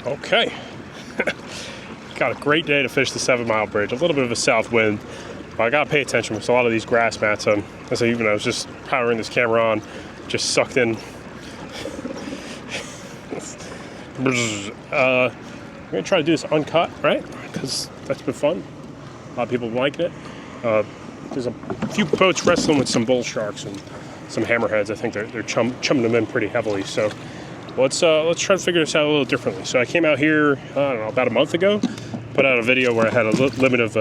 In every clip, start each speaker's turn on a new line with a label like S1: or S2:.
S1: Okay. Got a great day to fish the 7 Mile Bridge. A little bit of a south wind. But I gotta pay attention with a lot of these grass mats on. So even I was just powering this camera on, just sucked in. I'm gonna try to do this uncut, right? Because that's been fun. A lot of people like it. There's a few boats wrestling with some bull sharks and some hammerheads. I think they're chumming them in pretty heavily. So let's try to figure this out a little differently. So I came out here, I don't know, about a month ago, put out a video where I had a limit of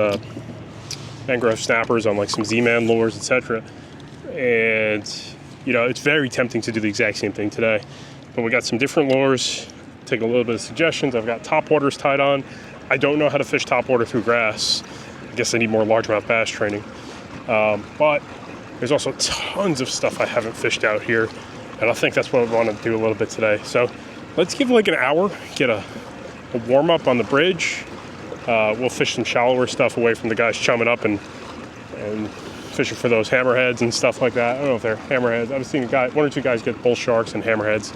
S1: mangrove snappers on like some Z-Man lures, etc. And you know, it's very tempting to do the exact same thing today. But we got some different lures. Taking a little bit of suggestions. I've got topwaters tied on. I don't know how to fish topwater through grass. I guess I need more largemouth bass training. But there's also tons of stuff I haven't fished out here, and I think that's what I want to do a little bit today. So let's give like an hour, get a warm up on the bridge. We'll fish some shallower stuff away from the guys chumming up and fishing for those hammerheads and stuff like that. I don't know if they're hammerheads. I've seen one or two guys get bull sharks and hammerheads.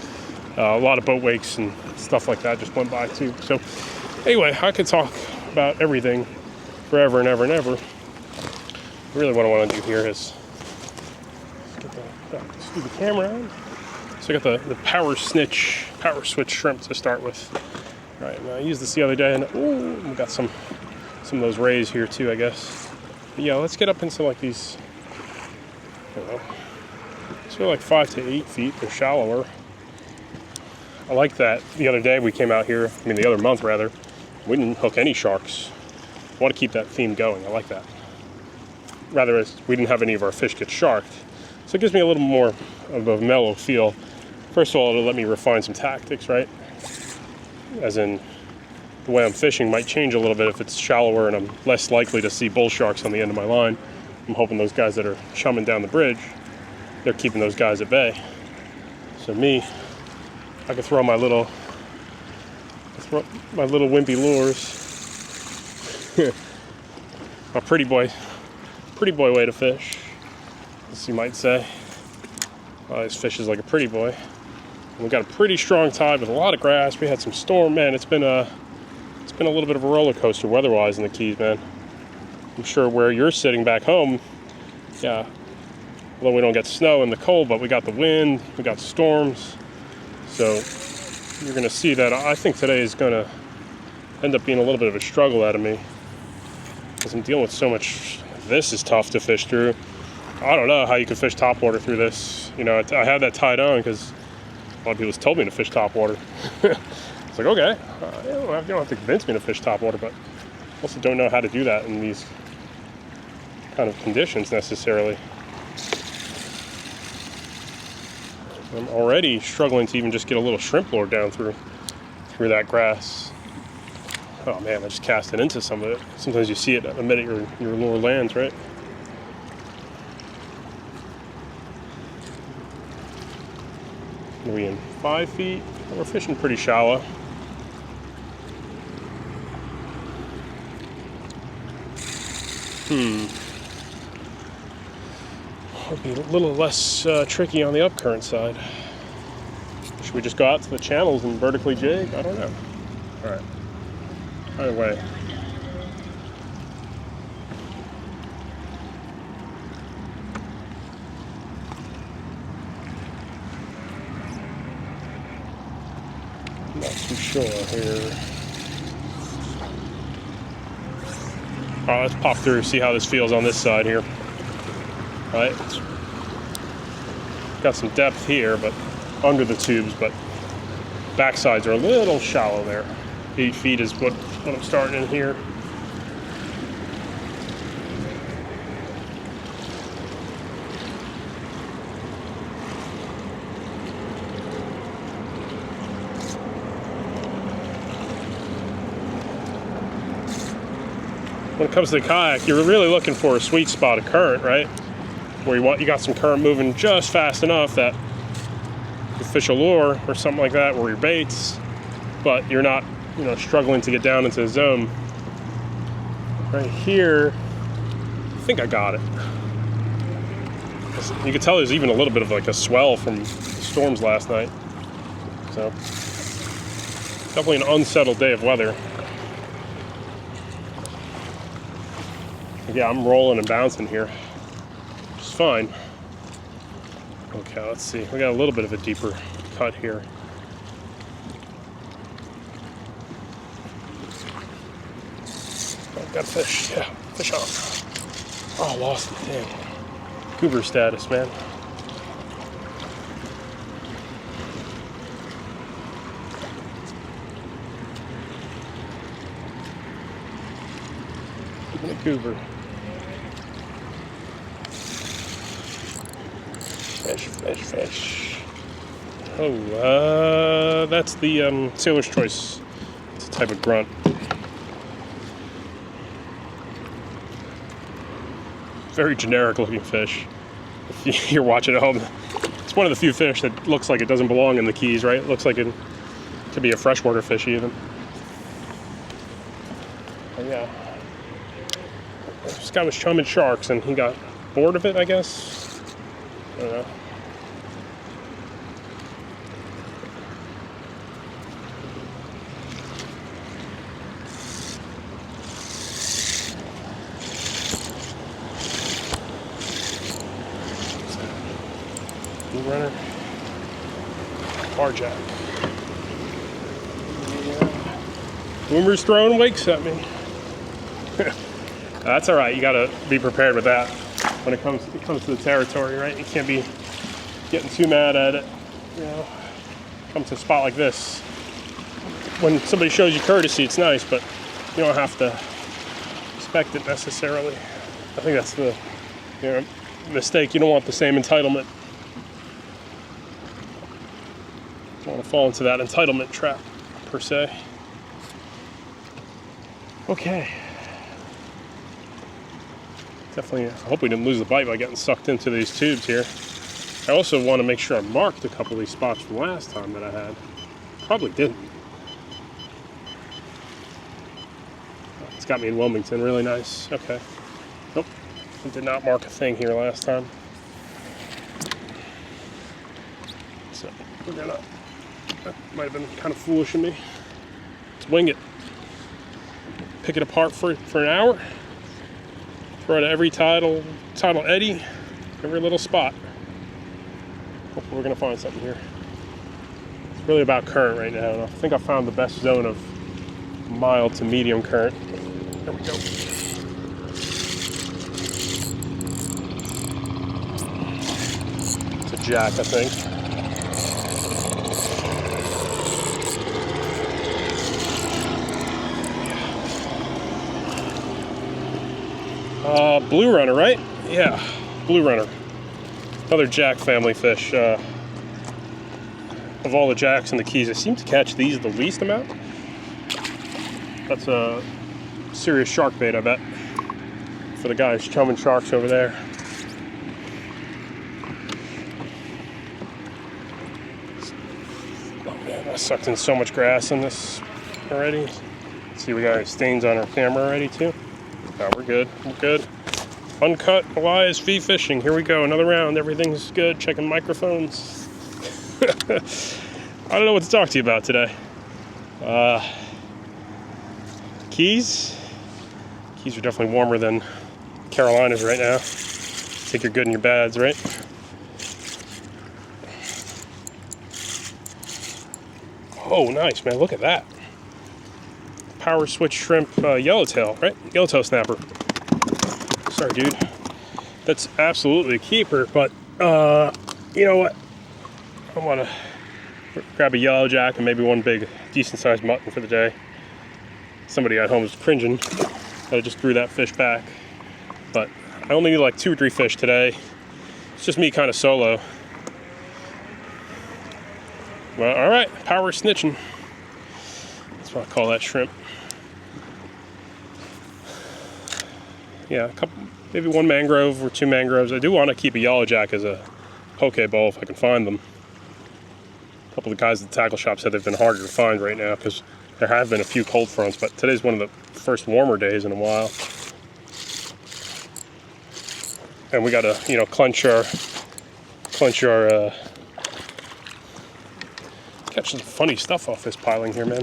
S1: A lot of boat wakes and stuff like that just went by too. So anyway, I could talk about everything forever and ever and ever. Really what I want to do here is get the camera on. So I got the power switch shrimp to start with. All right, and I used this the other day, and we got some of those rays here too, I guess. But yeah, let's get up into like these, I don't know, so like 5 to 8 feet or shallower. I like that. The other day we came out here, the other month rather, we didn't hook any sharks. I want to keep that theme going. I like that. Rather, we didn't have any of our fish get sharked. So it gives me a little more of a mellow feel. First of all, it'll let me refine some tactics, right? As in, the way I'm fishing might change a little bit if it's shallower and I'm less likely to see bull sharks on the end of my line. I'm hoping those guys that are chumming down the bridge, they're keeping those guys at bay. So me, I can throw my little wimpy lures. A pretty boy way to fish, as you might say. This fish is like a pretty boy. And we got a pretty strong tide with a lot of grass. We had some storm, man. It's been a little bit of a roller coaster weather-wise in the Keys, man. I'm sure where you're sitting back home, yeah. Although we don't get snow in the cold, but we got the wind, we got storms. So you're going to see that. I think today is going to end up being a little bit of a struggle out of me, because I'm dealing with so much. This is tough to fish through. I don't know how you can fish topwater through this. You know, I had that tied on because a lot of people just told me to fish topwater. It's like, okay, you don't have to convince me to fish topwater, but I also don't know how to do that in these kind of conditions necessarily. I'm already struggling to even just get a little shrimp lure down through that grass. Oh man, I just cast it into some of it. Sometimes you see it the minute your lure lands, right? Are we in 5 feet? We're fishing pretty shallow. Would be a little less tricky on the upcurrent side. Should we just go out to the channels and vertically jig? I don't know. All right. Either way. I'm not too sure here. All right, let's pop through, see how this feels on this side here. All right, it's got some depth here, but under the tubes, but backsides are a little shallow there. 8 feet is what I'm starting in here. When it comes to the kayak, you're really looking for a sweet spot of current, right? Where you got some current moving just fast enough that you fish a lure or something like that, or your baits, but you're not, struggling to get down into the zone. Right here, I think I got it. You can tell there's even a little bit of like a swell from the storms last night. So Definitely an unsettled day of weather. Yeah, I'm rolling and bouncing here. It's fine. Okay, let's see. We got a little bit of a deeper cut here. Oh, got a fish. Yeah, fish on. Oh, lost it. Damn. Goober status, man. A goober. Fish. Oh, that's the sailor's choice. It's a type of grunt. Very generic looking fish. If you're watching at home, it's one of the few fish that looks like it doesn't belong in the Keys, right? It looks like it could be a freshwater fish even. But yeah. This guy was chumming sharks and he got bored of it, I guess. I don't know. Blue runner. Barjack. Boomer's throwing wakes at me. That's all right. You got to be prepared with that when it comes to the territory, right? You can't be getting too mad at it. You know, come to a spot like this. When somebody shows you courtesy, it's nice, but you don't have to expect it necessarily. I think that's the mistake. You don't want the same entitlement. You don't want to fall into that entitlement trap, per se. Okay. Definitely, I hope we didn't lose the bite by getting sucked into these tubes here. I also want to make sure I marked a couple of these spots from last time that I had. Probably didn't. It's got me in Wilmington, really nice. Okay. Nope, I did not mark a thing here last time. So, we're gonna, that might have been kind of foolish of me. Let's wing it. Pick it apart for an hour. Throw it at every tidal eddy, every little spot. Hopefully we're gonna find something here. It's really about current right now. I think I found the best zone of mild to medium current. There we go. It's a jack, I think. Blue runner, right? Yeah, blue runner. Another jack family fish. Of all the jacks in the Keys, I seem to catch these the least amount. That's a serious shark bait, I bet, for the guys chumming sharks over there. Oh man, I sucked in so much grass in this already. See, we got stains on our camera already too. No, we're good. We're good. Uncut Elias V fishing. Here we go. Another round. Everything's good. Checking microphones. I don't know what to talk to you about today. Keys. Keys are definitely warmer than Carolinas right now. Take your good and your bads, right? Oh, nice, man. Look at that. Power switch shrimp yellowtail, right? Yellowtail snapper. Sorry, dude. That's absolutely a keeper, but you know what? I want to grab a yellow jack and maybe one big, decent-sized mutton for the day. Somebody at home is cringing that I just threw that fish back, but I only need like 2 or 3 fish today. It's just me kind of solo. Well, all right, power snitching. That's what I call that shrimp. Yeah, a couple, maybe 1 mangrove or 2 mangroves. I do want to keep a yellow jack as a poke bowl if I can find them. A couple of guys at the tackle shop said they've been harder to find right now because there have been a few cold fronts, but today's one of the first warmer days in a while. And we gotta, clench our Catching some funny stuff off this piling here, man.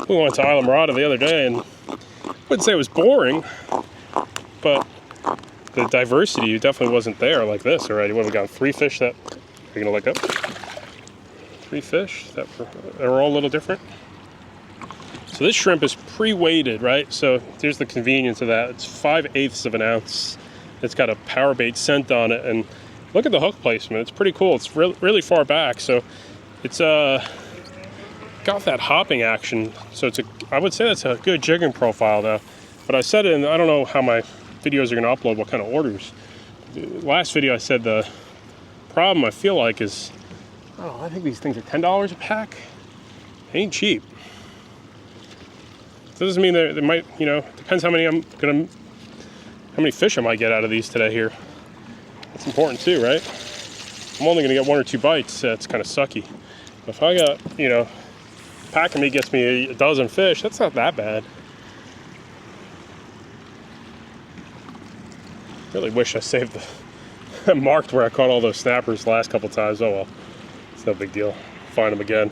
S1: We went to Isla Morada the other day, and I wouldn't say it was boring, but the diversity definitely wasn't there like this already. What have we got? 3 fish that are gonna look up. 3 fish that were all a little different. So this shrimp is pre-weighted, right? So there's the convenience of that. It's 5/8 of an ounce. It's got a Powerbait scent on it, and look at the hook placement. It's pretty cool. It's really far back, so it's got that hopping action. So I would say that's a good jigging profile though. But I said it, and I don't know how my videos are going to upload, what kind of orders. The last video I said the problem I feel like is, I think these things are $10 a pack. Ain't cheap. Doesn't mean they might, depends how many fish I might get out of these today here. That's important too, right? I'm only gonna get 1 or 2 bites. That's kind of sucky. If I got, pack of me gets me a dozen fish, that's not that bad. Really wish I saved marked where I caught all those snappers the last couple times. Oh well, it's no big deal. Find them again.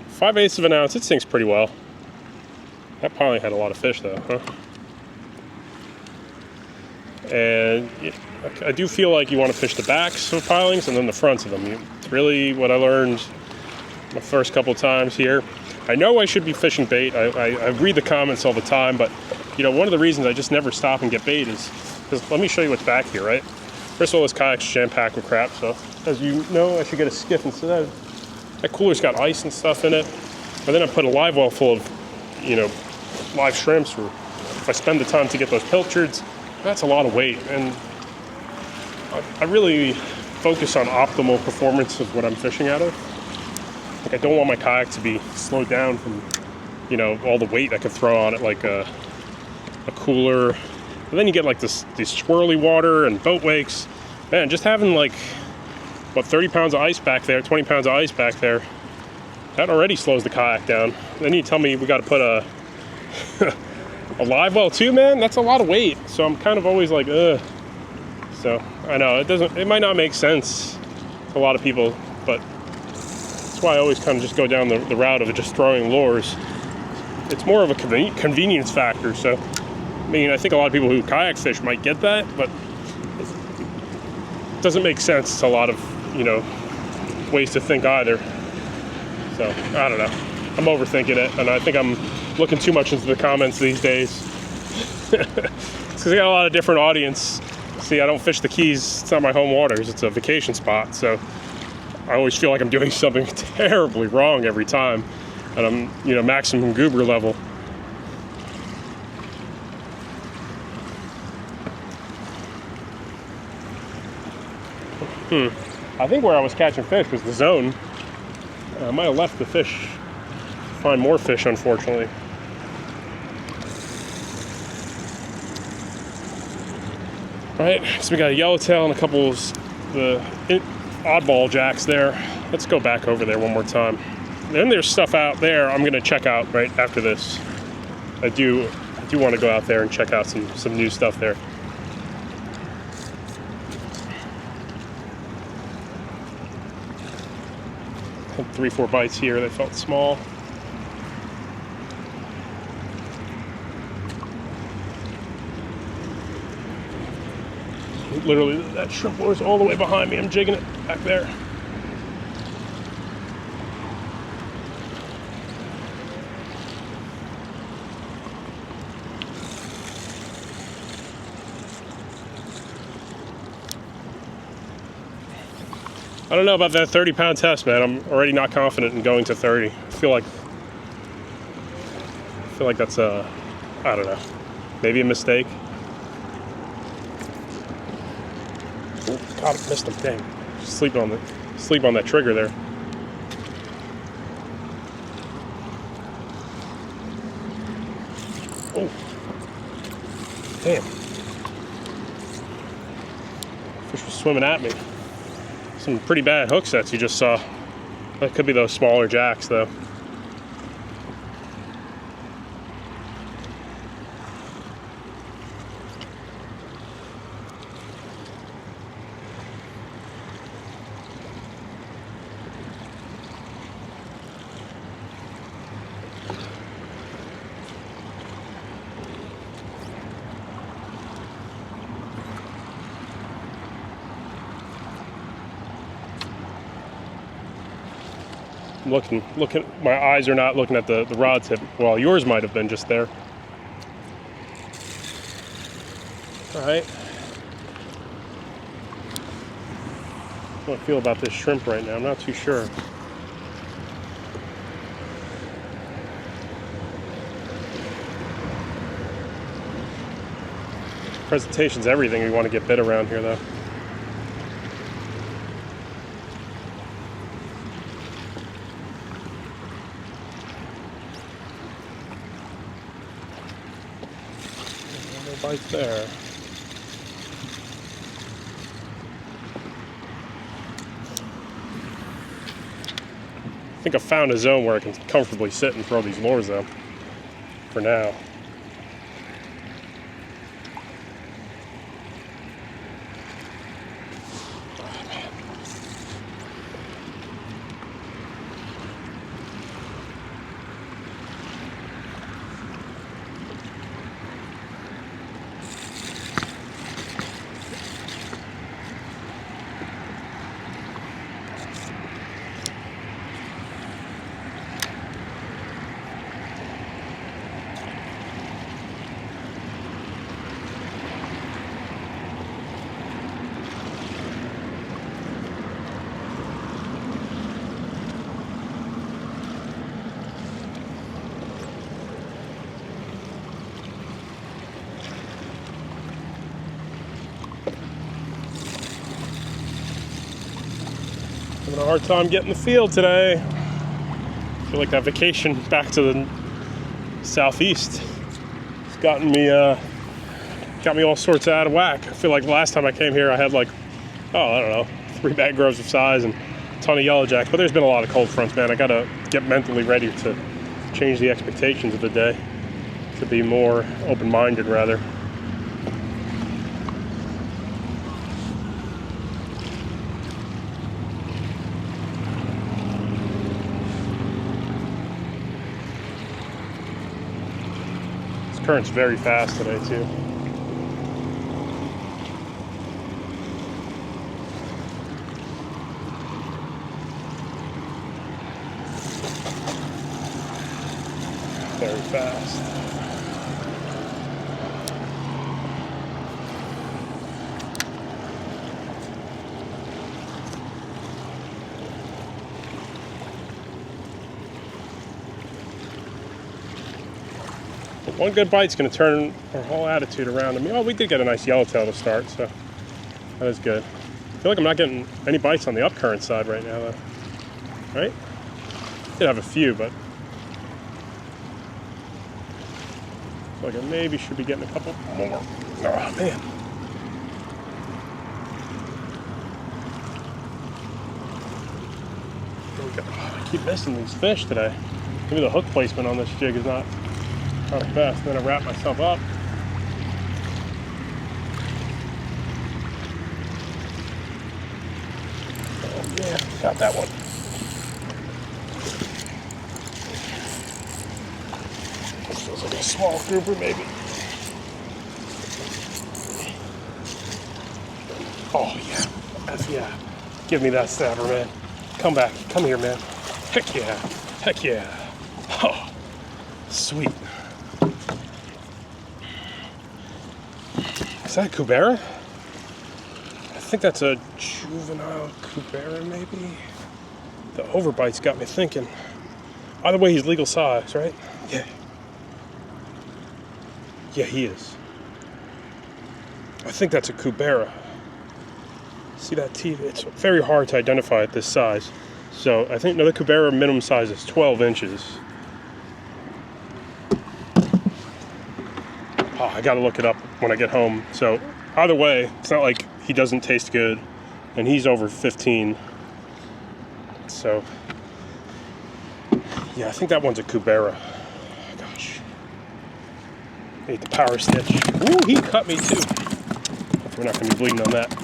S1: Five-eighths of an ounce. It sinks pretty well. That probably had a lot of fish though, huh? And I do feel like you want to fish the backs of pilings and then the fronts of them. It's really what I learned my first couple times here. I know I should be fishing bait. I read the comments all the time, but one of the reasons I just never stop and get bait is because let me show you what's back here, right? First of all, this kayak's jam-packed with crap, so as you know, I should get a skiff instead of. That cooler's got ice and stuff in it. But then I put a live well full of, live shrimps, or if I spend the time to get those pilchards, that's a lot of weight. And I really focus on optimal performance of what I'm fishing out of. Like I don't want my kayak to be slowed down from, all the weight I could throw on it, like a cooler. And then you get like these swirly water and boat wakes. Man, just having 30 pounds of ice back there, 20 pounds of ice back there, that already slows the kayak down. Then you tell me we got to put a live well too, man? That's a lot of weight. So I'm kind of always like, ugh. So I know it might not make sense to a lot of people, but that's why I always kind of just go down the route of just throwing lures. It's more of a convenience factor. So, I think a lot of people who kayak fish might get that, but it doesn't make sense to a lot of, ways to think either. So, I don't know. I'm overthinking it, and I think I'm looking too much into the comments these days. It's because I got a lot of different audience. See, I don't fish the Keys. It's not my home waters. It's a vacation spot, so I always feel like I'm doing something terribly wrong every time, and I'm, maximum goober level. I think where I was catching fish was the zone. I might have left the fish to find more fish, unfortunately. All right, so we got a yellowtail and a couple of the oddball jacks there. Let's go back over there one more time. Then there's stuff out there I'm gonna check out right after this. I do want to go out there and check out some new stuff there. Had 3-4 bites here that felt small. Literally, that shrimp lure is all the way behind me. I'm jigging it back there. I don't know about that 30-pound test, man. I'm already not confident in going to 30. I feel like that's I don't know, maybe a mistake. Oh, God, I missed him. Dang. Sleep on that trigger there. Oh. Damn. Fish was swimming at me. Some pretty bad hook sets you just saw. That could be those smaller jacks though. looking, my eyes are not looking at the rod tip. Well, yours might have been just there. All right. How do I feel about this shrimp right now? I'm not too sure. Presentation's everything we want to get bit around here, though. No bites there. I think I found a zone where I can comfortably sit and throw these lures, though, for now. Having a hard time getting the field today. I feel like that vacation back to the southeast has gotten me got me all sorts out of whack. I feel like last time I came here I had like, I don't know, 3 mangroves of size and a ton of yellow jacks, but there's been a lot of cold fronts, man. I gotta get mentally ready to change the expectations of the day, to be more open-minded rather. Current's very fast today too. Very fast. One good bite's going to turn our whole attitude around. I mean, we did get a nice yellowtail to start, so that is good. I feel like I'm not getting any bites on the upcurrent side right now, though. Right? Did have a few, but I feel like I maybe should be getting a couple more. Oh, man. I keep missing these fish today. Maybe the hook placement on this jig is not the best. Then I wrap myself up. Oh yeah, got that one. This feels like a small grouper, maybe. Oh yeah, F yeah. Give me that stabber, man. Come back, come here, man. Heck yeah, heck yeah. Oh, sweet. Is that a cubera? I think that's a juvenile cubera, maybe? The overbite's got me thinking. Either way, he's legal size, right? Yeah. Yeah, he is. I think that's a cubera. See that teeth? It's very hard to identify at this size. So I think, no, the cubera minimum size is 12 inches. Oh, I gotta look it up when I get home. So either way, it's not like he doesn't taste good, and he's over 15. So yeah, I think that one's a cubera. Gosh, ate the power stitch. Ooh, he cut me too. We're not gonna be bleeding on that.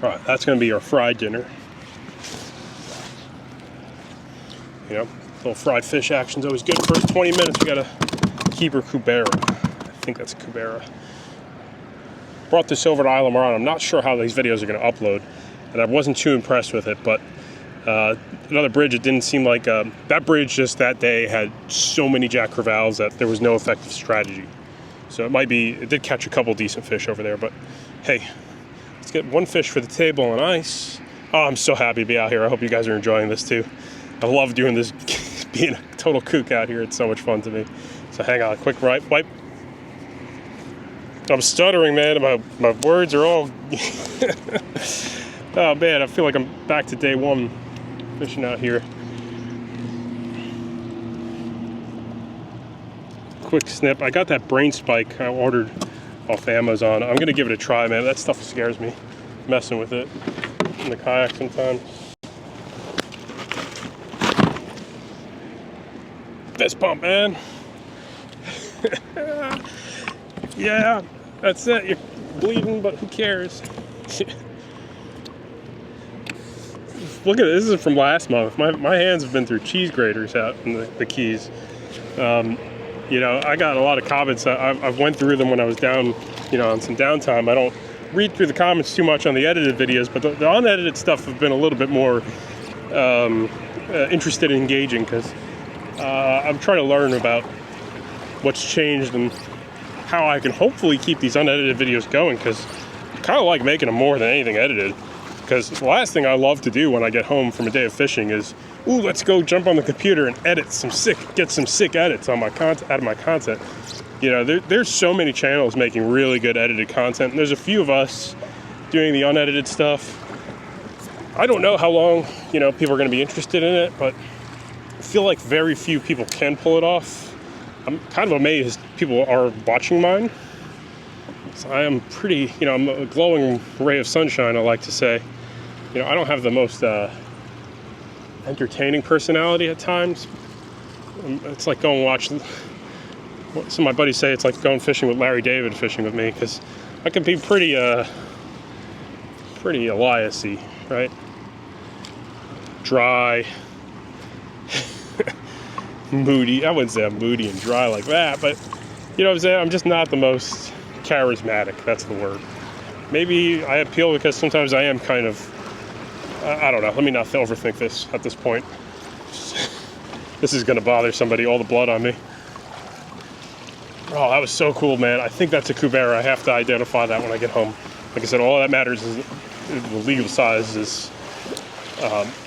S1: All right, that's gonna be our fried dinner. You know, little fried fish action's always good. First 20 minutes, we got a keeper cubera. I think that's a cubera. Brought this over to Isla Morada. I'm not sure how these videos are going to upload, and I wasn't too impressed with it, but Another bridge, it didn't seem like that bridge just that day had so many jack crevalles that there was no effective strategy. So it did catch a couple decent fish over there, but hey, let's get one fish for the table on ice. Oh, I'm so happy to be out here. I hope you guys are enjoying this too. I love doing this, being a total kook out here. It's so much fun to me. So hang on, a quick wipe. I'm stuttering, man. My words are all... Oh man, I feel like I'm back to day one fishing out here. Quick snip. I got that brain spike I ordered off Amazon. I'm gonna give it a try, man. That stuff scares me, messing with it in the kayak sometimes. Fist pump, man. Yeah, that's it. You're bleeding, but who cares? Look at this. This is from last month. My hands have been through cheese graters out in the Keys. You know, I got a lot of comments. I've went through them when I was down, you know, on some downtime. I don't read through the comments too much on the edited videos, but the unedited stuff have been a little bit more interested in engaging, because I'm trying to learn about what's changed and how I can hopefully keep these unedited videos going, because I kind of like making them more than anything edited. Because the last thing I love to do when I get home from a day of fishing is, ooh, let's go jump on the computer and get some sick edits on out of my content. You know, there's so many channels making really good edited content, and there's a few of us doing the unedited stuff. I don't know how long, you know, people are going to be interested in it, but I feel like very few people can pull it off. I'm kind of amazed people are watching mine. So I am pretty, you know, I'm a glowing ray of sunshine, I like to say. You know, I don't have the most entertaining personality at times. It's like going watch, some of my buddies say it's like going fishing with Larry David fishing with me, because I can be pretty Elias-y, right? Dry, moody. I wouldn't say I'm moody and dry like that, but you know what I'm saying? I'm just not the most charismatic, that's the word. Maybe I appeal because sometimes I am kind of, I don't know, let me not overthink this at this point. This is going to bother somebody, all the blood on me. Oh, that was so cool, man. I think that's a cubera. I have to identify that when I get home. Like I said, all that matters is the legal size is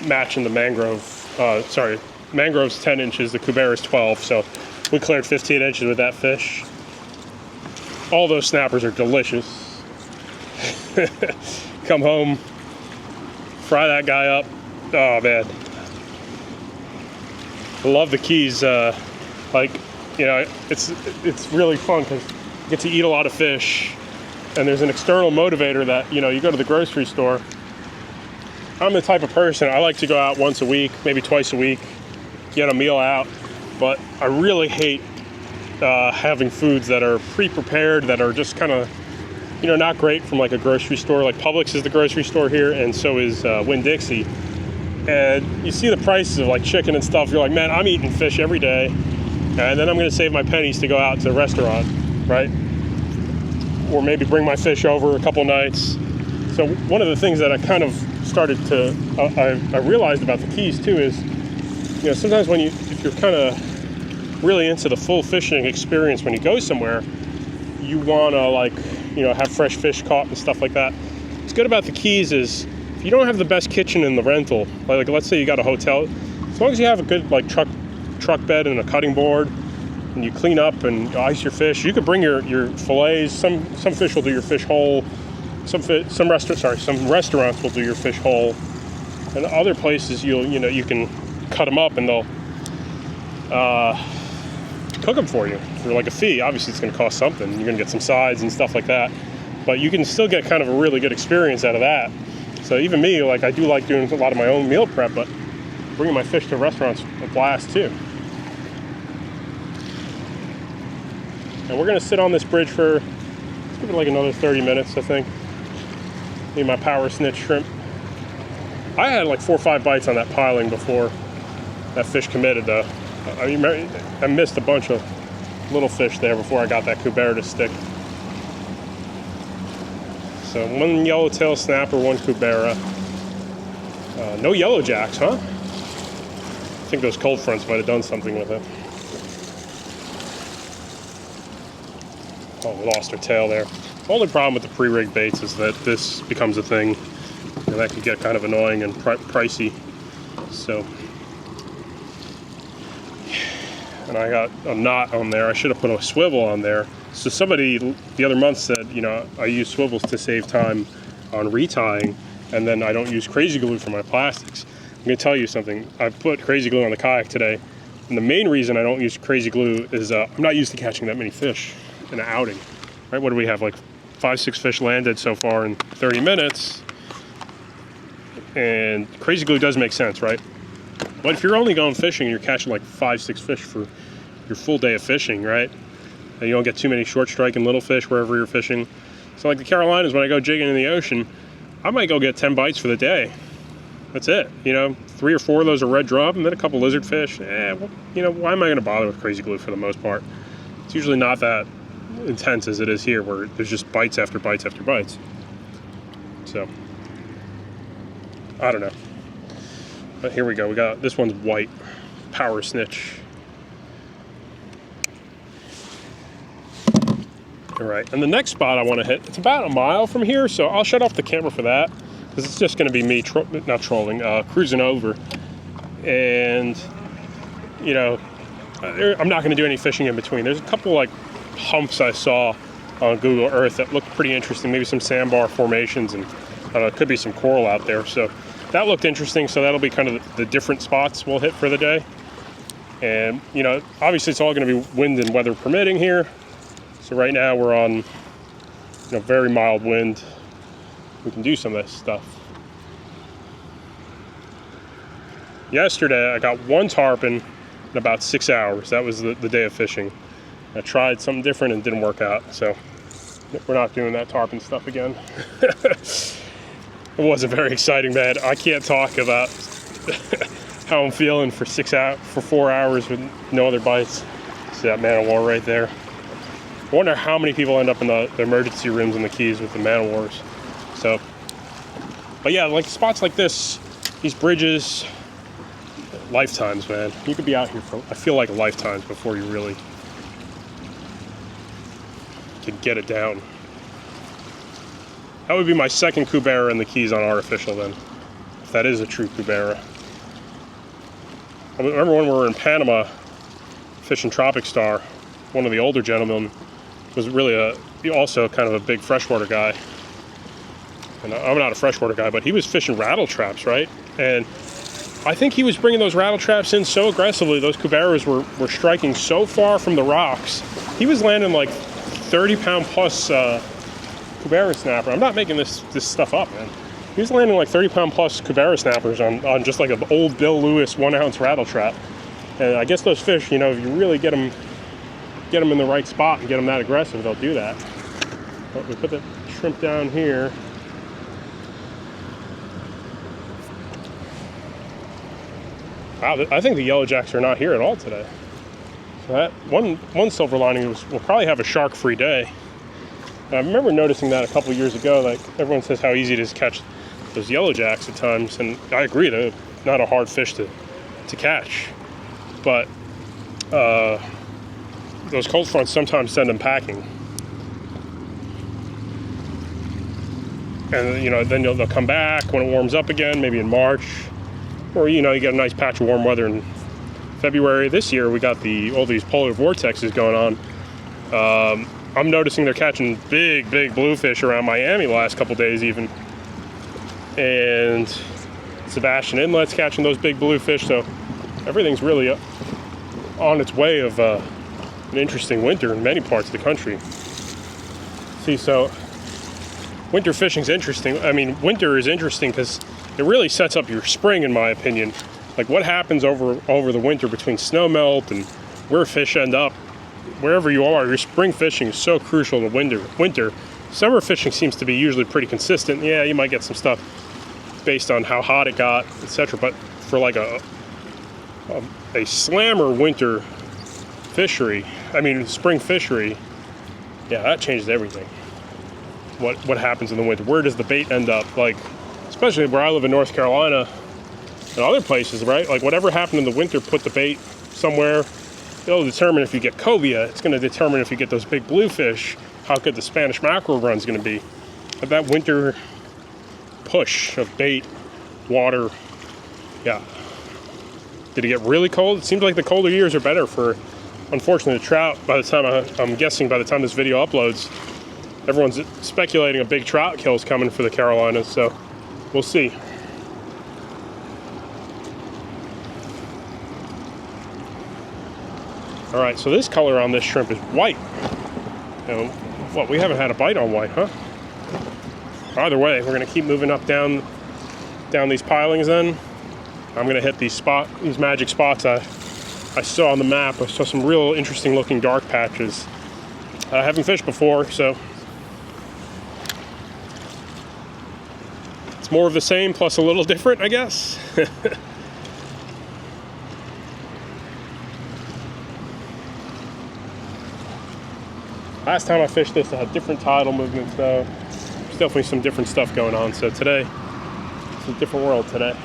S1: matching the mangrove. Mangrove's 10 inches, the cubera is 12, so we cleared 15 inches with that fish. All those snappers are delicious. Come home, fry that guy up. Oh man, I love the Keys. Like, you know, it's really fun because you get to eat a lot of fish, and there's an external motivator that, you know, you go to the grocery store. I'm the type of person, I like to go out once a week, maybe twice a week, get a meal out, but I really hate having foods that are pre-prepared, that are just kind of, you know, not great from like a grocery store. Like Publix is the grocery store here, and so is Winn-Dixie. And you see the prices of like chicken and stuff, you're like, man, I'm eating fish every day, and then I'm gonna save my pennies to go out to a restaurant, right? Or maybe bring my fish over a couple nights. So one of the things that I kind of started to, I realized about the Keys too is, you know, sometimes if you're kind of really into the full fishing experience when you go somewhere, you want to, like, you know, have fresh fish caught and stuff like that. What's good about the Keys is if you don't have the best kitchen in the rental, like let's say you got a hotel, as long as you have a good like truck bed and a cutting board, and you clean up and ice your fish, you could bring your fillets. Some fish will do your fish whole. Some restaurants will do your fish whole, and other places you can cut them up and they'll cook them for you for like a fee. Obviously it's going to cost something. You're going to get some sides and stuff like that, but you can still get kind of a really good experience out of that. So even me, like, I do like doing a lot of my own meal prep, but bringing my fish to restaurants a blast too. And we're going to sit on this bridge for, let's give it like another 30 minutes, I think. Need my power snitch shrimp. I had like 4 or 5 bites on that piling before that fish committed though. I missed a bunch of little fish there before I got that cubera to stick. So 1 yellowtail snapper, 1 cubera. No yellow jacks, huh? I think those cold fronts might have done something with it. Oh, we lost our tail there. The only problem with the pre-rigged baits is that this becomes a thing, and that could get kind of annoying and pricey. So, and I got a knot on there. I should have put a swivel on there. So somebody the other month said, you know, I use swivels to save time on retying, and then I don't use crazy glue for my plastics. I'm gonna tell you something. I put crazy glue on the kayak today, and the main reason I don't use crazy glue is I'm not used to catching that many fish in an outing, right? What do we have, like 5-6 fish landed so far in 30 minutes? And crazy glue does make sense, right? But if you're only going fishing and you're catching like 5-6 fish for your full day of fishing, right? And you don't get too many short strike and little fish wherever you're fishing. So like the Carolinas, when I go jigging in the ocean, I might go get 10 bites for the day. That's it. You know, 3 or 4 of those are red drum, and then a couple lizard fish. Well, you know, why am I going to bother with crazy glue for the most part? It's usually not that intense as it is here, where there's just bites after bites after bites. So, I don't know. But here we go. We got, this one's white, power snitch. All right, and the next spot I want to hit, it's about a mile from here, so I'll shut off the camera for that, because it's just going to be me, cruising over. And, you know, I'm not going to do any fishing in between. There's a couple, like, humps I saw on Google Earth that looked pretty interesting, maybe some sandbar formations, and I don't know, it could be some coral out there. So that looked interesting, so that'll be kind of the different spots we'll hit for the day. And, you know, obviously it's all going to be wind and weather permitting here. So right now we're on, you know, very mild wind. We can do some of this stuff. Yesterday I got 1 tarpon in about 6 hours. That was the day of fishing. I tried something different and didn't work out, so we're not doing that tarpon stuff again. It wasn't very exciting, man. I can't talk about how I'm feeling for 4 hours with no other bites. See that man of war right there? I wonder how many people end up in the emergency rooms in the Keys with the man of wars. So, but yeah, like spots like this, these bridges, lifetimes, man. You could be out here for, I feel like, lifetimes before you really can get it down. That would be my second cubera in the Keys on artificial then, if that is a true cubera. I remember when we were in Panama fishing Tropic Star, one of the older gentlemen was really also kind of a big freshwater guy. And I'm not a freshwater guy, but he was fishing rattle traps, right? And I think he was bringing those rattle traps in so aggressively, those cuberas were striking so far from the rocks. He was landing like 30-pound plus cubera snapper. I'm not making this stuff up, man. He was landing like 30-pound plus cubera snappers on just like an old Bill Lewis 1-ounce rattle trap. And I guess those fish, you know, if you really get them in the right spot and get them that aggressive, they'll do that. But we put the shrimp down here. Wow, I think the yellow jacks are not here at all today. So that one silver lining is we'll probably have a shark-free day. And I remember noticing that a couple years ago. Like everyone says how easy it is to catch those yellow jacks at times, and I agree, they're not a hard fish to catch. But those cold fronts sometimes send them packing. And, you know, then they'll come back when it warms up again, maybe in March. Or, you know, you get a nice patch of warm weather in February. This year, we got all these polar vortexes going on. I'm noticing they're catching big bluefish around Miami the last couple days even. And Sebastian Inlet's catching those big bluefish, so everything's really on its way of an interesting winter in many parts of the country. See, so winter fishing's interesting. I mean, winter is interesting because it really sets up your spring, in my opinion. Like what happens over the winter between snow melt and where fish end up, wherever you are, your spring fishing is so crucial to winter. Summer fishing seems to be usually pretty consistent. Yeah, you might get some stuff based on how hot it got, etc. But for like a slammer winter fishery, spring fishery, yeah, that changes everything. What happens in the winter? Where does the bait end up? Like, especially where I live in North Carolina and other places, right? Like whatever happened in the winter, put the bait somewhere. It'll determine if you get cobia. It's going to determine if you get those big bluefish, how good the Spanish mackerel run is going to be. But that winter push of bait, water, yeah. Did it get really cold? It seems like the colder years are better for, unfortunately, the trout. By the time I'm guessing by the time this video uploads, everyone's speculating a big trout kill is coming for the Carolinas, so we'll see. All right, so this color on this shrimp is white. What, we haven't had a bite on white, huh? Either way, we're gonna keep moving up down these pilings then. I'm gonna hit these magic spots I saw on the map. I saw some real interesting looking dark patches. I haven't fished before, so it's more of the same plus a little different, I guess. Last time I fished this, I had different tidal movements though. There's definitely some different stuff going on. So today, it's a different world today.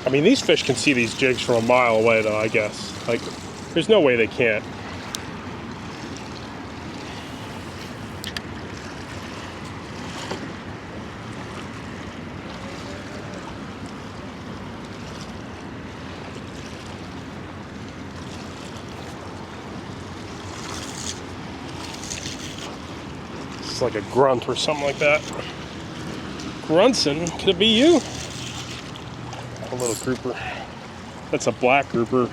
S1: I mean, these fish can see these jigs from a mile away though, I guess. Like, there's no way they can't. It's like a grunt or something like that. Grunson, could it be you? A little grouper. That's a black grouper.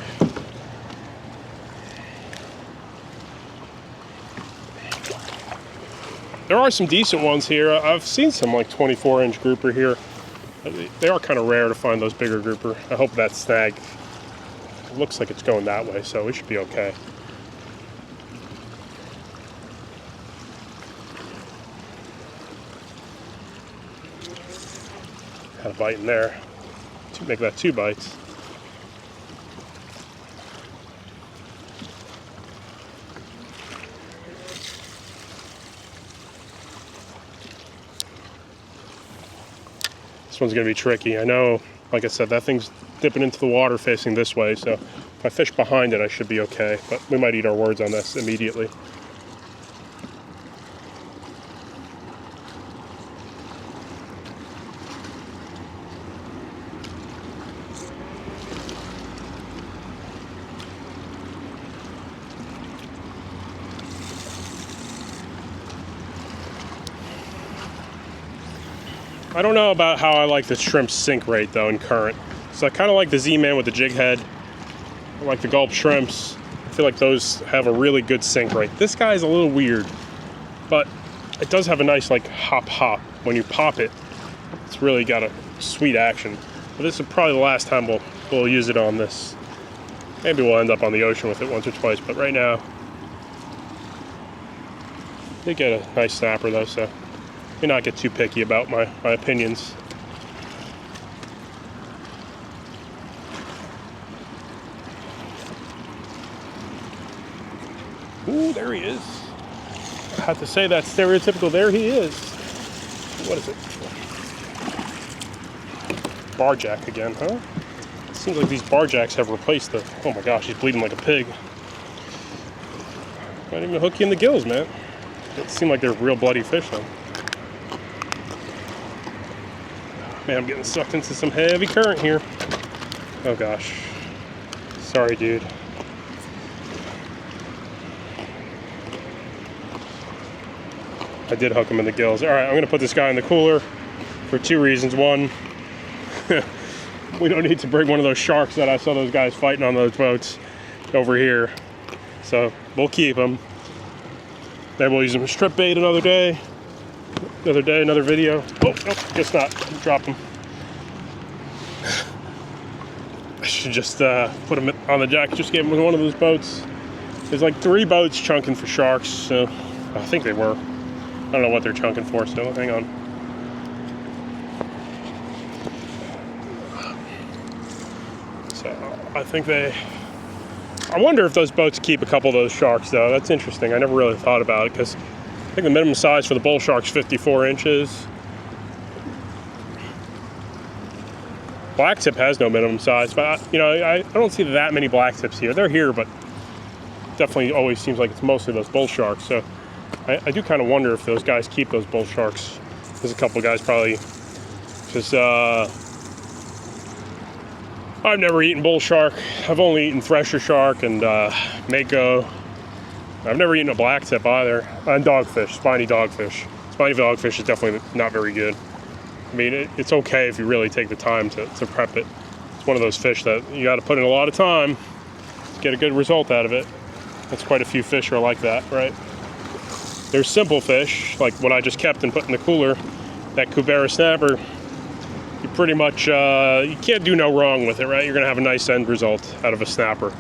S1: There are some decent ones here. I've seen some like 24-inch grouper here. They are kind of rare to find those bigger grouper. I hope that snag, it looks like it's going that way, so we should be okay. Had a bite in there. To make that 2 bites. This one's gonna be tricky. I know, like I said, that thing's dipping into the water facing this way, so if I fish behind it, I should be okay, but we might eat our words on this immediately. I don't know about how I like the shrimp sink rate though in current. So I kind of like the Z-Man with the jig head. I like the gulp shrimps. I feel like those have a really good sink rate. This guy is a little weird, but it does have a nice like hop when you pop it. It's really got a sweet action. But this is probably the last time we'll use it on this. Maybe we'll end up on the ocean with it once or twice, but right now did get a nice snapper though, so do not get too picky about my opinions. Ooh, there he is. I have to say that stereotypical, there he is. What is it? Barjack again, huh? It seems like these barjacks have replaced the, oh my gosh, he's bleeding like a pig. Might even hook you in the gills, man. It seemed like they're real bloody fish though. Man, I'm getting sucked into some heavy current here. Oh gosh. Sorry, dude. I did hook him in the gills. All right, I'm gonna put this guy in the cooler for 2 reasons. One, we don't need to bring one of those sharks that I saw those guys fighting on those boats over here. So we'll keep them. Maybe we'll use them as strip bait another day. Another video. Oh, guess not. Drop them. I should just put them on the jack. Just gave them one of those boats. There's like 3 boats chunking for sharks, so I think they were. I don't know what they're chunking for, so hang on. So I think I wonder if those boats keep a couple of those sharks, though. That's interesting. I never really thought about it, because I think the minimum size for the bull shark's 54 inches. Blacktip has no minimum size, but I don't see that many blacktips here. They're here, but definitely always seems like it's mostly those bull sharks. So I do kind of wonder if those guys keep those bull sharks. There's a couple of guys probably, because I've never eaten bull shark. I've only eaten thresher shark and mako. I've never eaten a blacktip either. And dogfish, spiny dogfish. Spiny dogfish is definitely not very good. I mean, it's okay if you really take the time to prep it. It's one of those fish that you got to put in a lot of time to get a good result out of it. That's quite a few fish are like that, right? There's simple fish, like what I just kept and put in the cooler, that Kubera snapper. You pretty much, you can't do no wrong with it, right? You're gonna have a nice end result out of a snapper.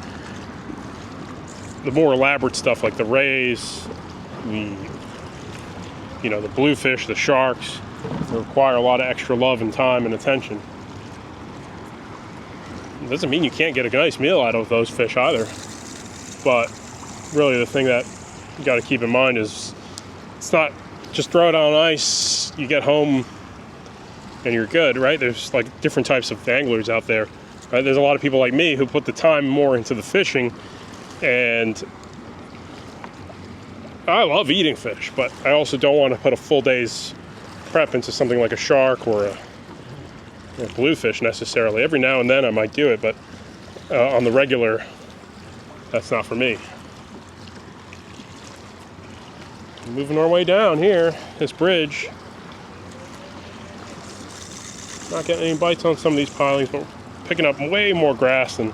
S1: The more elaborate stuff like the rays, the bluefish, the sharks, they require a lot of extra love and time and attention. It doesn't mean you can't get a nice meal out of those fish either. But really the thing that you gotta keep in mind is it's not just throw it on ice, you get home and you're good, right? There's like different types of anglers out there, right? There's a lot of people like me who put the time more into the fishing, and I love eating fish, but I also don't want to put a full day's prep into something like a shark or a bluefish necessarily. Every now and then I might do it, but on the regular, that's not for me. Moving our way down here, this bridge. Not getting any bites on some of these pilings, but we're picking up way more grass than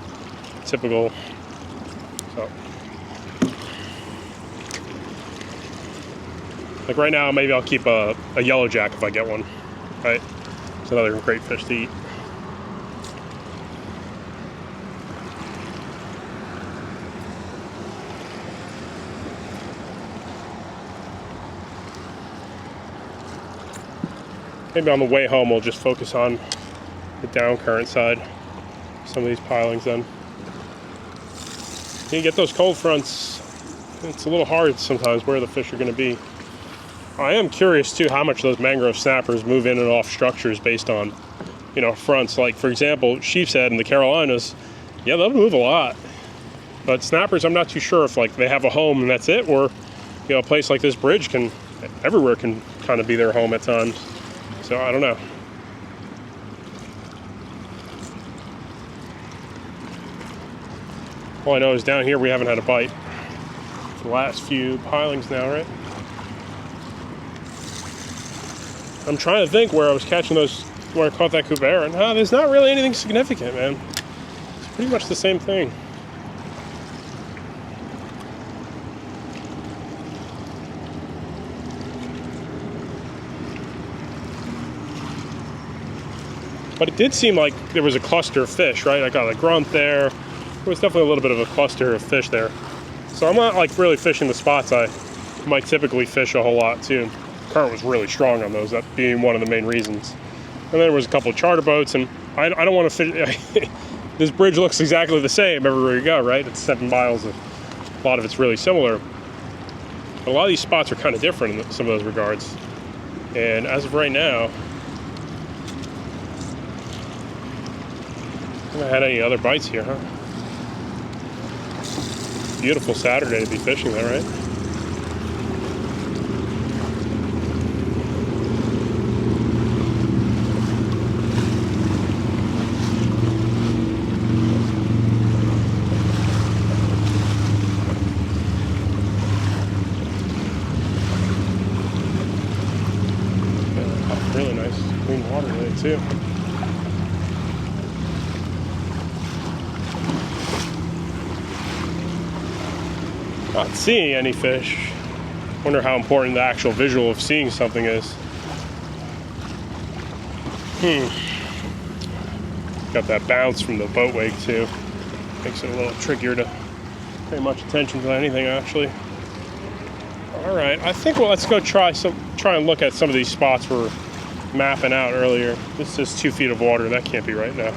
S1: typical. So, like right now, maybe I'll keep a yellow jack if I get one. Right? It's another great fish to eat. Maybe on the way home we'll just focus on the down current side, some of these pilings then. You get those cold fronts, it's a little hard sometimes where the fish are going to be. I am curious too how much those mangrove snappers move in and off structures based on, fronts. Like for example, sheep's head in the Carolinas, yeah, they'll move a lot. But snappers, I'm not too sure if like they have a home and that's it, or a place like this bridge everywhere can kind of be their home at times. So I don't know. All I know is down here we haven't had a bite for the last few pilings now, right? I'm trying to think where I was catching those, where I caught that Kubera, and there's not really anything significant, man. It's pretty much the same thing. But it did seem like there was a cluster of fish, right? I got a grunt there. There was definitely a little bit of a cluster of fish there. So I'm not like really fishing the spots I might typically fish a whole lot too. The current was really strong on those, that being one of the main reasons. And then there was a couple of charter boats, and I don't want to fish. This bridge looks exactly the same everywhere you go, right? It's 7 miles. A lot of it's really similar. But a lot of these spots are kind of different in some of those regards. And as of right now, I haven't had any other bites here, huh? Beautiful Saturday to be fishing there, right? Yeah, really nice clean water today too. Not seeing any fish. Wonder how important the actual visual of seeing something is. Got that bounce from the boat wake too. Makes it a little trickier to pay much attention to anything actually. All right, I think let's go try and look at some of these spots we're mapping out earlier. This is 2 feet of water. That can't be right now.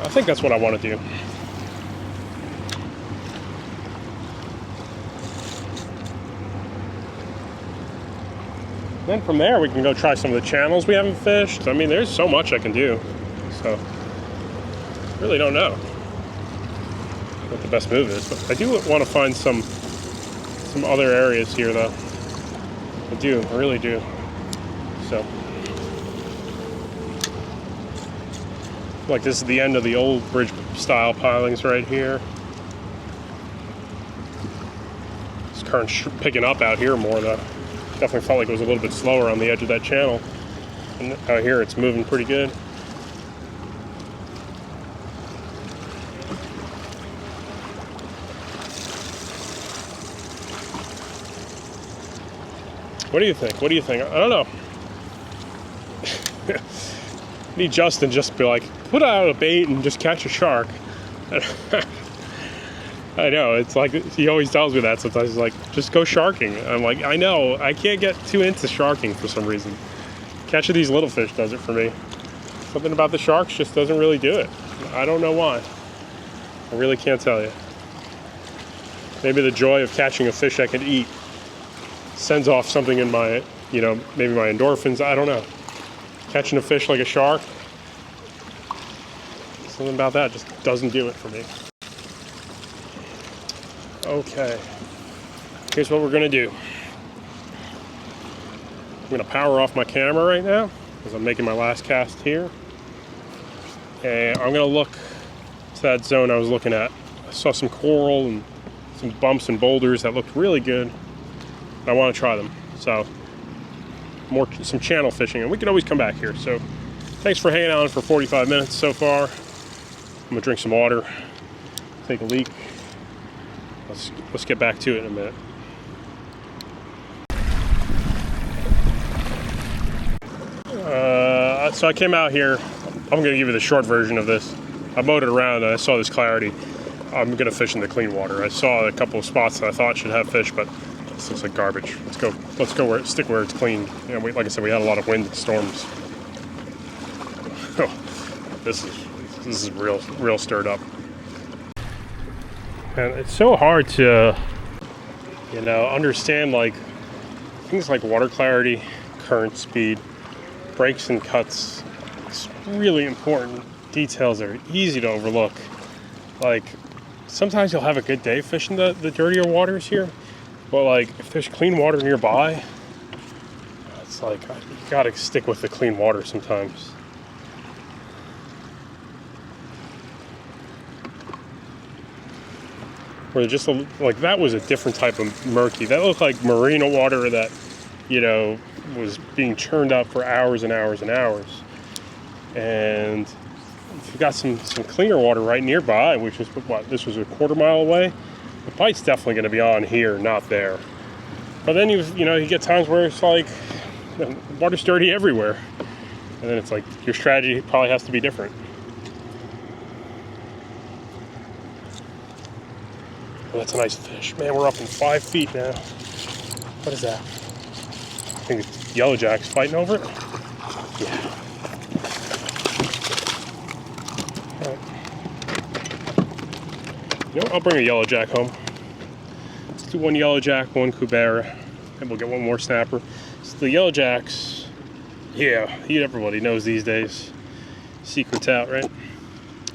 S1: I think that's what I want to do. Then from there, we can go try some of the channels we haven't fished. I mean, there's so much I can do. So, really don't know what the best move is. But I do want to find some other areas here, though. I do, I really do. So, like this is the end of the old bridge style pilings right here. This current's picking up out here more, though. Definitely felt like it was a little bit slower on the edge of that channel. And out here it's moving pretty good. What do you think? What do you think? I don't know. Need Justin just to be like, put out a bait and just catch a shark. I know, it's like, he always tells me that sometimes. He's like, just go sharking. I'm like, I know, I can't get too into sharking for some reason. Catching these little fish does it for me. Something about the sharks just doesn't really do it. I don't know why. I really can't tell you. Maybe the joy of catching a fish I can eat sends off something in my, you know, maybe my endorphins, I don't know. Catching a fish like a shark, something about that just doesn't do it for me. Okay, here's what we're gonna do. I'm gonna power off my camera right now because I'm making my last cast here. And I'm gonna look to that zone I was looking at. I saw some coral and some bumps and boulders that looked really good. I want to try them. So, some channel fishing, and we can always come back here. So, thanks for hanging out for 45 minutes so far. I'm gonna drink some water, take a leak. Let's get back to it in a minute. So I came out here. I'm gonna give you the short version of this. I mowed it around and I saw this clarity. I'm gonna fish in the clean water. I saw a couple of spots that I thought should have fish, but this looks like garbage. Let's go stick where it's clean. You know, like I said, we had a lot of wind and storms. Oh, this is real stirred up. And it's so hard to, you know, understand like things like water clarity, current speed, breaks and cuts. It's really important details that are easy to overlook. Like sometimes you'll have a good day fishing the dirtier waters here, but like if there's clean water nearby, it's like you gotta stick with the clean water sometimes. Where just like that was a different type of murky. That looked like marina water that, you know, was being churned up for hours and hours and hours. And if you got some cleaner water right nearby, which is what this was a quarter mile away, the bite's definitely going to be on here, not there. But then you get times where it's like the water's dirty everywhere, and then it's like your strategy probably has to be different. Oh, that's a nice fish, man. We're up in 5 feet now. What is that? I think it's yellowjacks fighting over it. Yeah. You know, I'll bring a yellowjack home. Let's do one yellowjack, one cubera, and we'll get one more snapper. So the yellowjacks, yeah, everybody knows these days. Secret's out, right?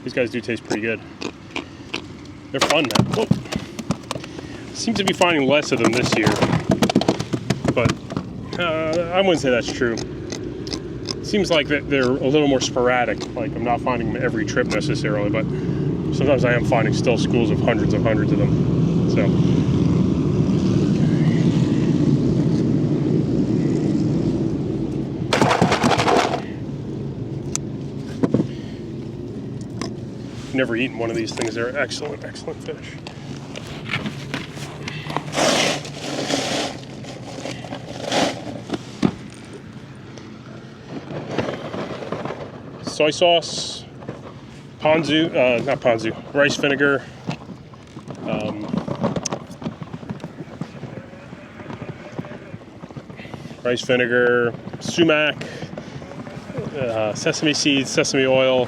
S1: These guys do taste pretty good. They're fun, man. Whoa. Seem to be finding less of them this year, but I wouldn't say that's true. It seems like that they're a little more sporadic. Like I'm not finding them every trip necessarily, but sometimes I am finding still schools of hundreds of them. So. Never eaten one of these things. They're excellent fish. Soy sauce, rice vinegar, sumac, sesame seeds, sesame oil,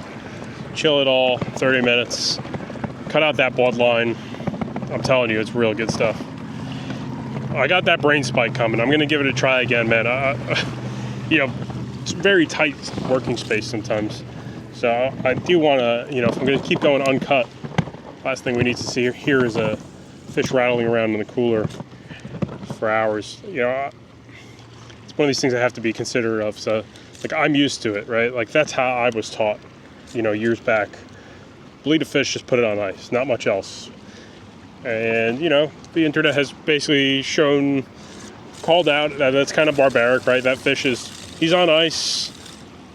S1: chill it all, 30 minutes, cut out that bloodline. I'm telling you, it's real good stuff. I got that brain spike coming. I'm gonna give it a try again, man. You know, it's very tight working space sometimes. So I do wanna, you know, if I'm gonna keep going uncut, last thing we need to see here is a fish rattling around in the cooler for hours. You know, it's one of these things I have to be considerate of. So, like, I'm used to it, right? Like, that's how I was taught, you know, years back. Bleed a fish, just put it on ice, not much else. And, you know, the internet has basically called out that that's kind of barbaric, right? That fish he's on ice,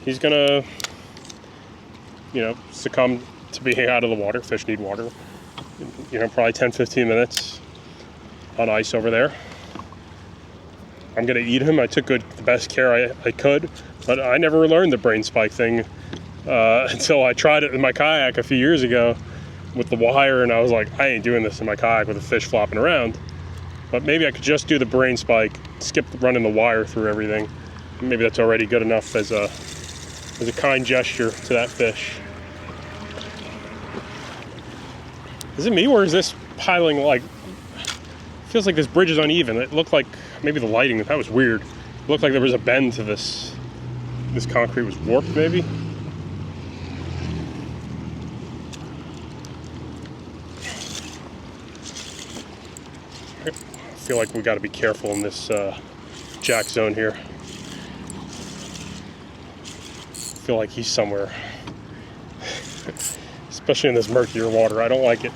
S1: he's gonna, you know, succumb to being out of the water. Fish need water. You know, probably 10-15 minutes on ice over there. I'm gonna eat him. I took the best care I could, but I never learned the brain spike thing until I tried it in my kayak a few years ago with the wire, and I was like, I ain't doing this in my kayak with a fish flopping around. But maybe I could just do the brain spike, skip running the wire through everything. Maybe that's already good enough as a kind gesture to that fish. Is it me, or is this piling, like, feels like this bridge is uneven? It looked like maybe the lighting, that was weird. It looked like there was a bend to this concrete was warped, maybe. I feel like we got to be careful in this jack zone here. I feel like he's somewhere, especially in this murkier water. I don't like it.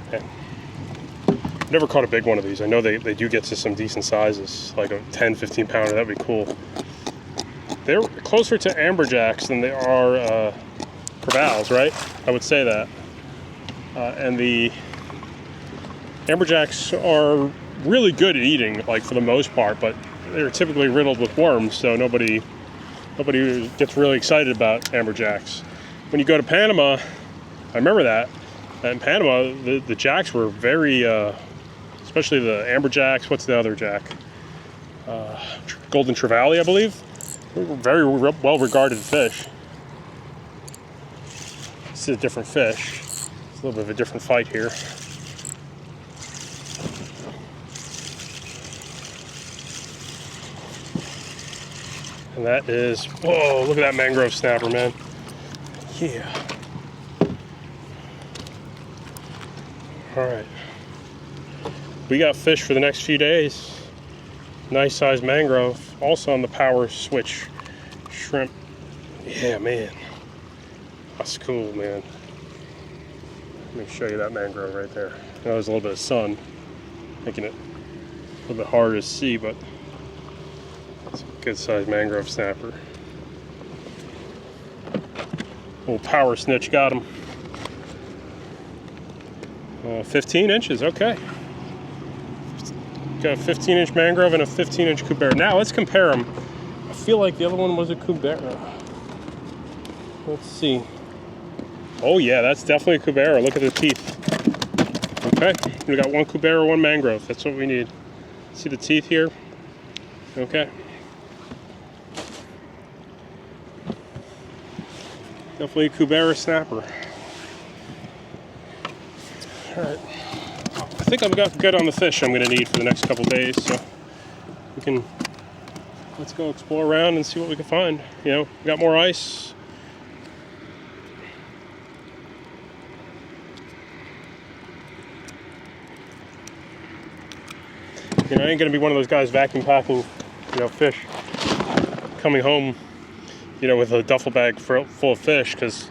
S1: Okay. Never caught a big one of these. I know they do get to some decent sizes, like a 10-15 pounder. That'd be cool. They're closer to amberjacks than they are crevalles, right? I would say that. And the amberjacks are really good at eating, like, for the most part, but they're typically riddled with worms, so nobody gets really excited about amberjacks. When you go to Panama, I remember that. In Panama, the jacks were very, especially the amberjacks. What's the other jack? Golden trevally, I believe. Very well-regarded fish. This is a different fish. It's a little bit of a different fight here. And that is, whoa, look at that mangrove snapper, man. Yeah. All right. We got fish for the next few days. Nice sized mangrove. Also on the power switch shrimp. Yeah, man. That's cool, man. Let me show you that mangrove right there. I know there's a little bit of sun, making it a little bit harder to see, but it's a good sized mangrove snapper. Little power snitch got him. 15 inches, okay. Got a 15-inch mangrove and a 15-inch cubera. Now let's compare them. I feel like the other one was a cubera. Let's see. Oh yeah, that's definitely a cubera. Look at the teeth. Okay, we got one cubera, one mangrove. That's what we need. See the teeth here? Okay. Definitely a cubera snapper. All right. I think I've got good on the fish I'm going to need for the next couple days, so let's go explore around and see what we can find. You know, we got more ice. You know, I ain't going to be one of those guys vacuum packing, you know, fish, coming home, you know, with a duffel bag full of fish, because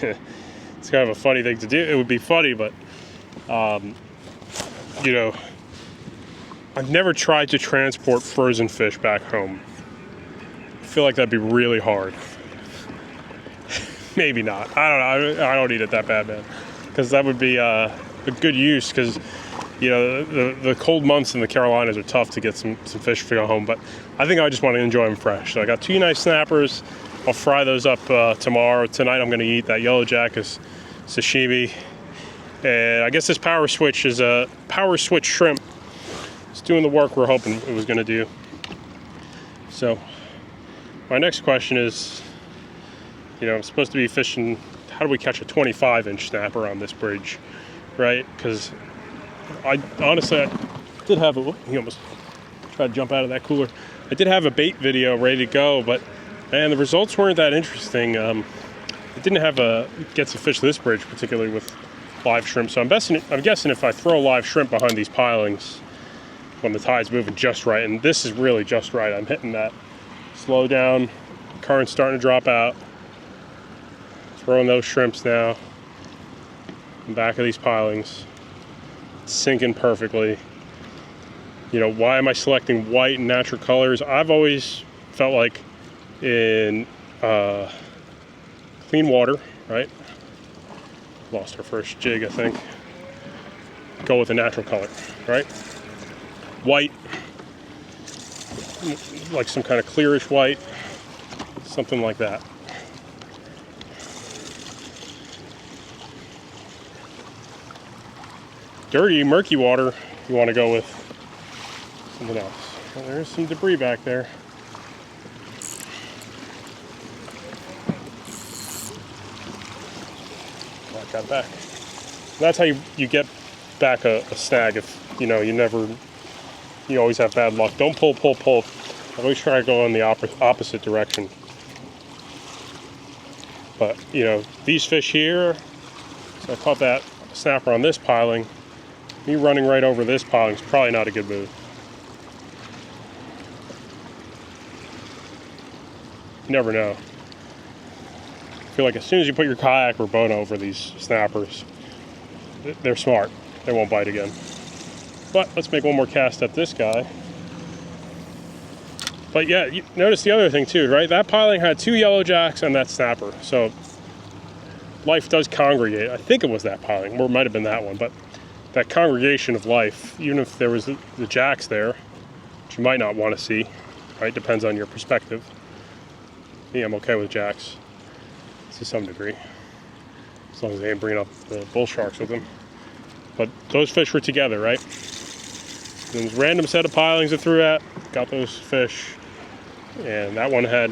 S1: it's kind of a funny thing to do. It would be funny, but you know, I've never tried to transport frozen fish back home. I feel like that'd be really hard. Maybe not. I don't know. I don't eat it that bad, man. Because that would be a good use, because, you know, the cold months in the Carolinas are tough to get some fish to go home. But I think I just want to enjoy them fresh. So I got two nice snappers. I'll fry those up tomorrow. Tonight I'm going to eat that yellow jack as sashimi. And I guess this power switch is a power switch shrimp. It's doing the work we're hoping it was going to do. So my next question is, I'm supposed to be fishing, how do we catch a 25-inch snapper on this bridge, right? Because I did have he almost tried to jump out of that cooler. I did have a bait video ready to go, but man, the results weren't that interesting. It didn't have gets a fish this bridge, particularly with live shrimp. So I'm guessing if I throw live shrimp behind these pilings when the tide's moving just right, and this is really just right, I'm hitting that slow down, current's starting to drop out, throwing those shrimps now in the back of these pilings, sinking perfectly. Why am I selecting white and natural colors? I've always felt like in clean water, right? Lost our first jig, I think. Go with a natural color, right? White, like some kind of clearish white, something like that. Dirty, murky water, you want to go with something else. Well, there's some debris back there. I got it back. That's how you get back a snag if you always have bad luck. Don't pull. Always try to go in the opposite direction. But, these fish here, so I caught that snapper on this piling. Me running right over this piling is probably not a good move. You never know. I feel like as soon as you put your kayak or boat over these snappers, they're smart. They won't bite again. But let's make one more cast at this guy. But yeah, you notice the other thing too, right? That piling had 2 yellow jacks and that snapper. So life does congregate. I think it was that piling, or it might have been that one, but that congregation of life, even if there was the jacks there, which you might not want to see, right? Depends on your perspective. Me, I'm okay with jacks to some degree, as long as they ain't bringing up the bull sharks with them. But those fish were together, right? And this random set of pilings I threw at, got those fish, and that one had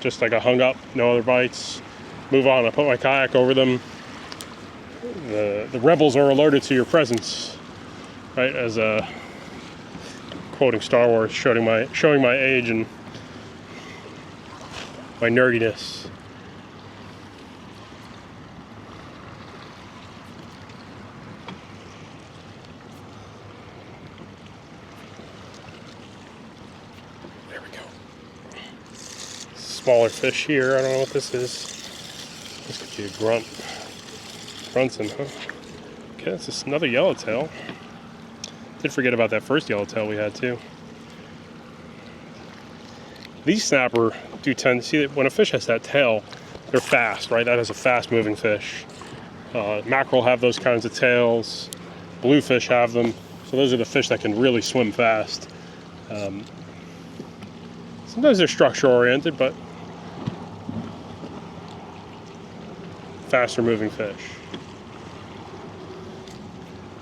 S1: just like a hung up, no other bites. Move on, I put my kayak over them. The rebels are alerted to your presence, right? As quoting Star Wars, showing my age and my nerdiness. Smaller fish here. I don't know what this is. This could be a grunt. Brunson, huh? Okay, this is another yellowtail. Did forget about that first yellowtail we had too. These snapper do tend to see that when a fish has that tail, they're fast, right? That is a fast moving fish. Mackerel have those kinds of tails. Bluefish have them. So those are the fish that can really swim fast. Sometimes they're structure oriented, but faster moving fish.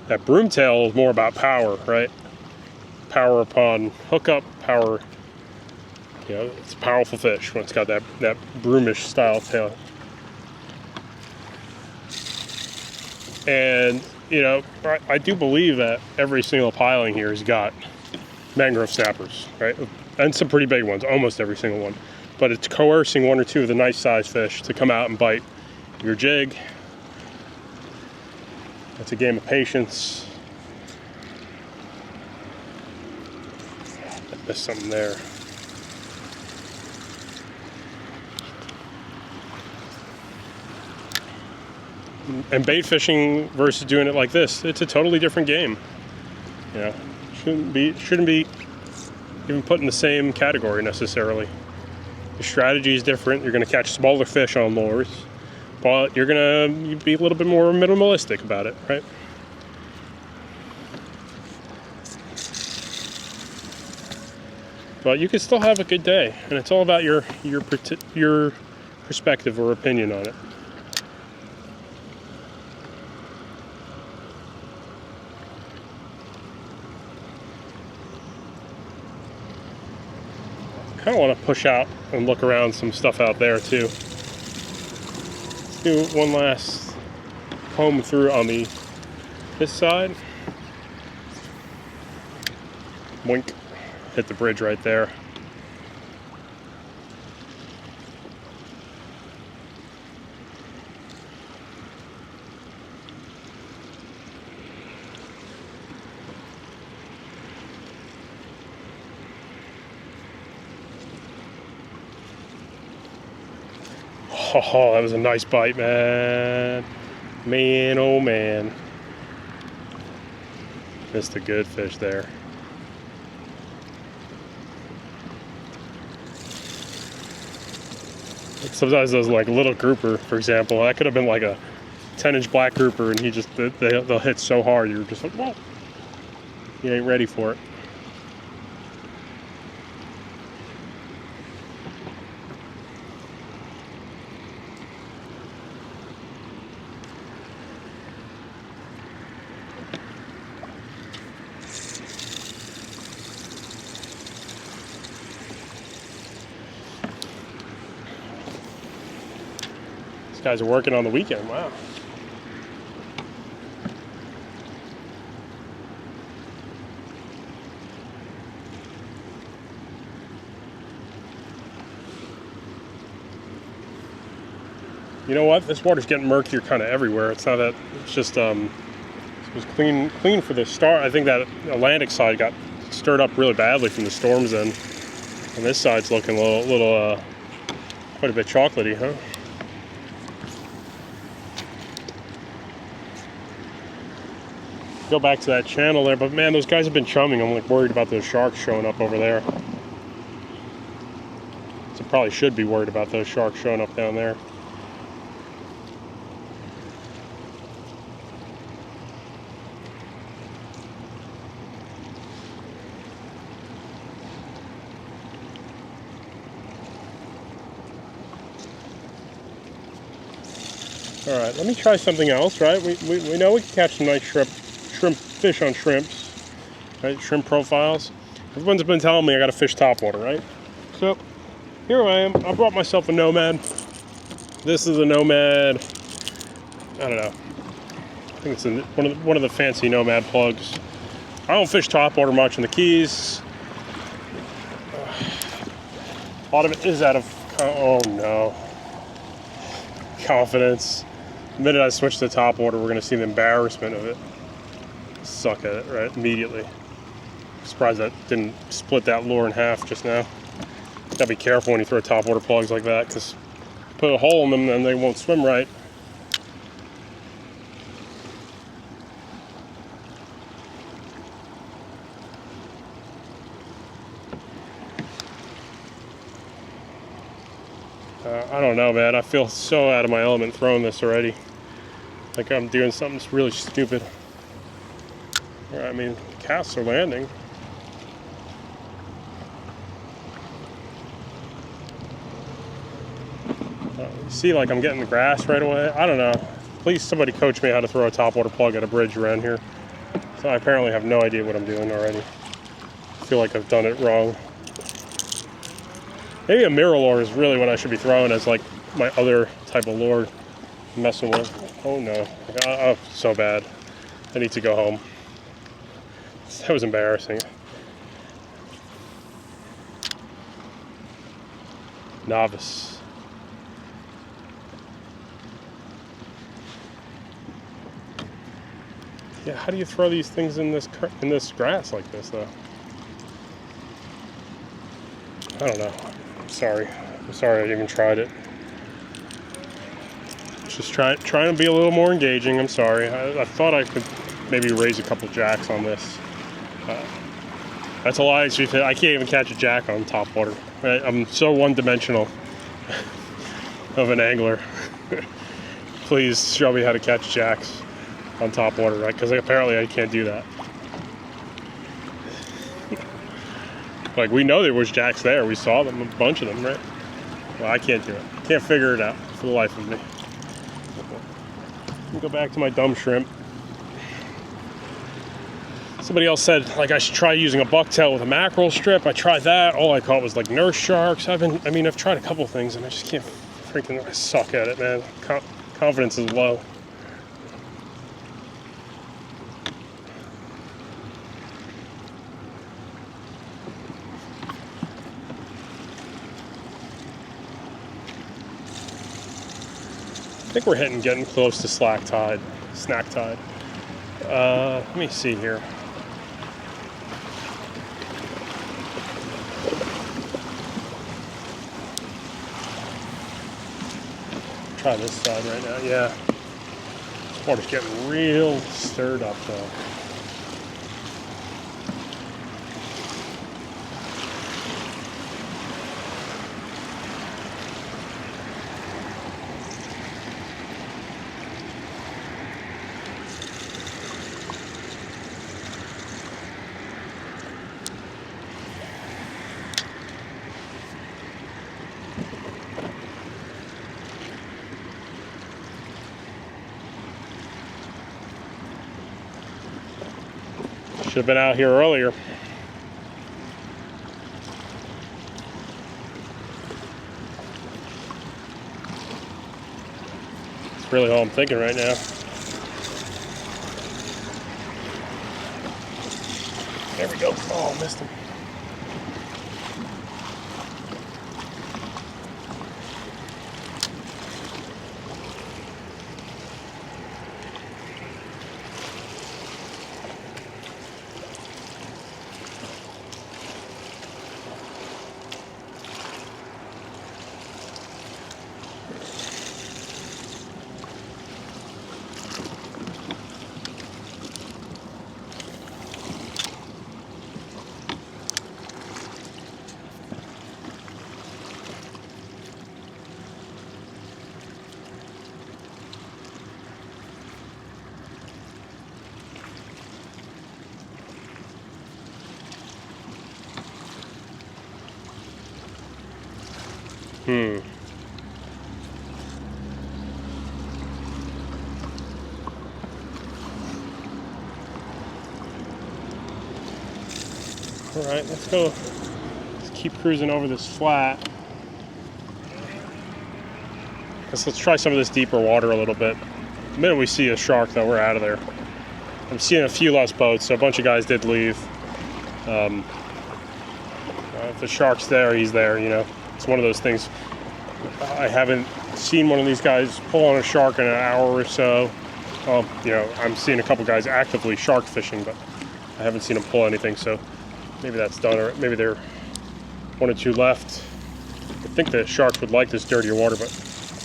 S1: That broomtail is more about power, right? Power upon hookup, power. It's a powerful fish when it's got that broomish style tail. And I do believe that every single piling here has got mangrove snappers, right? And some pretty big ones, almost every single one. But it's coercing one or two of the nice sized fish to come out and bite your jig. It's a game of patience. I missed something there. And bait fishing versus doing it like this, it's a totally different game. Shouldn't be even put in the same category necessarily. The strategy is different. You're going to catch smaller fish on lures, but you're going to be a little bit more minimalistic about it, right? But you can still have a good day, and it's all about your perspective or opinion on it. kind of want to push out and look around some stuff out there too. Let's do one last comb through on this side. Wink, hit the bridge right there. Oh, that was a nice bite, man. Man, oh man. Missed a good fish there. Sometimes those like little grouper, for example, that could have been like a 10-inch black grouper, and they'll hit so hard, you're just like, whoa. You ain't ready for it. Guys are working on the weekend. Wow. You know what? This water's getting murkier kind of everywhere. It's not that. It's just it was clean for the start. I think that Atlantic side got stirred up really badly from the storms in, and this side's looking a little quite a bit chocolatey, huh? Go back to that channel there, but man, those guys have been chumming. I'm like worried about those sharks showing up over there. So probably should be worried about those sharks showing up down there. All right, let me try something else, right? We know we can catch some nice shrimp fish on shrimps, right? Shrimp profiles. Everyone's been telling me I got to fish topwater, right? So here I am. I brought myself a Nomad. This is a Nomad. I don't know. I think it's one of the fancy Nomad plugs. I don't fish topwater much in the Keys. A lot of it is out of, oh no, confidence. The minute I switch to topwater, we're going to see the embarrassment of it. Suck at it, right? Immediately. Surprised that didn't split that lure in half just now. Gotta be careful when you throw topwater plugs like that, because put a hole in them and they won't swim right. I don't know, man. I feel so out of my element throwing this already. Like I'm doing something that's really stupid. I mean, casts are landing. You see, like I'm getting the grass right away. I don't know. Please, somebody coach me how to throw a topwater plug at a bridge around here. So I apparently have no idea what I'm doing already. I feel like I've done it wrong. Maybe a mirror lure is really what I should be throwing as like my other type of lure I'm messing with. Oh no, oh, so bad. I need to go home. That was embarrassing. Novice. Yeah, how do you throw these things in this grass like this though? I don't know. I'm sorry I even tried it. Just trying to be a little more engaging. I'm sorry. I thought I could maybe raise a couple jacks on this. That's a lie. I can't even catch a jack on topwater. I'm so one-dimensional of an angler. Please show me how to catch jacks on topwater, right? Because apparently I can't do that. Like, we know there was jacks there. We saw them, a bunch of them, right? Well, I can't do it. Can't figure it out for the life of me. Let me go back to my dumb shrimp. Somebody else said like I should try using a bucktail with a mackerel strip. I tried that. All I caught was like nurse sharks. I've tried a couple things and I just can't I suck at it, man. Confidence is low. I think we're getting close to snack tide. Let me see here. Try this side right now. Yeah, this water's getting real stirred up though. Should have been out here earlier. That's really all I'm thinking right now. There we go. Oh, missed him. All right, let's go. Let's keep cruising over this flat. Let's try some of this deeper water a little bit. The minute we see a shark, though, we're out of there. I'm seeing a few less boats, so a bunch of guys did leave. If the shark's there, he's there, you know. It's one of those things. I haven't seen one of these guys pull on a shark in an hour or so. You know, I'm seeing a couple guys actively shark fishing, but I haven't seen them pull anything, so maybe that's done, or maybe there are one or two left. I think the sharks would like this dirtier water, but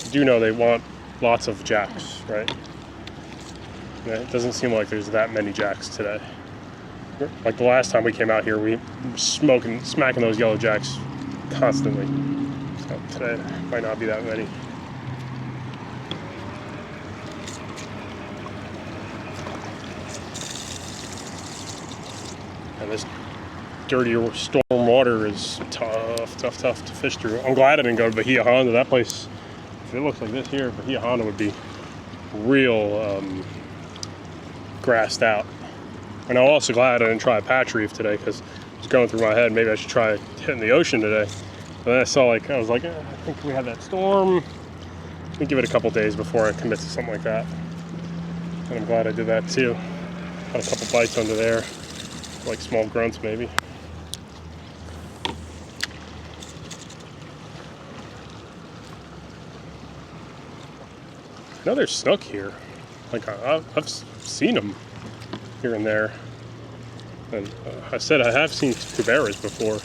S1: I do know they want lots of jacks, right? Yeah, it doesn't seem like there's that many jacks today. Like the last time we came out here, we were smacking those yellow jacks constantly. So today, there might not be that many. And this dirtier storm water is tough to fish through. I'm glad I didn't go to Bahia Honda. That place, if it looks like this here, Bahia Honda would be real grassed out. And I'm also glad I didn't try a patch reef today, because it was going through my head, maybe I should try hitting the ocean today. But then I was like, I think we had that storm. Let me give it a couple days before I commit to something like that. And I'm glad I did that too. Got a couple bites under there, like small grunts maybe. I know there's snook here. Like I've seen them here and there. And I said I have seen cuberas before.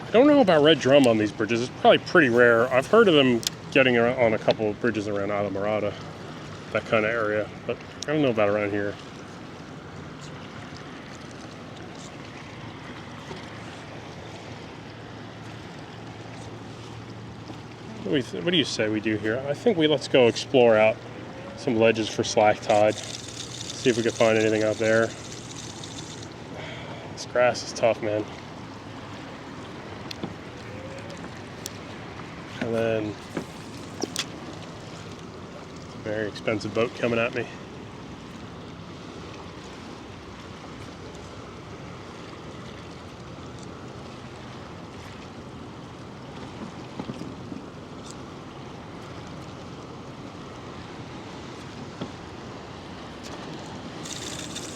S1: I don't know about red drum on these bridges. It's probably pretty rare. I've heard of them getting on a couple of bridges around Isla Morada, that kind of area, but I don't know about around here. What do you say we do here? I think let's go explore out some ledges for slack tide. See if we can find anything out there. This grass is tough, man. And then a very expensive boat coming at me.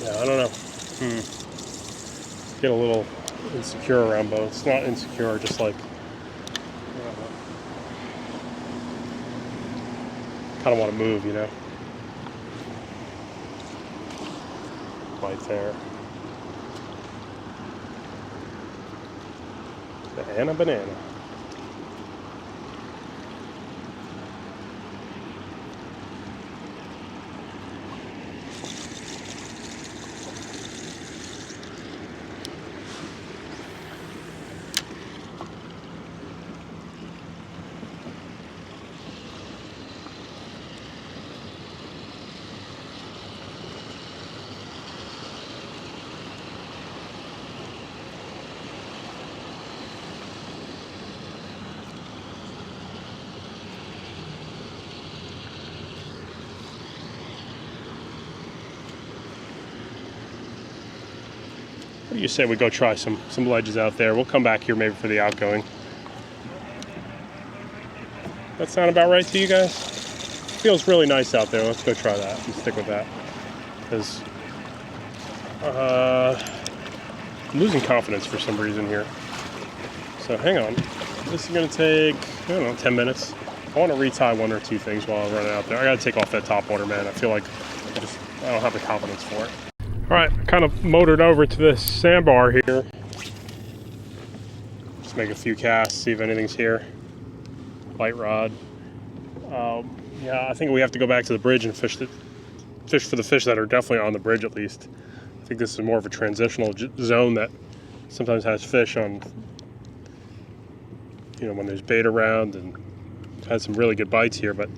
S1: Yeah, I don't know. Get a little insecure around boats. Not insecure, just like kind of want to move, you know. Right there. Banana. What do you say we go try some ledges out there? We'll come back here maybe for the outgoing. That sound about right to you guys? Feels really nice out there. Let's go try that and stick with that. Because I'm losing confidence for some reason here. So hang on. This is going to take, I don't know, 10 minutes. I want to retie one or two things while I'm running out there. I got to take off that Topwater, man. I feel like I don't have the confidence for it. All right, I kind of motored over to this sandbar here. Just make a few casts, see if anything's here. Light rod. Yeah, I think we have to go back to the bridge and fish for the fish that are definitely on the bridge at least. I think this is more of a transitional zone that sometimes has fish on, you know, when there's bait around, and had some really good bites here, but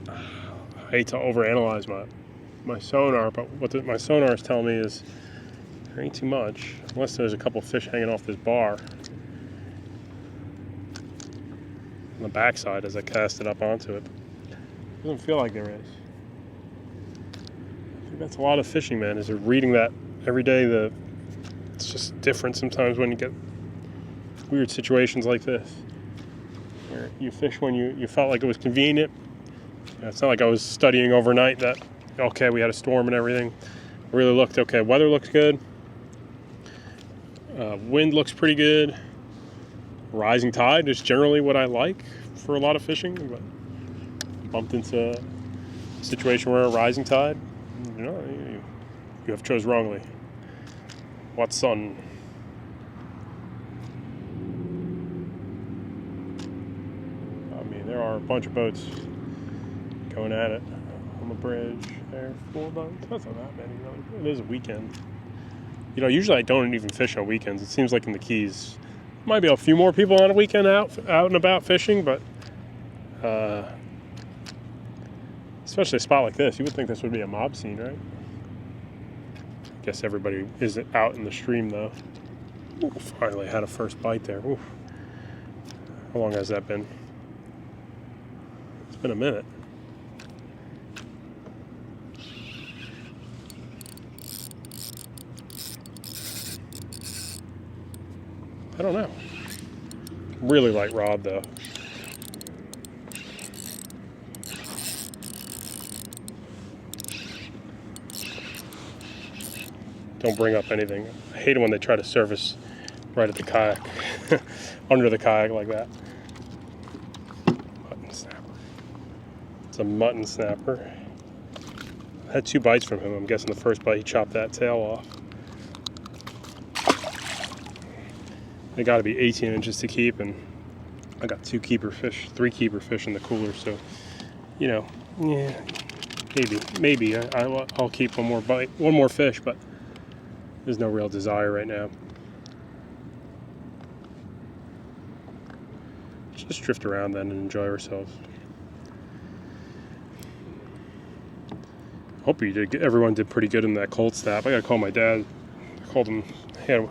S1: I hate to overanalyze my sonar, but what my sonar is telling me is there ain't too much, unless there's a couple fish hanging off this bar on the backside as I cast it up onto it. Doesn't feel like there is. I think that's a lot of fishing, man, is they're reading that every day. It's just different sometimes when you get weird situations like this, where you fish when you felt like it was convenient. You know, it's not like I was studying overnight that, okay, we had a storm and everything. I really looked, okay, weather looks good. Wind looks pretty good. Rising tide is generally what I like for a lot of fishing. But bumped into a situation where a rising tide, you know, you have chose wrongly. What sun? I mean, there are a bunch of boats going at it on the bridge. There, 4 boats. That's not that many, really. It is a weekend. You know, usually I don't even fish on weekends. It seems like in the Keys, might be a few more people on a weekend out and about fishing, but especially a spot like this, you would think this would be a mob scene, right? I guess everybody is out in the stream, though. Ooh, finally had a first bite there. Ooh. How long has that been? It's been a minute. I don't know. Really light rod, though. Don't bring up anything. I hate it when they try to surface right at the kayak, under the kayak like that. Mutton snapper. It's a mutton snapper. I had 2 bites from him. I'm guessing the first bite he chopped that tail off. They got to be 18 inches to keep, and I got 3 keeper fish in the cooler. So, you know, yeah, maybe I'll keep one more fish, but there's no real desire right now. Just drift around then and enjoy ourselves. Hope everyone did pretty good in that cold snap. I gotta call my dad. I called him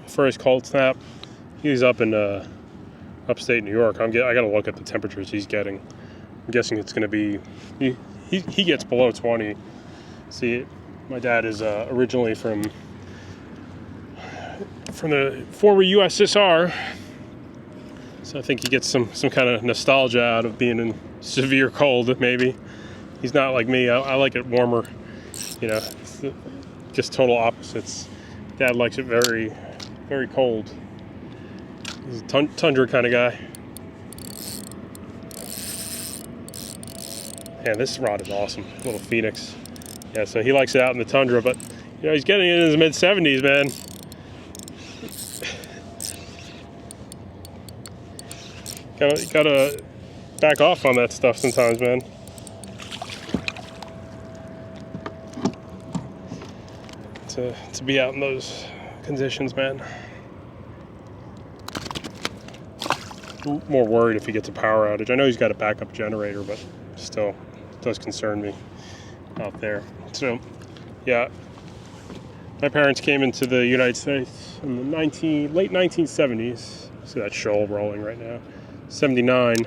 S1: for his cold snap. He's up in upstate New York. I got to look at the temperatures he's getting. I'm guessing it's going to be he gets below 20. See, my dad is originally from the former USSR, so I think he gets some kind of nostalgia out of being in severe cold. Maybe he's not like me. I like it warmer. You know, just total opposites. Dad likes it very, very cold. He's a tundra kind of guy. Man, this rod is awesome. Little Phoenix. Yeah, so he likes it out in the tundra, but you know, he's getting in his mid-70s, man. Gotta back off on that stuff sometimes, man. To be out in those conditions, man. More worried if he gets a power outage. I know he's got a backup generator, but still, it does concern me out there. So, yeah, my parents came into the United States in the late 1970s. See that shoal rolling right now. 79.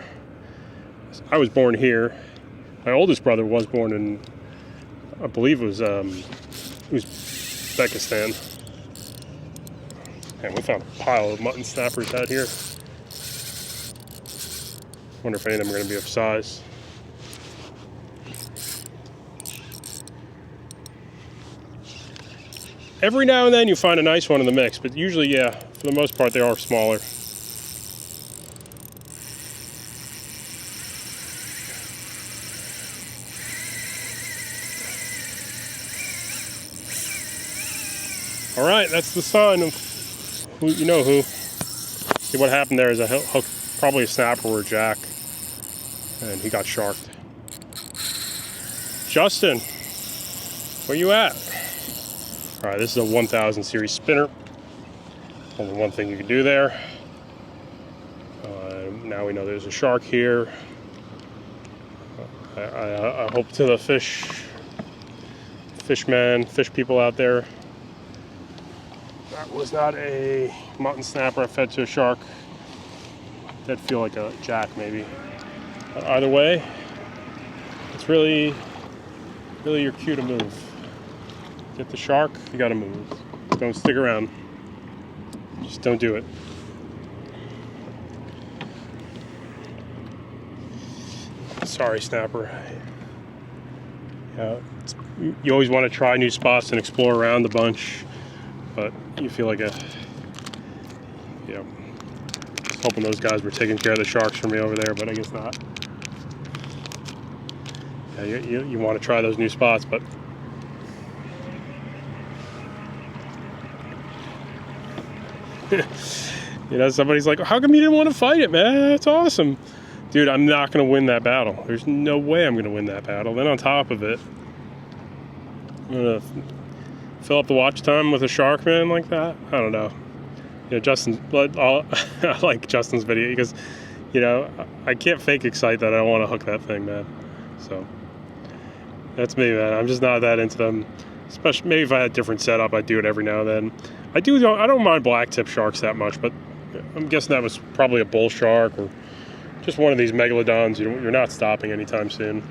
S1: I was born here. My oldest brother was born in, I believe it was Uzbekistan. And we found a pile of mutton snappers out here. Wonder if any of them are going to be of size. Every now and then you find a nice one in the mix, but usually, yeah, for the most part, they are smaller. All right, that's the son of who you know who. See, what happened there is a hook, probably a snapper or a jack, and he got sharked. Justin, where you at? All right, this is a 1000 series spinner. Only one thing you can do there. Now we know there's a shark here. I hope to the fish people out there, that was not a mutton snapper I fed to a shark. That'd feel like a jack maybe. But either way, it's really your cue to move. Get the shark, you gotta move. Don't stick around. Just don't do it. Sorry, snapper. Yeah, you always want to try new spots and explore around the bunch, but you feel like hoping those guys were taking care of the sharks for me over there, but I guess not. Yeah, you want to try those new spots, but you know, somebody's like, how come you didn't want to fight it, man? That's awesome. Dude, I'm not going to win that battle. There's no way I'm going to win that battle. Then on top of it, I'm going to fill up the watch time with a shark, man, like that. I don't know. You know, Justin, I like Justin's video because, you know, I can't fake excite that I don't want to hook that thing, man. So that's me, man. I'm just not that into them. Especially maybe if I had a different setup, I'd do it every now and then. I don't mind black tip sharks that much, but I'm guessing that was probably a bull shark or just one of these megalodons. You're not stopping anytime soon.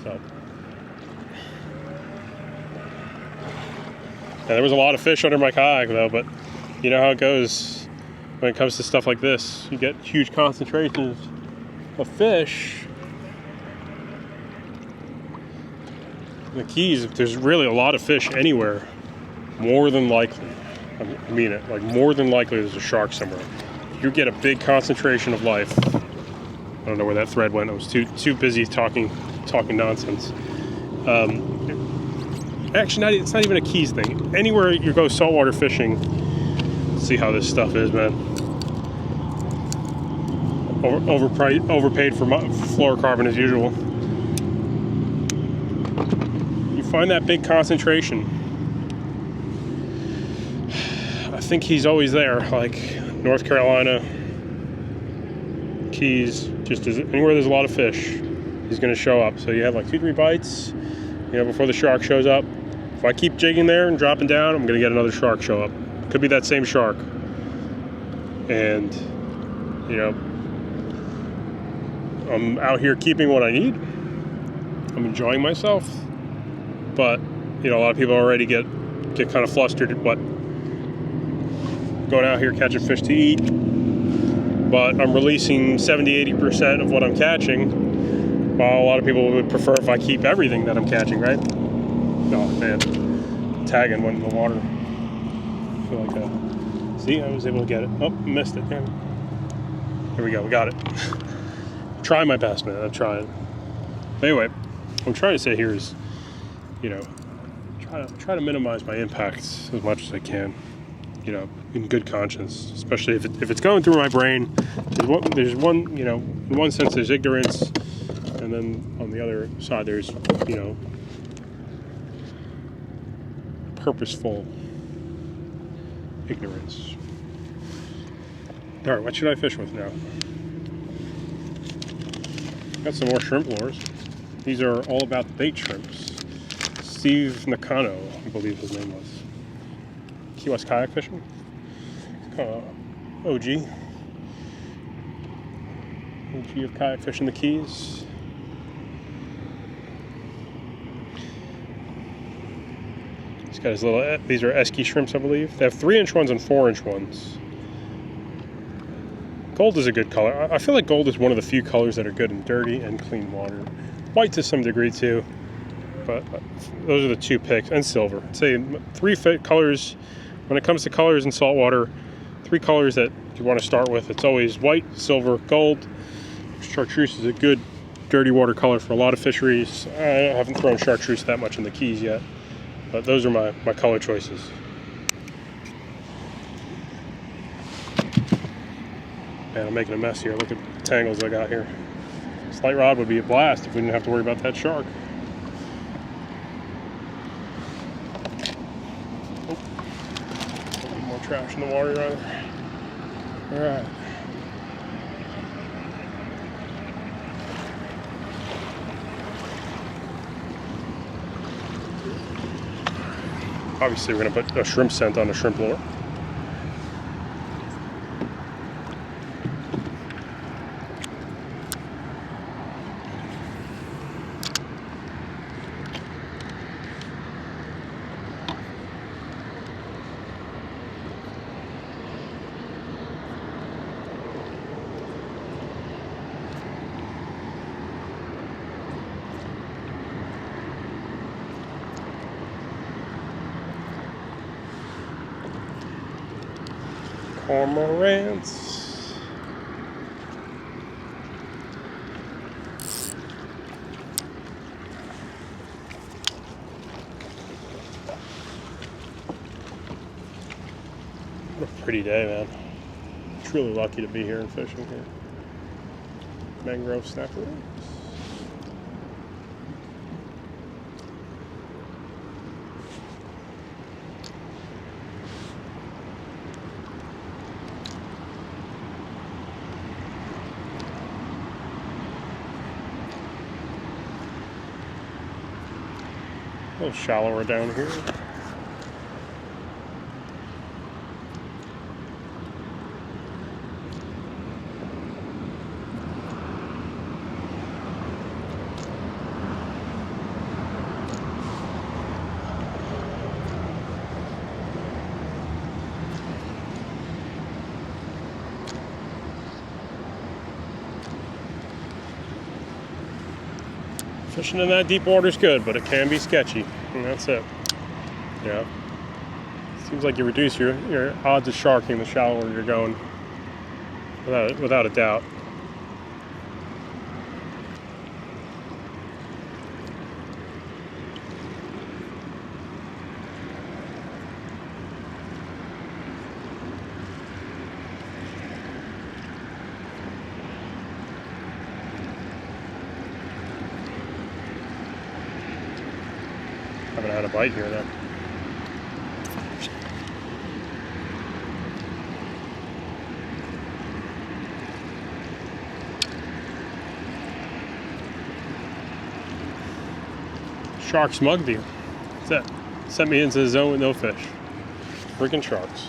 S1: So, and there was a lot of fish under my kayak though, but you know how it goes when it comes to stuff like this. You get huge concentrations of fish. The Keys, if there's really a lot of fish anywhere, more than likely, I mean it, like more than likely there's a shark somewhere. You get a big concentration of life. I don't know where that thread went. I was too busy talking nonsense. Actually, it's not even a Keys thing. Anywhere you go saltwater fishing, see how this stuff is, man. Overpaid for fluorocarbon as usual. You find that big concentration. I think he's always there, like North Carolina, Keys, just anywhere there's a lot of fish, he's going to show up. So you have like 2-3 bites, you know, before the shark shows up. If I keep jigging there and dropping down, I'm going to get another shark show up. Could be that same shark. And, you know, I'm out here keeping what I need. I'm enjoying myself. But, you know, a lot of people already get kind of flustered at what going out here catching fish to eat, but I'm releasing 70-80% of what I'm catching, while a lot of people would prefer if I keep everything that I'm catching, right? Oh man, tagging went in the water. I feel like see, I was able to get it. Oh, missed it. Damn it. Here we go. We got it. Trying my best, man. I'm trying. Anyway, what I'm trying to say here is, you know, try to minimize my impacts as much as I can. You know, in good conscience, especially if it's going through my brain. There's one, you know, in one sense there's ignorance, and then on the other side there's, you know, purposeful ignorance. All right, what should I fish with now? Got some more shrimp lures. These are all about the bait shrimps. Steve Nakano, I believe his name was. Key West kayak fishing. OG of kayak fishing the Keys. He's got his little, these are esky shrimps, I believe. They have 3-inch ones and 4-inch ones. Gold is a good color. I feel like gold is one of the few colors that are good in dirty and clean water. White to some degree too, but those are the two picks, and silver. I'd say 3 colors. When it comes to colors in saltwater, 3 colors that you want to start with. It's always white, silver, gold. Chartreuse is a good dirty water color for a lot of fisheries. I haven't thrown chartreuse that much in the Keys yet, but those are my color choices. Man, I'm making a mess here. Look at the tangles I got here. Slight rod would be a blast if we didn't have to worry about that shark. Trash in the water, rather. All right. Obviously, we're going to put a shrimp scent on a shrimp lure. Cormorants. What a pretty day, man. Truly lucky to be here and fishing here. Mangrove snapper. A little shallower down here. Fishing in that deep water is good, but it can be sketchy, and that's it. Yeah. Seems like you reduce your odds of sharking the shallower you're going, without a doubt. Haven't had a bite here though. Shark smugged you. That's it. Sent me into the zone with no fish. Freaking sharks.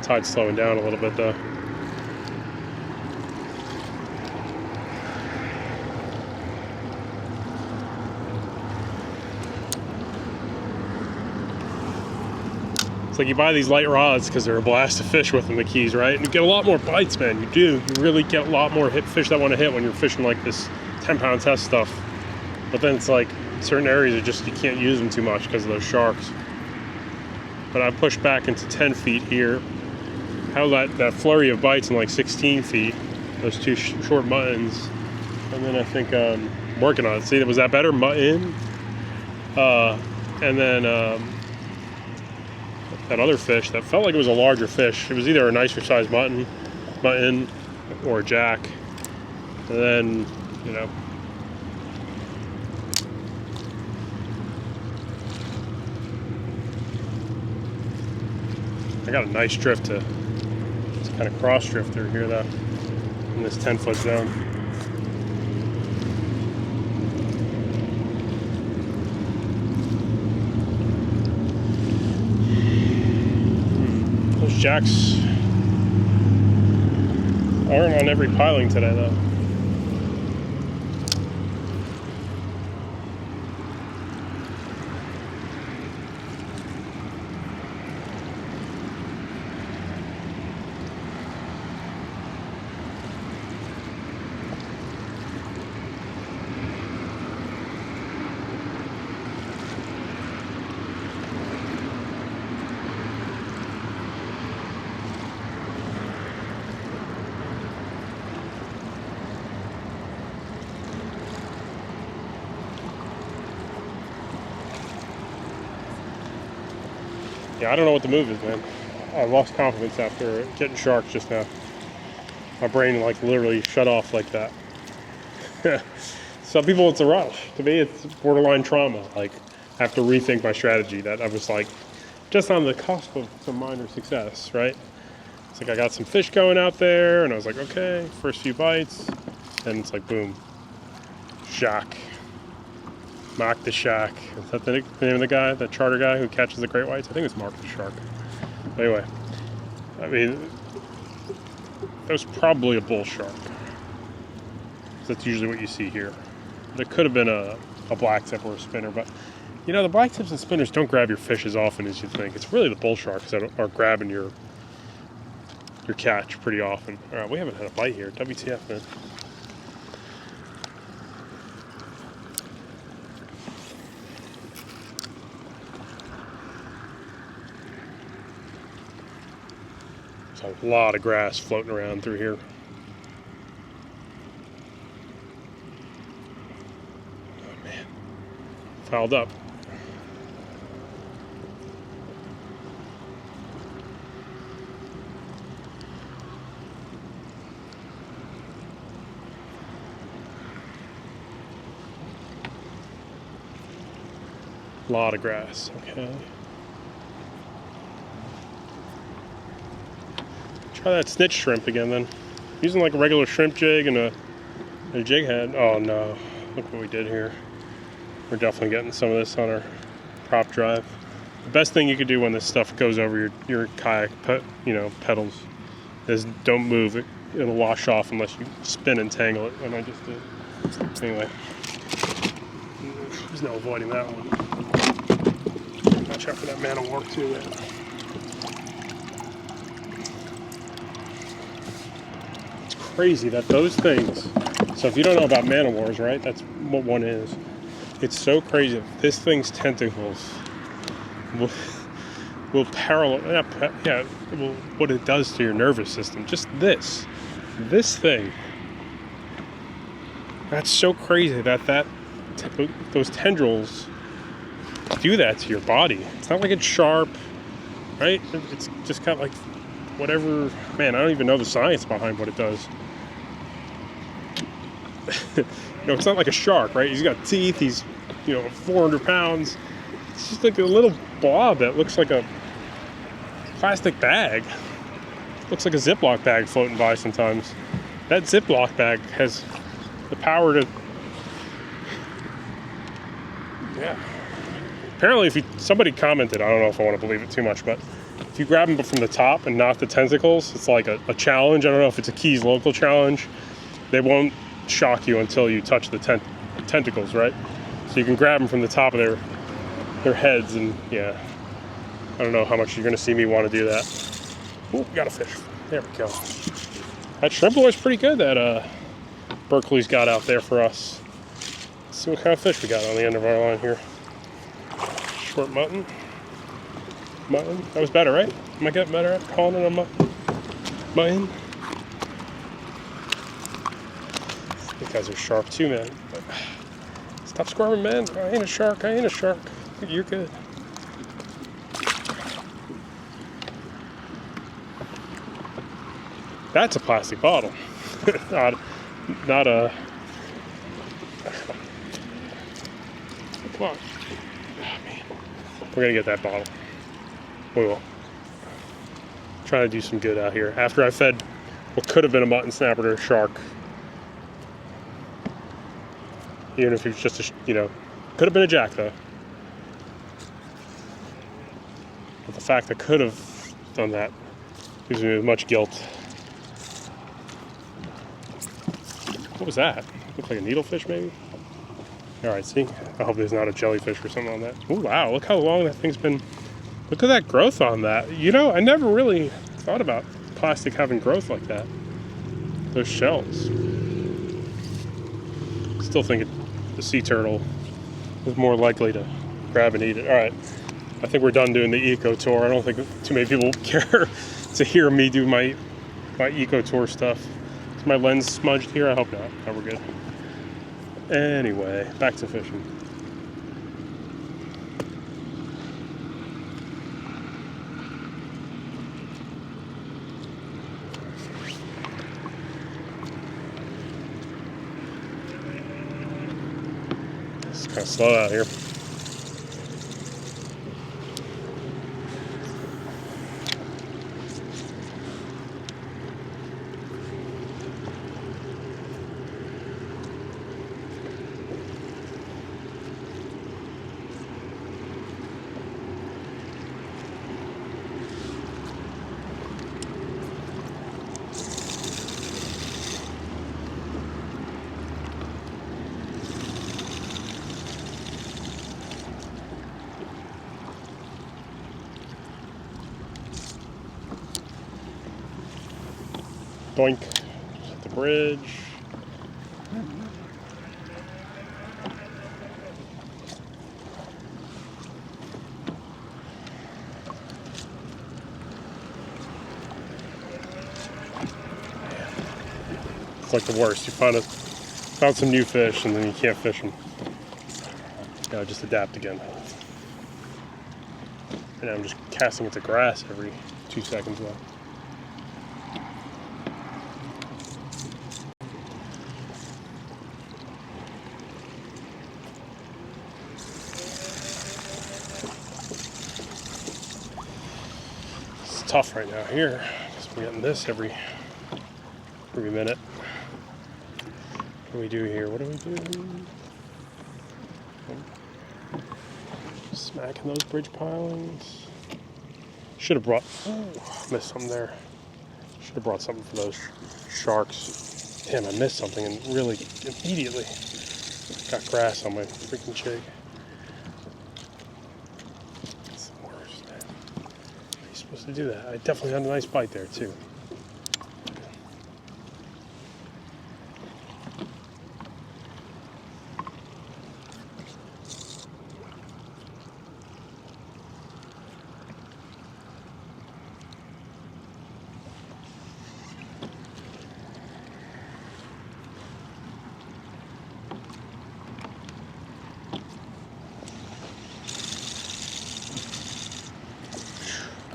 S1: Tide's slowing down a little bit though. It's like you buy these light rods because they're a blast to fish with in the Keys, right? And you get a lot more bites, man. You do. You really get a lot more fish that want to hit when you're fishing like this 10-pound test stuff. But then it's like certain areas are just, you can't use them too much because of those sharks. But I pushed back into 10 feet here. Held that flurry of bites in like 16 feet. Those two short muttons. And then I think working on it. See, was that better? Mutton. And then that other fish that felt like it was a larger fish. It was either a nicer sized mutton or a jack. And then, you know, I got a nice drift to kind of cross drift through here though in this 10-foot zone. Those jacks aren't on every piling today though. Yeah, I don't know what the move is, man. I lost confidence after getting sharks just now. My brain like literally shut off like that. Some people it's a rush. To me it's borderline trauma. Like I have to rethink my strategy that I was like just on the cusp of some minor success, right? It's like I got some fish going out there and I was like, okay, first few bites, and it's like boom. Shock. Mark the Shark. Is that the name of the guy, the charter guy who catches the great whites? I think it's Mark the Shark. Anyway, I mean, that was probably a bull shark. That's usually what you see here. There could have been a black tip or a spinner, but you know, the black tips and spinners don't grab your fish as often as you think. It's really the bull sharks that are grabbing your catch pretty often. All right, we haven't had a bite here. WTF, man. There's a lot of grass floating around through here. Oh man, fouled up. A lot of grass, okay. Try that snitch shrimp again then. Using like a regular shrimp jig and a jig head. Oh no, look what we did here. We're definitely getting some of this on our prop drive. The best thing you could do when this stuff goes over your kayak pedals is don't move it. It'll wash off unless you spin and tangle it, and I just did. Anyway, there's no avoiding that one. Watch out for that man of war too, man. Crazy that those things, so if you don't know about man of wars, right, that's what one is. It's so crazy that this thing's tentacles will parallel, what it does to your nervous system. Just this thing, that's so crazy that those tendrils do that to your body. It's not like it's sharp, right? It's just kind of like whatever, man, I don't even know the science behind what it does. It's not like a shark, right? He's got teeth, he's 400 pounds. It's just like a little blob that looks like a plastic bag. Looks like a Ziploc bag floating by sometimes. That Ziploc bag has the power to, apparently somebody commented, I don't know if I want to believe it too much, but if you grab them from the top and not the tentacles, it's like a challenge. I don't know if it's a Keys local challenge. They won't shock you until you touch the tentacles, right? So you can grab them from the top of their heads, and yeah, I don't know how much you're going to see me want to do that. Oh, we got a fish. There we go. That shrimp lure is pretty good that Berkley's got out there for us. Let's see what kind of fish we got on the end of our line here. Short mutton. Mutton. That was better, right? Am I getting better at calling it a mutton? Mutton. These guys are sharp too, man. But stop squirming, man. I ain't a shark. I ain't a shark. You're good. That's a plastic bottle. not a... Come on. Oh, man. We're going to get that bottle. We will. Trying to do some good out here. After I fed what could have been a mutton snapper to a shark. Even if it was just a, could have been a jack though. But the fact that I could have done that gives me as much guilt. What was that? Looked like a needlefish maybe? Alright, see? I hope there's not a jellyfish or something on that. Oh wow, look how long that thing's been. Look at that growth on that. I never really thought about plastic having growth like that. Those shells. Still think the sea turtle is more likely to grab and eat it. Alright, I think we're done doing the eco tour. I don't think too many people care to hear me do my eco tour stuff. Is my lens smudged here? I hope not. Oh, we're good. Anyway, back to fishing. It's kind of slow out here. Doink. Hit the bridge. It's like the worst. You found some new fish and then you can't fish them. You gotta just adapt again. And I'm just casting into grass every 2 seconds now. Tough right now here because we're getting this every minute. What do we do here? What do we do? Smacking those bridge pilings. Should have brought. Oh, missed something there. Should have brought something for those sharks. Damn, I missed something and really immediately got grass on my freaking jig. To do that. I definitely had a nice bite there too.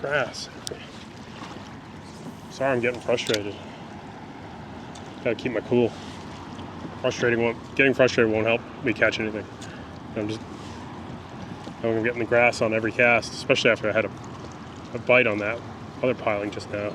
S1: Grass. Sorry, I'm getting frustrated. Gotta keep my cool. Getting frustrated won't help me catch anything. I'm getting the grass on every cast, especially after I had a bite on that other piling just now.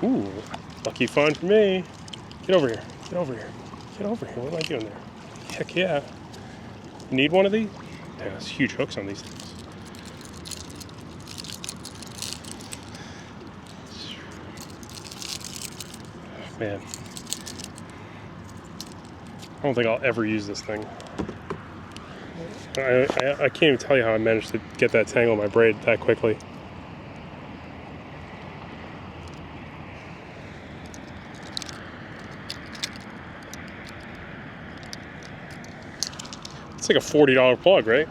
S1: Ooh, lucky find for me. Get over here. Get over here. Get over here. What am I doing there? Heck yeah. Need one of these? Yeah, there's huge hooks on these things. Man, I don't think I'll ever use this thing. I can't even tell you how I managed to get that tangle in my braid that quickly. It's like a $40 plug, right?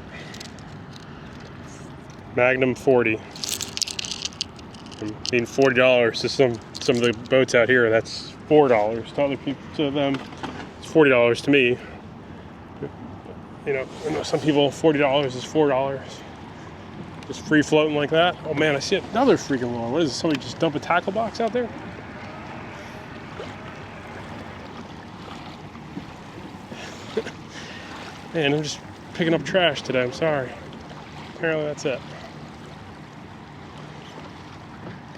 S1: Magnum 40. And being $40 to some of the boats out here, that's $4 to other people. To them, it's $40 to me. You know, I know some people, $40 is $4. Just free floating like that. Oh man, I see another freaking one. What is it? Somebody just dump a tackle box out there? Man, I'm just picking up trash today. I'm sorry. Apparently that's it.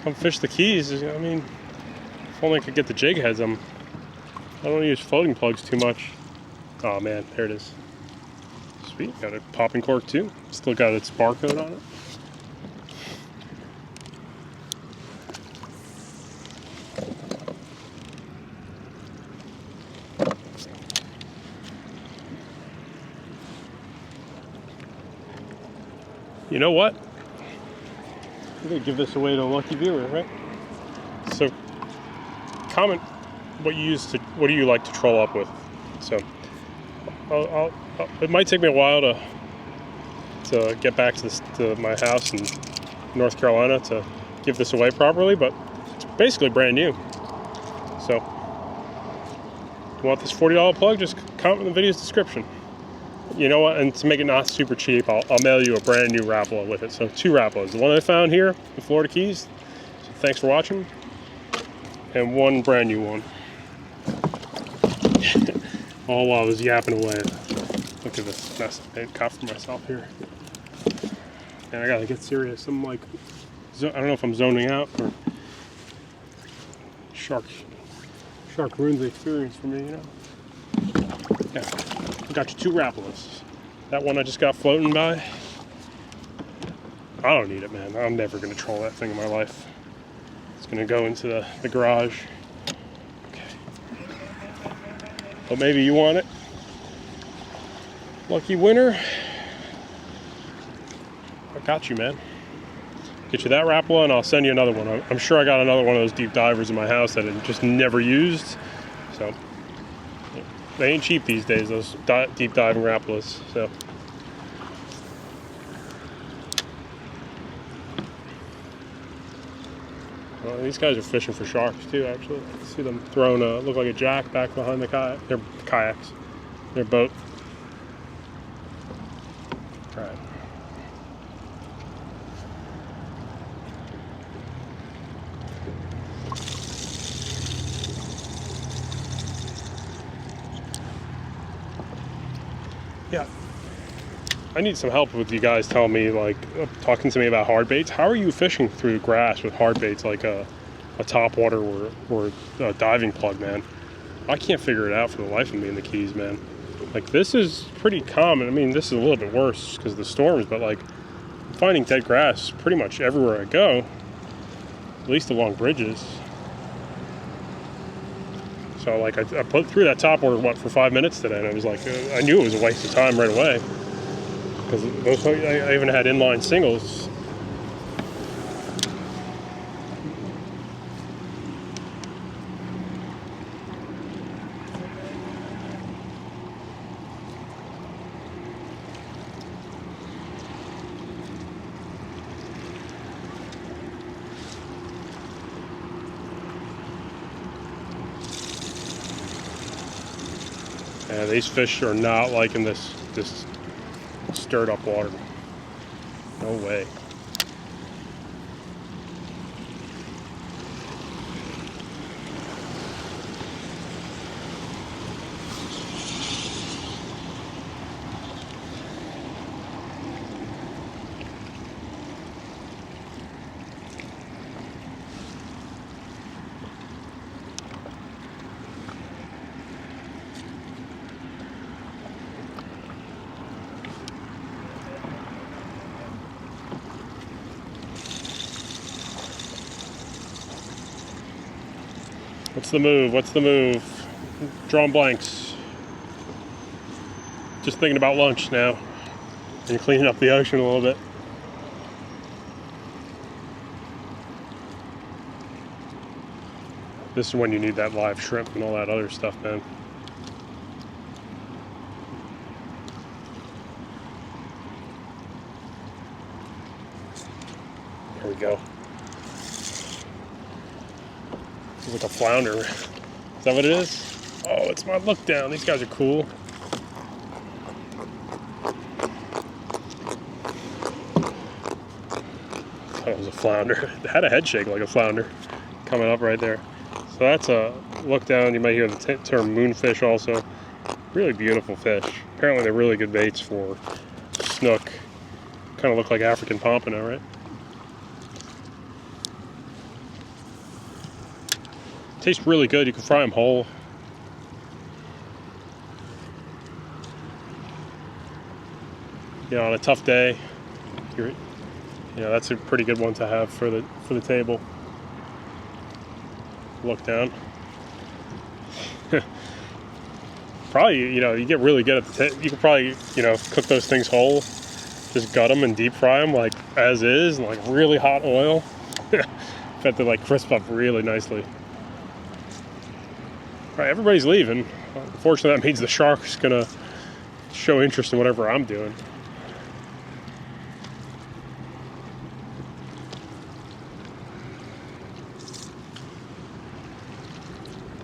S1: Come fish the Keys. I mean, if only I could get the jig heads. I don't use floating plugs too much. Oh man, there it is. Sweet, got a popping cork too. Still got its barcode on it. You know what? I'm gonna give this away to a lucky viewer, right? So, comment what do you like to troll up with? So, it might take me a while to get back to my house in North Carolina to give this away properly, but it's basically brand new. So, if you want this $40 plug, just comment in the video's description. You know what? And to make it not super cheap, I'll mail you a brand new Rapala with it. So 2 Rapalas. The one I found here in Florida Keys. So thanks for watching. And 1 brand new one. All while I was yapping away. Look at this mess I caught for myself here. And I gotta get serious. I'm like, I don't know if I'm zoning out or shark ruins the experience for me, you know. Yeah. I got you 2 Rapalas. That one I just got floating by. I don't need it, man. I'm never going to troll that thing in my life. It's going to go into the garage. Okay. But maybe you want it. Lucky winner. I got you, man. Get you that Rapala and I'll send you another one. I'm sure I got another one of those deep divers in my house that I just never used. So they ain't cheap these days, those deep diving Rapalas. So, well, these guys are fishing for sharks too. Actually, I see them throwing look like a jack back behind the kayak. They're kayaks, their boat. All right. Yeah, I need some help with you guys telling me, like, talking to me about hard baits. How are you fishing through the grass with hard baits like a Topwater or a diving plug, man? I can't figure it out for the life of me in the Keys, man. Like, this is pretty common. I mean, this is a little bit worse because of the storms, but like, I'm finding dead grass pretty much everywhere I go, at least along bridges. So like I put through that Topwater for 5 minutes today, and I was like, I knew it was a waste of time right away because I even had inline singles. Yeah, these fish are not liking this stirred up water. No way. What's the move? What's the move? Drawing blanks. Just thinking about lunch now. And cleaning up the ocean a little bit. This is when you need that live shrimp and all that other stuff, man. There we go. It's like a flounder. Is that what it is? Oh, it's my Lookdown. These guys are cool. Oh, it was a flounder. It had a head shake like a flounder coming up right there. So that's a Lookdown. You might hear the term moonfish also. Really beautiful fish. Apparently they're really good baits for snook. Kind of look like African pompano, right? Tastes really good. You can fry them whole. You know, on a tough day, that's a pretty good one to have for the table. Lookdown. Probably, you get really good at the you could probably, cook those things whole. Just gut them and deep fry them like as is, in like really hot oil. Bet they like crisp up really nicely. All right, everybody's leaving. Unfortunately, that means the shark's gonna show interest in whatever I'm doing.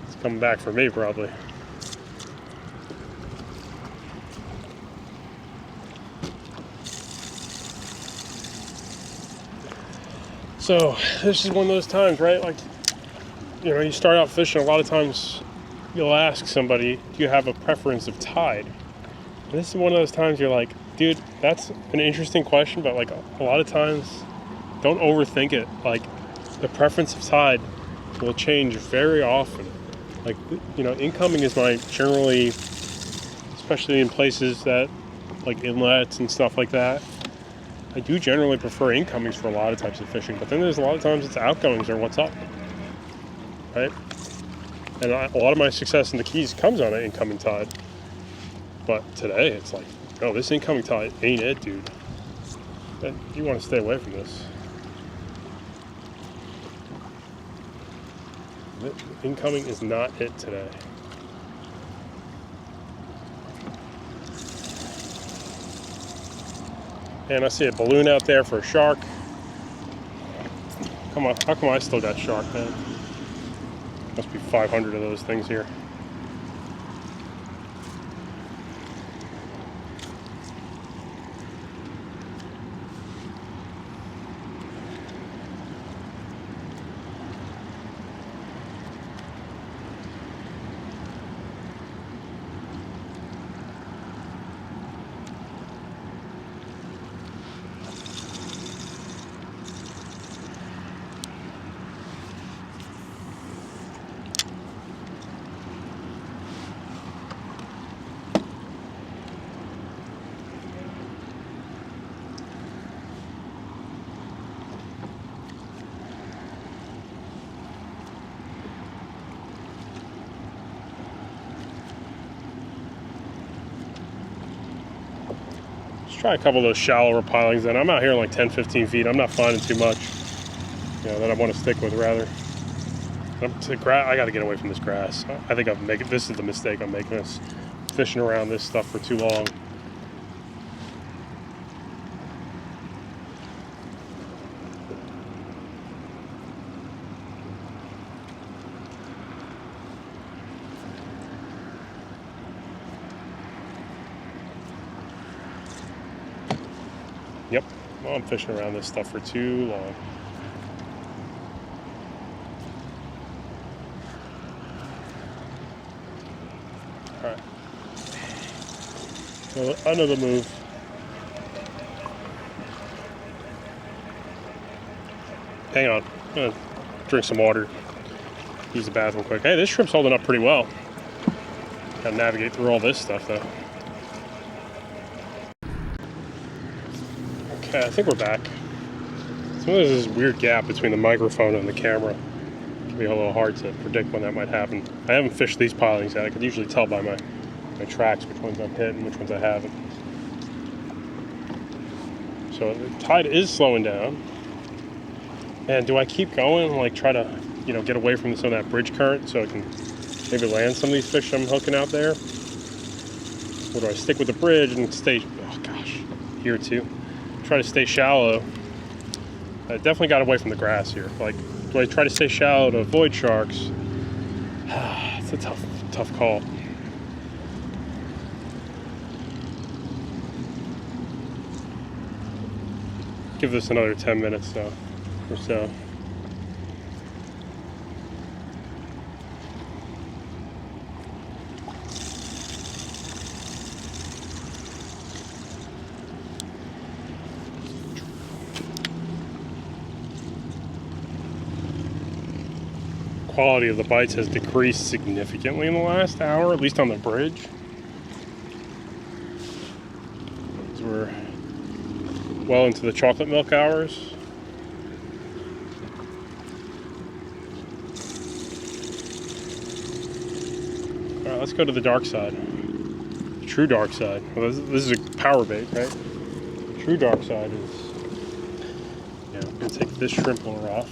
S1: It's coming back for me, probably. So, this is one of those times, right? Like, you start out fishing, a lot of times you'll ask somebody, do you have a preference of tide? And this is one of those times you're like, dude, that's an interesting question, but like a lot of times, don't overthink it. Like, the preference of tide will change very often. Like, incoming is my generally, especially in places that, like inlets and stuff like that, I do generally prefer incomings for a lot of types of fishing, but then there's a lot of times it's outgoings or what's up, right? And a lot of my success in the Keys comes on an incoming tide. But today, it's like, no, this incoming tide ain't it, dude. And you want to stay away from this. Incoming is not it today. And I see a balloon out there for a shark. Come on, how come I still got shark, man? Must be 500 of those things here. Try a couple of those shallower pilings then. I'm out here like 10-15 feet. I'm not finding too much that I want to stick with, rather. I got to get away from this grass. I think this is the mistake I'm making, is fishing around this stuff for too long. Yep, well, I'm fishing around this stuff for too long. Alright. So another move. Hang on, I'm gonna drink some water. Use the bathroom quick. Hey, this shrimp's holding up pretty well. Gotta navigate through all this stuff though. Okay, I think we're back. So there's this weird gap between the microphone and the camera. be a little hard to predict when that might happen. I haven't fished these pilings yet. I could usually tell by my tracks which ones I've hit and which ones I haven't. So the tide is slowing down. And do I keep going, like try to, get away from some of that bridge current so I can maybe land some of these fish I'm hooking out there? Or do I stick with the bridge and stay, here too? Try to stay shallow. I definitely got away from the grass here. Like, do I try to stay shallow to avoid sharks? It's a tough call. Give this another 10 minutes though, or so. Quality of the bites has decreased significantly in the last hour, at least on the bridge. As we're well into the chocolate milk hours. All right, let's go to the dark side. The true dark side. Well, this is a power bait, right? The true dark side is, I'm gonna take this shrimp lure off.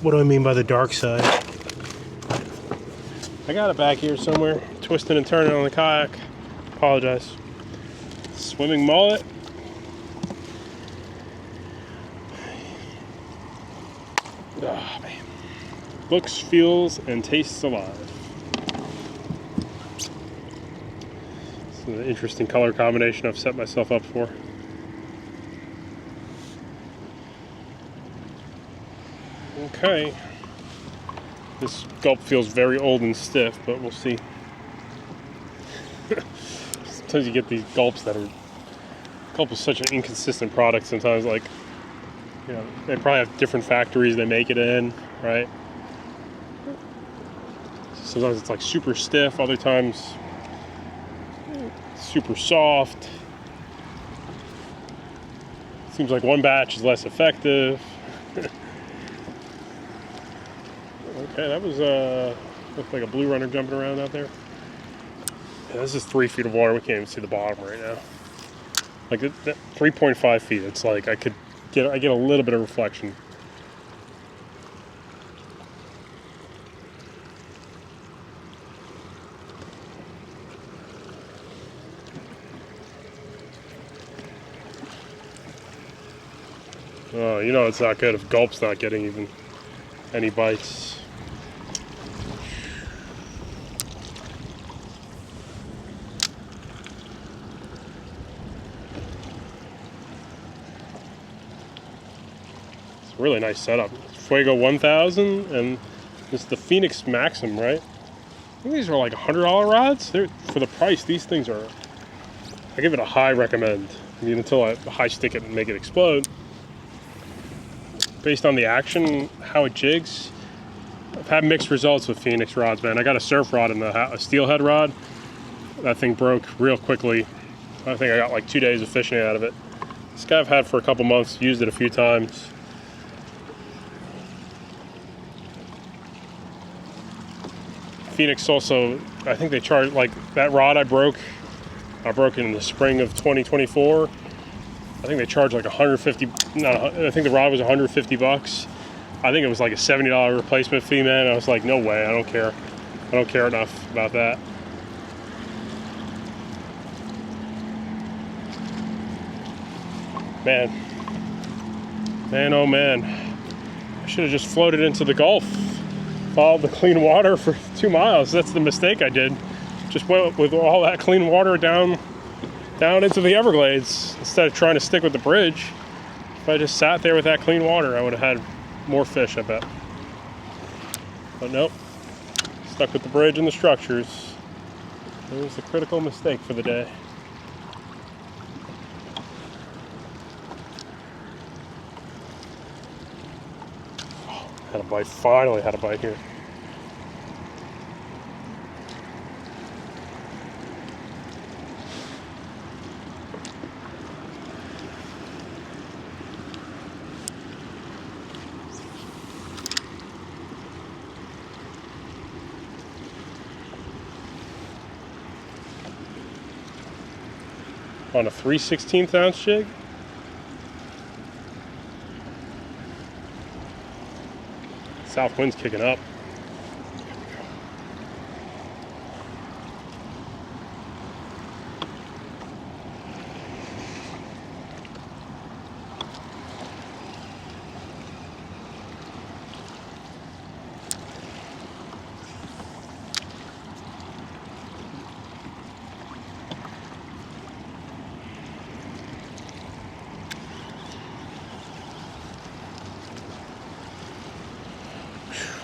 S1: What do I mean by the dark side? I got it back here somewhere, twisting and turning on the kayak. Apologize. Swimming mullet. Oh, man. Looks, feels, and tastes alive. This is an interesting color combination I've set myself up for. Okay. This gulp feels very old and stiff, but we'll see. Sometimes you get these gulps that are... Gulp is such an inconsistent product sometimes, like, they probably have different factories they make it in, right? Sometimes it's like super stiff, other times super soft. Seems like one batch is less effective. Okay, that was looked like a blue runner jumping around out there. Yeah, this is 3 feet of water. We can't even see the bottom right now. Like 3.5 feet. It's like I get a little bit of reflection. Oh, it's not good if gulp's not getting even any bites. It's a really nice setup. Fuego 1000 and it's the Phoenix Maxim, right? I think these are like $100 rods. For the price, these things are, I give it a high recommend. I mean, until I high stick it and make it explode. Based on the action, how it jigs, I've had mixed results with Phoenix rods, man. I got a surf rod and a steelhead rod. That thing broke real quickly. I think I got like 2 days of fishing out of it. This guy I've had for a couple months, used it a few times. Phoenix also, I think they charge, like that rod I broke in the spring of 2024. I think they charge like I think the rod was $150. I think it was like a $70 replacement fee, man. I was like, no way, I don't care. I don't care enough about that. Man, oh man. I should have just floated into the Gulf. Followed the clean water for 2 miles. That's the mistake I did. Just went with all that clean water down into the Everglades instead of trying to stick with the bridge. If I just sat there with that clean water, I would have had more fish, I bet. But nope, stuck with the bridge and the structures. It was a critical mistake for the day. Had a bite, finally had a bite here. on a 3/16 ounce jig. South wind's kicking up.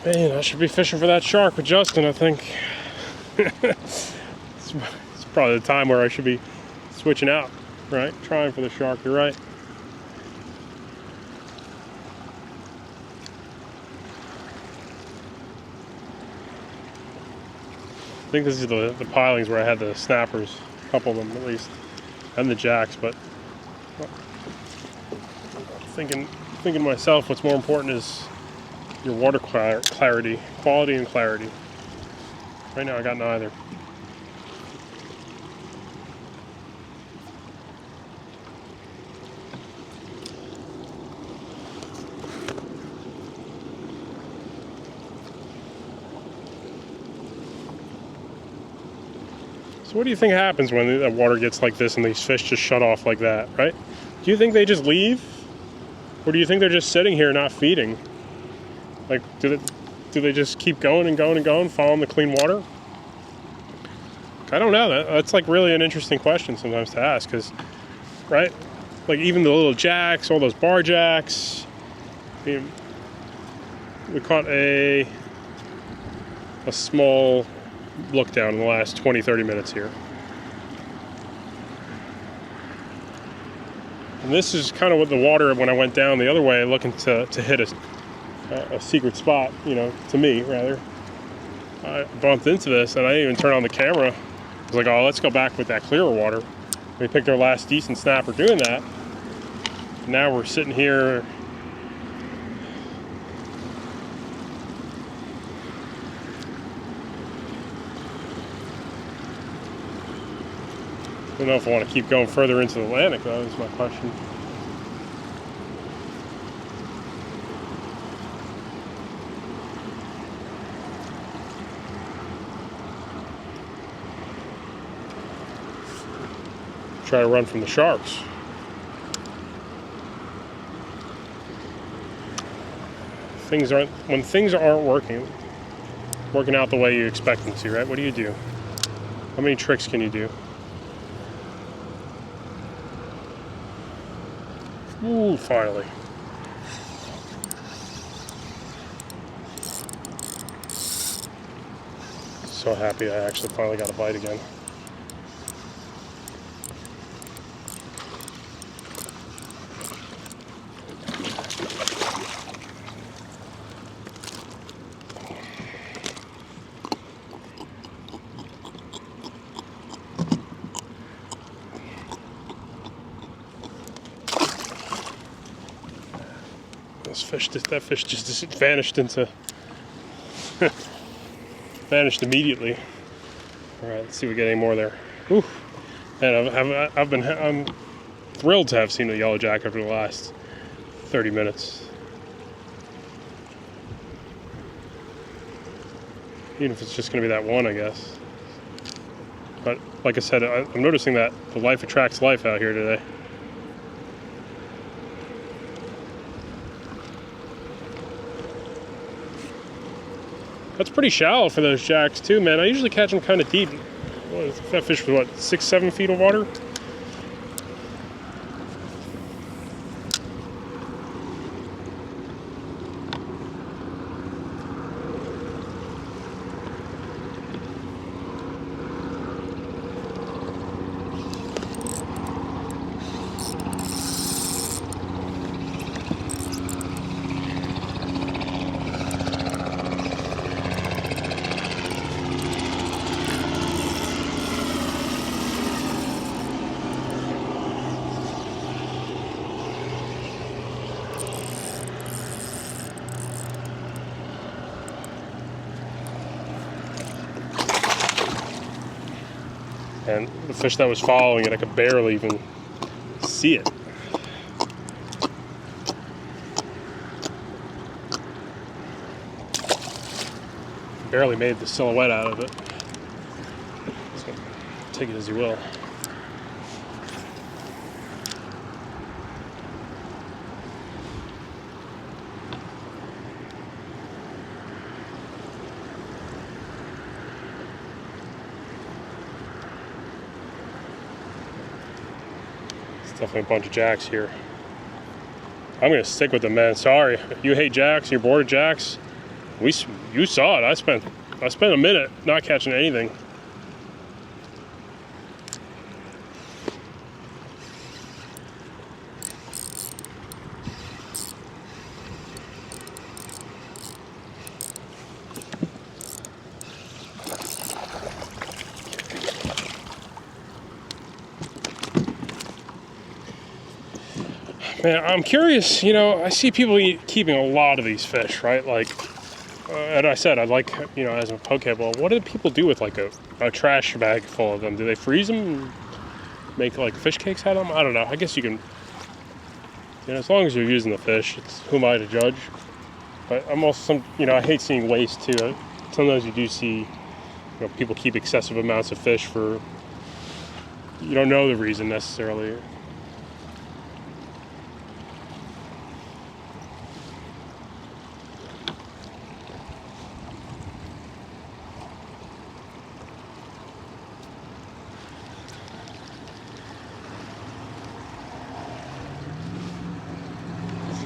S1: Man, I should be fishing for that shark with Justin, I think. It's probably the time where I should be switching out, right? Trying for the shark, you're right. I think this is the pilings where I had the snappers, a couple of them at least, and the jacks, but thinking to myself, what's more important is your water clarity, quality and clarity. Right now I got neither. So what do you think happens when the water gets like this and these fish just shut off like that, right? Do you think they just leave? Or do you think they're just sitting here not feeding? Like, do they just keep going and going and going, following the clean water? I don't know. That's like really an interesting question sometimes to ask, because, right? Like even the little jacks, all those bar jacks. We caught a small Lookdown in the last 20-30 minutes here. And this is kind of what the water, when I went down the other way looking to hit a secret spot, you know, to me rather. I bumped into this and I didn't even turn on the camera. I was like, oh, let's go back with that clearer water. We picked our last decent snapper doing that. Now we're sitting here. I don't know if I want to keep going further into the Atlantic, though, is my question. Try to run from the sharks. When things aren't working out the way you expect them to, right? What do? How many tricks can you do? Ooh, finally. So happy I actually finally got a bite again. That fish just vanished immediately. All right, let's see if we get any more there. Ooh. And I'm thrilled to have seen a yellow jack over the last 30 minutes. Even if it's just going to be that one, I guess. But like I said, I'm noticing that the life attracts life out here today. That's pretty shallow for those jacks too, man. I usually catch them kind of deep. That fish was what, 6-7 feet of water? And the fish that was following it, I could barely even see it. Barely made the silhouette out of it. So take it as you will. Definitely a bunch of jacks here. I'm gonna stick with them, man. Sorry, if you hate jacks, you're bored of jacks. You saw it. I spent a minute not catching anything. Man, I'm curious, you know, I see people keeping a lot of these fish, right? Like, and I said, I'd like, you know, as a pokeball, what do people do with like a trash bag full of them? Do they freeze them and make like fish cakes out of them? I don't know. I guess you can, you know, as long as you're using the fish, who am I to judge? But I'm also, you know, I hate seeing waste too. Sometimes you do see, you know, people keep excessive amounts of fish for, you don't know the reason necessarily.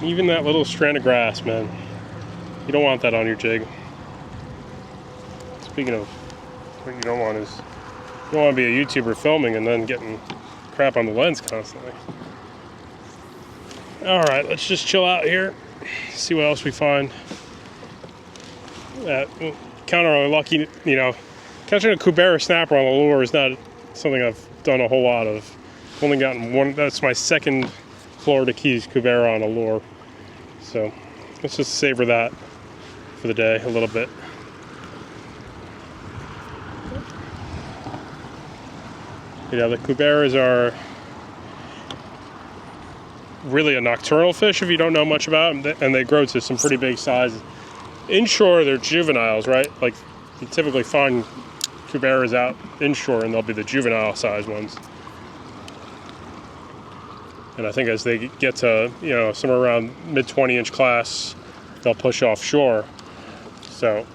S1: Even that little strand of grass, man. You don't want that on your jig. Speaking of what you don't want is, you don't want to be a YouTuber filming and then getting crap on the lens constantly. Alright, let's just chill out here. See what else we find. Count on lucky, you know, catching a Cubera snapper on the lure is not something I've done a whole lot of. I've only gotten one, that's my second Florida Keys Cubera on a lure. So let's just savor that for the day a little bit. Yeah, the Cuberas are really a nocturnal fish if you don't know much about them, and they grow to some pretty big sizes. Inshore, they're juveniles, right? Like you typically find Cuberas out inshore and they'll be the juvenile size ones. And I think as they get to, you know, somewhere around mid 20-inch class, they'll push offshore. So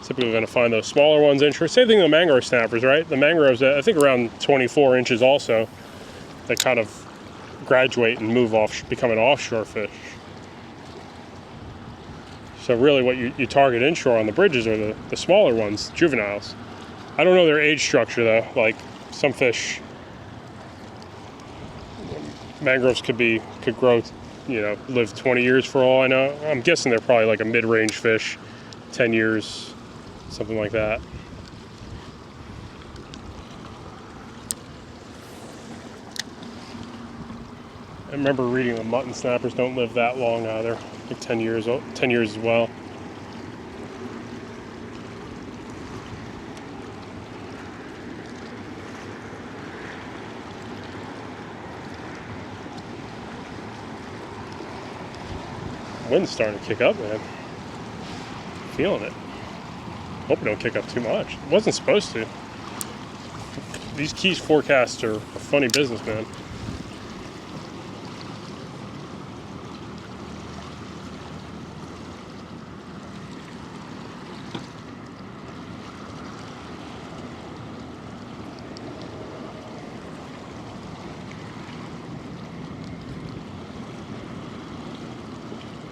S1: typically we're going to find those smaller ones inshore. Same thing with the mangrove snappers, right? The mangroves, I think around 24 inches also, they kind of graduate and move off, become an offshore fish. So really what you target inshore on the bridges are the smaller ones, juveniles. I don't know their age structure though. Like some fish, mangroves could grow, you know, live 20 years for all I know. I'm guessing they're probably like a mid-range fish, 10 years, something like that. I remember reading the mutton snappers don't live that long either. I think 10 years as well. Wind's starting to kick up, man. Feeling it. Hope it don't kick up too much. It wasn't supposed to. These Keys forecasts are a funny business, man.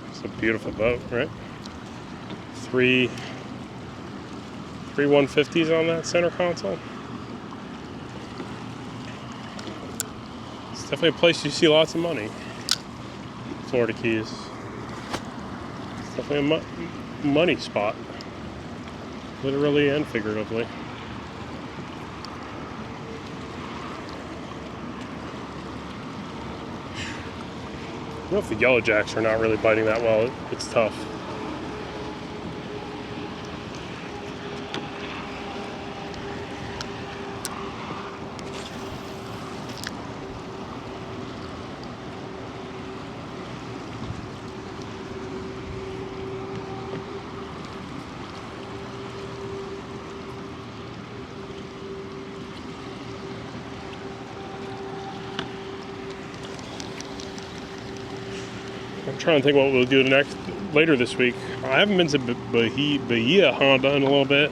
S1: It's a beautiful boat, right? Three 150s on that center console. It's definitely a place you see lots of money. Florida Keys. It's definitely a money spot. Literally and figuratively. You know, if the yellow jacks are not really biting that well, it's tough. I'm trying to think what we'll do later this week. I haven't been to Bahia Honda in a little bit.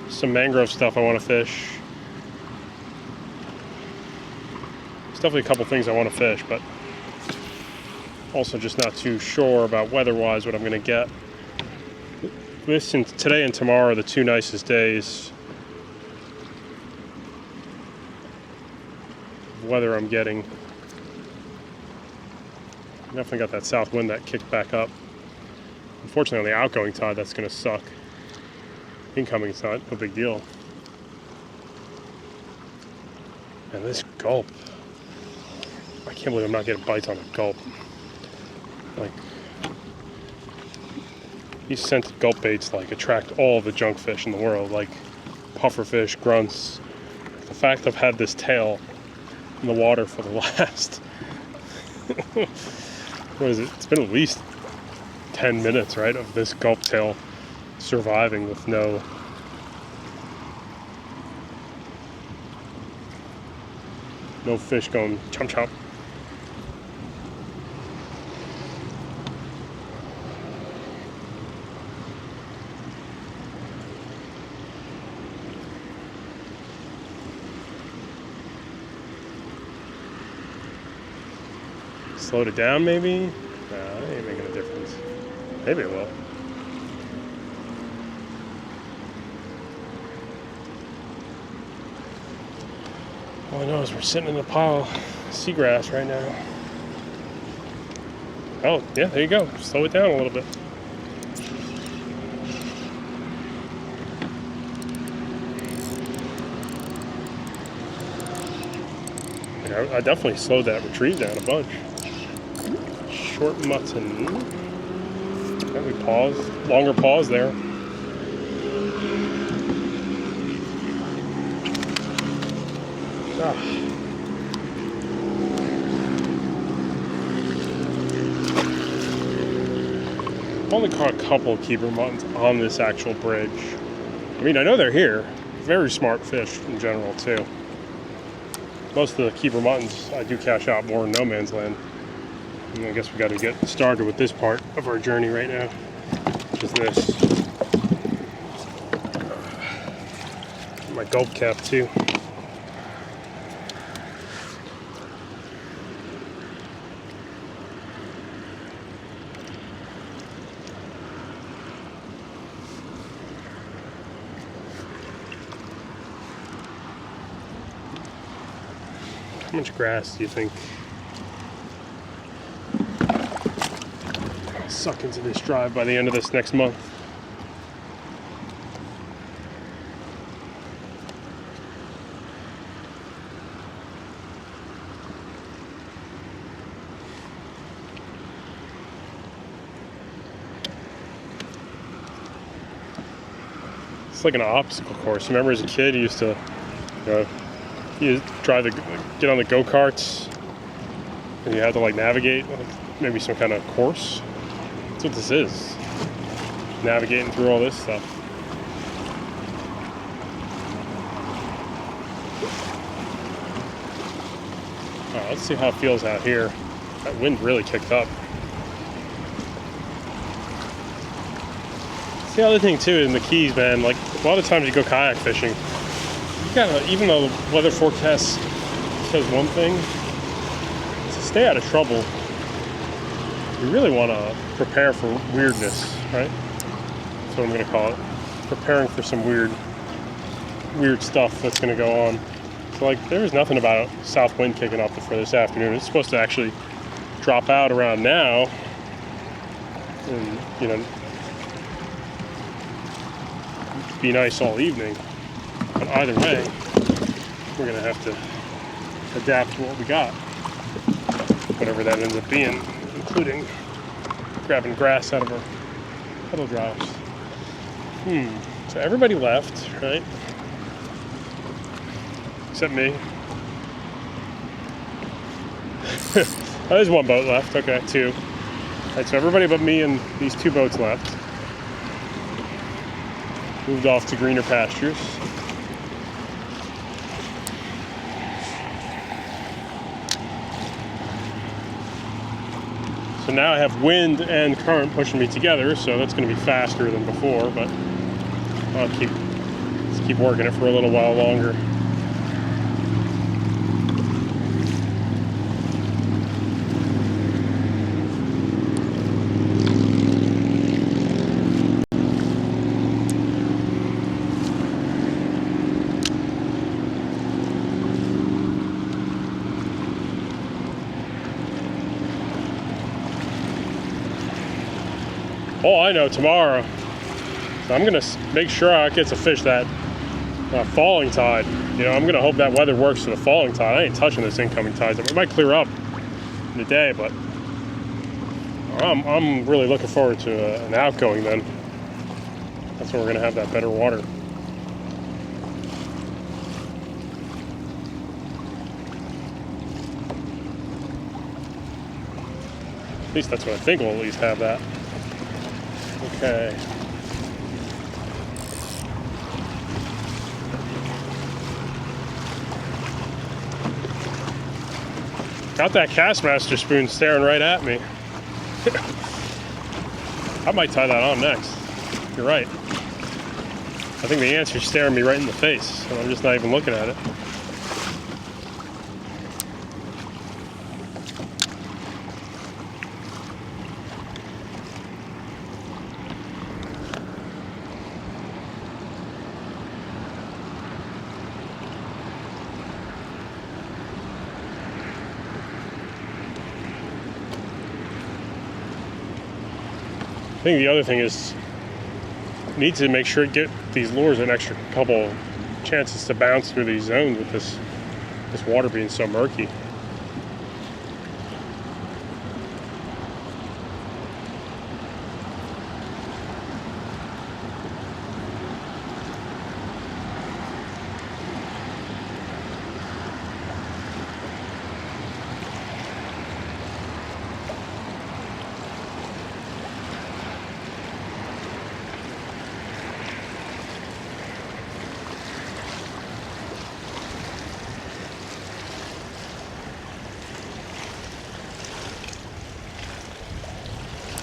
S1: Some mangrove stuff I want to fish. There's definitely a couple things I want to fish, but also just not too sure about weather-wise what I'm going to get. Today and tomorrow are the two nicest days of weather I'm getting. Definitely got that south wind that kicked back up. Unfortunately, on the outgoing tide, that's going to suck. Incoming tide, no big deal. And this gulp, I can't believe I'm not getting bites on a gulp. Like, these scented gulp baits like attract all the junk fish in the world, like pufferfish, grunts. The fact I've had this tail in the water for the last what is it? It's been at least 10 minutes, right, of this gulp tail surviving with no fish going chomp chomp. Slowed it down, maybe? No, that ain't making a difference. Maybe it will. All I know is we're sitting in a pile of seagrass right now. Oh, yeah, there you go. Slow it down a little bit. I definitely slowed that retrieve down a bunch. Short mutton. Okay, we paused. Longer pause there. I've only caught a couple of keeper muttons on this actual bridge. I mean, I know they're here. Very smart fish in general, too. Most of the keeper muttons I do cash out more in no man's land. And I guess we got to get started with this part of our journey right now, which is this. My gulp cap too. How much grass do you think I'll suck into this drive by the end of this next month? It's like an obstacle course. Remember as a kid you used to you get on the go-karts and you have to like navigate like maybe some kind of course. That's what this is. Navigating through all this stuff. Alright, let's see how it feels out here. That wind really kicked up. It's the other thing too in the Keys, man, like a lot of times you go kayak fishing, you gotta, even though the weather forecast says one thing, to stay out of trouble, you really want to prepare for weirdness, right? That's what I'm going to call it. Preparing for some weird stuff that's going to go on. So like, there was nothing about south wind kicking up for this afternoon. It's supposed to actually drop out around now, and you know, be nice all evening. But either way, we're going to have to adapt to what we got, whatever that ends up being, including grabbing grass out of our pedal drives. So everybody left, right? Except me. Oh, there's one boat left. Okay, two. All right, so everybody but me and these two boats left. Moved off to greener pastures. So now I have wind and current pushing me together, so that's going to be faster than before, but I'll let's keep working it for a little while longer. Oh, I know, tomorrow. So I'm gonna make sure I get to fish that falling tide. You know, I'm gonna hope that weather works for the falling tide. I ain't touching this incoming tide. It might clear up in the day, but I'm really looking forward to an outgoing then. That's when we're gonna have that better water. At least that's what I think we'll at least have that. Okay. Got that Kastmaster spoon staring right at me. I might tie that on next. You're right. I think the answer's staring me right in the face, and I'm just not even looking at it. I think the other thing is, need to make sure to get these lures an extra couple chances to bounce through these zones with this water being so murky.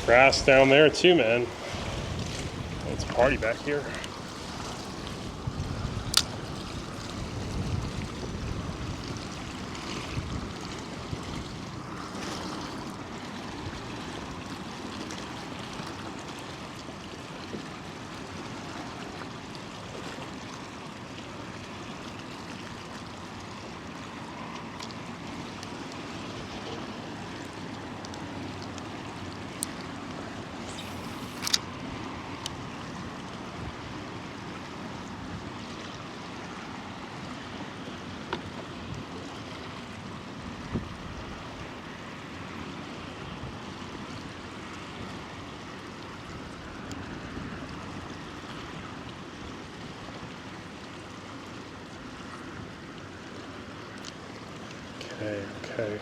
S1: Grass down there too, man. It's a party back here. Okay.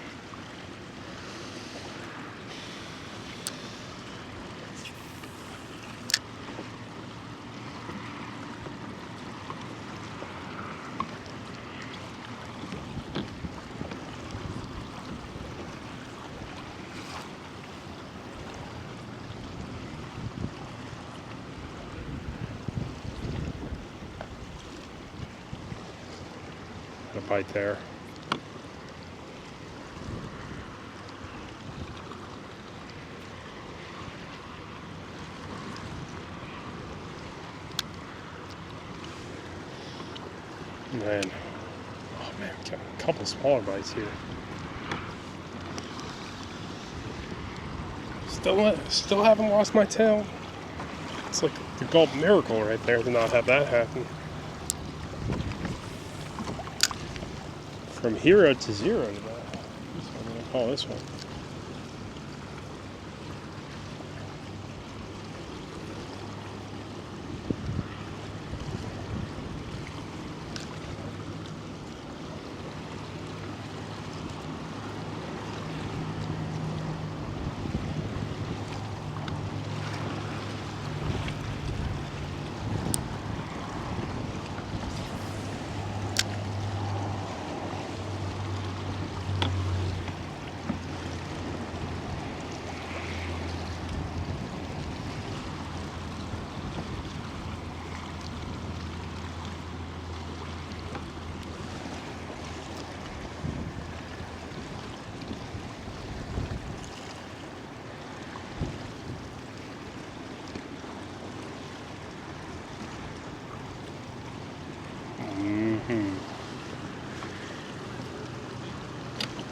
S1: Got a bite there. Man, oh man, got a couple smaller bites here. Still haven't lost my tail. It's like the Gulp miracle right there to not have that happen. From hero to zero to that. That's what I'm gonna call this one.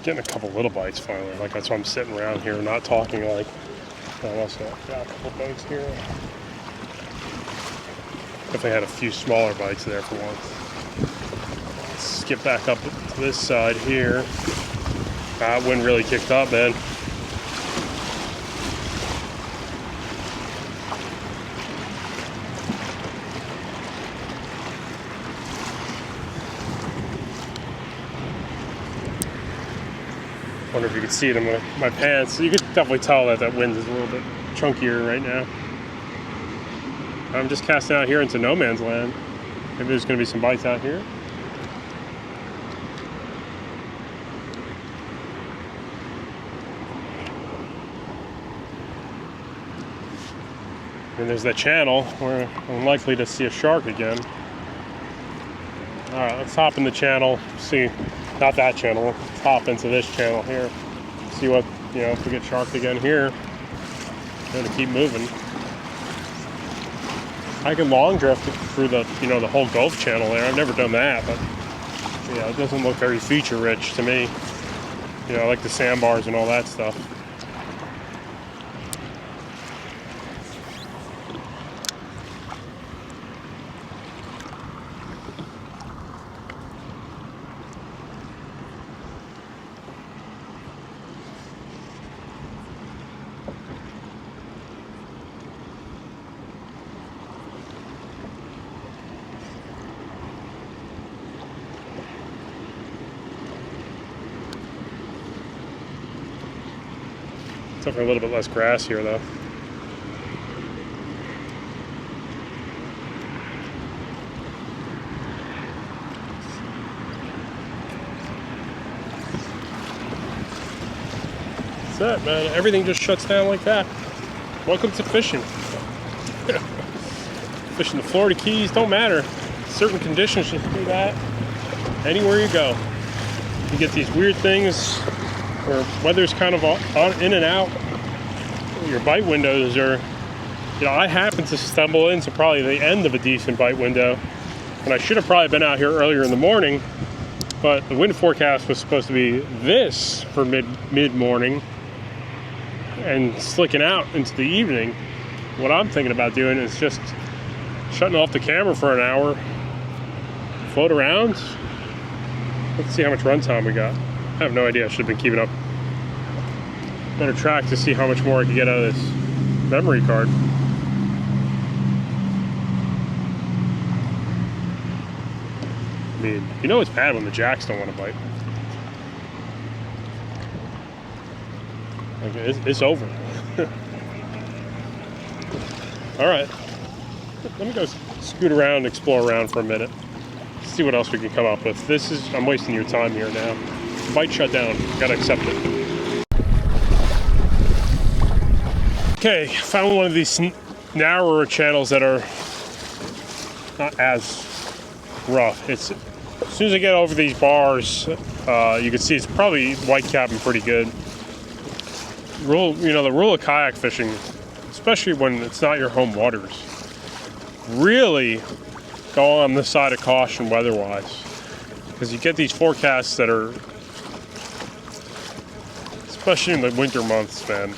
S1: getting a couple little bites finally. Like that's why I'm sitting around here not talking. Like I also got a couple bites here. Definitely had a few smaller bites there for once. Let's get back up to this side here. That wind really kicked up, man. Wonder if you could see it in my pants. You could definitely tell that that wind is a little bit chunkier right now. I'm just casting out here into no man's land. Maybe there's going to be some bites out here. And there's that channel where I'm likely to see a shark again. All right, let's hop in the channel. See, not that channel. Let's hop into this channel here. See what, if we get sharked again here. Going to keep moving. I can long drift through the, the whole Gulf Channel there. I've never done that, but yeah, it doesn't look very feature rich to me. I like the sandbars and all that stuff. Definitely a little bit less grass here, though. That's it, man. Everything just shuts down like that. Welcome to fishing. Fishing the Florida Keys don't matter. Certain conditions you do that. Anywhere you go, you get these weird things where weather's kind of on, in and out. Your bite windows are, I happen to stumble into probably the end of a decent bite window, and I should have probably been out here earlier in the morning, but the wind forecast was supposed to be this for mid-morning and slicking out into the evening. What I'm thinking about doing is just shutting off the camera for an hour, float around. Let's see how much run time we got. I have no idea. I should have been keeping up better track to see how much more I could get out of this memory card. I mean, it's bad when the jacks don't want to bite. Like, it's over. All right. Let me go scoot around, explore around for a minute. See what else we can come up with. I'm wasting your time here now. Bite shut down. Gotta accept it. Okay, found one of these narrower channels that are not as rough. As soon as I get over these bars, you can see it's probably white capping pretty good. The rule of kayak fishing, especially when it's not your home waters, really go on the side of caution weather-wise, because you get these forecasts that are, especially in the winter months, man.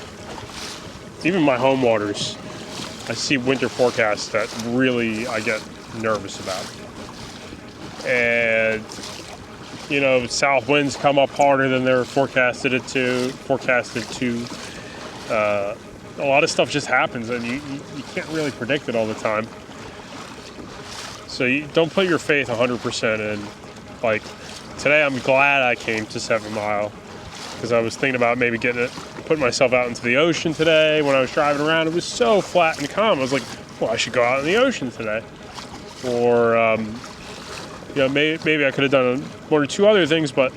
S1: Even my home waters, I see winter forecasts that really I get nervous about. And, south winds come up harder than they're forecasted to. A lot of stuff just happens, and you can't really predict it all the time. So you don't put your faith 100% in. Like, today I'm glad I came to 7 Mile, because I was thinking about maybe putting myself out into the ocean today. When I was driving around, it was so flat and calm. I was like, well, I should go out in the ocean today. Or, maybe I could have done one or two other things, but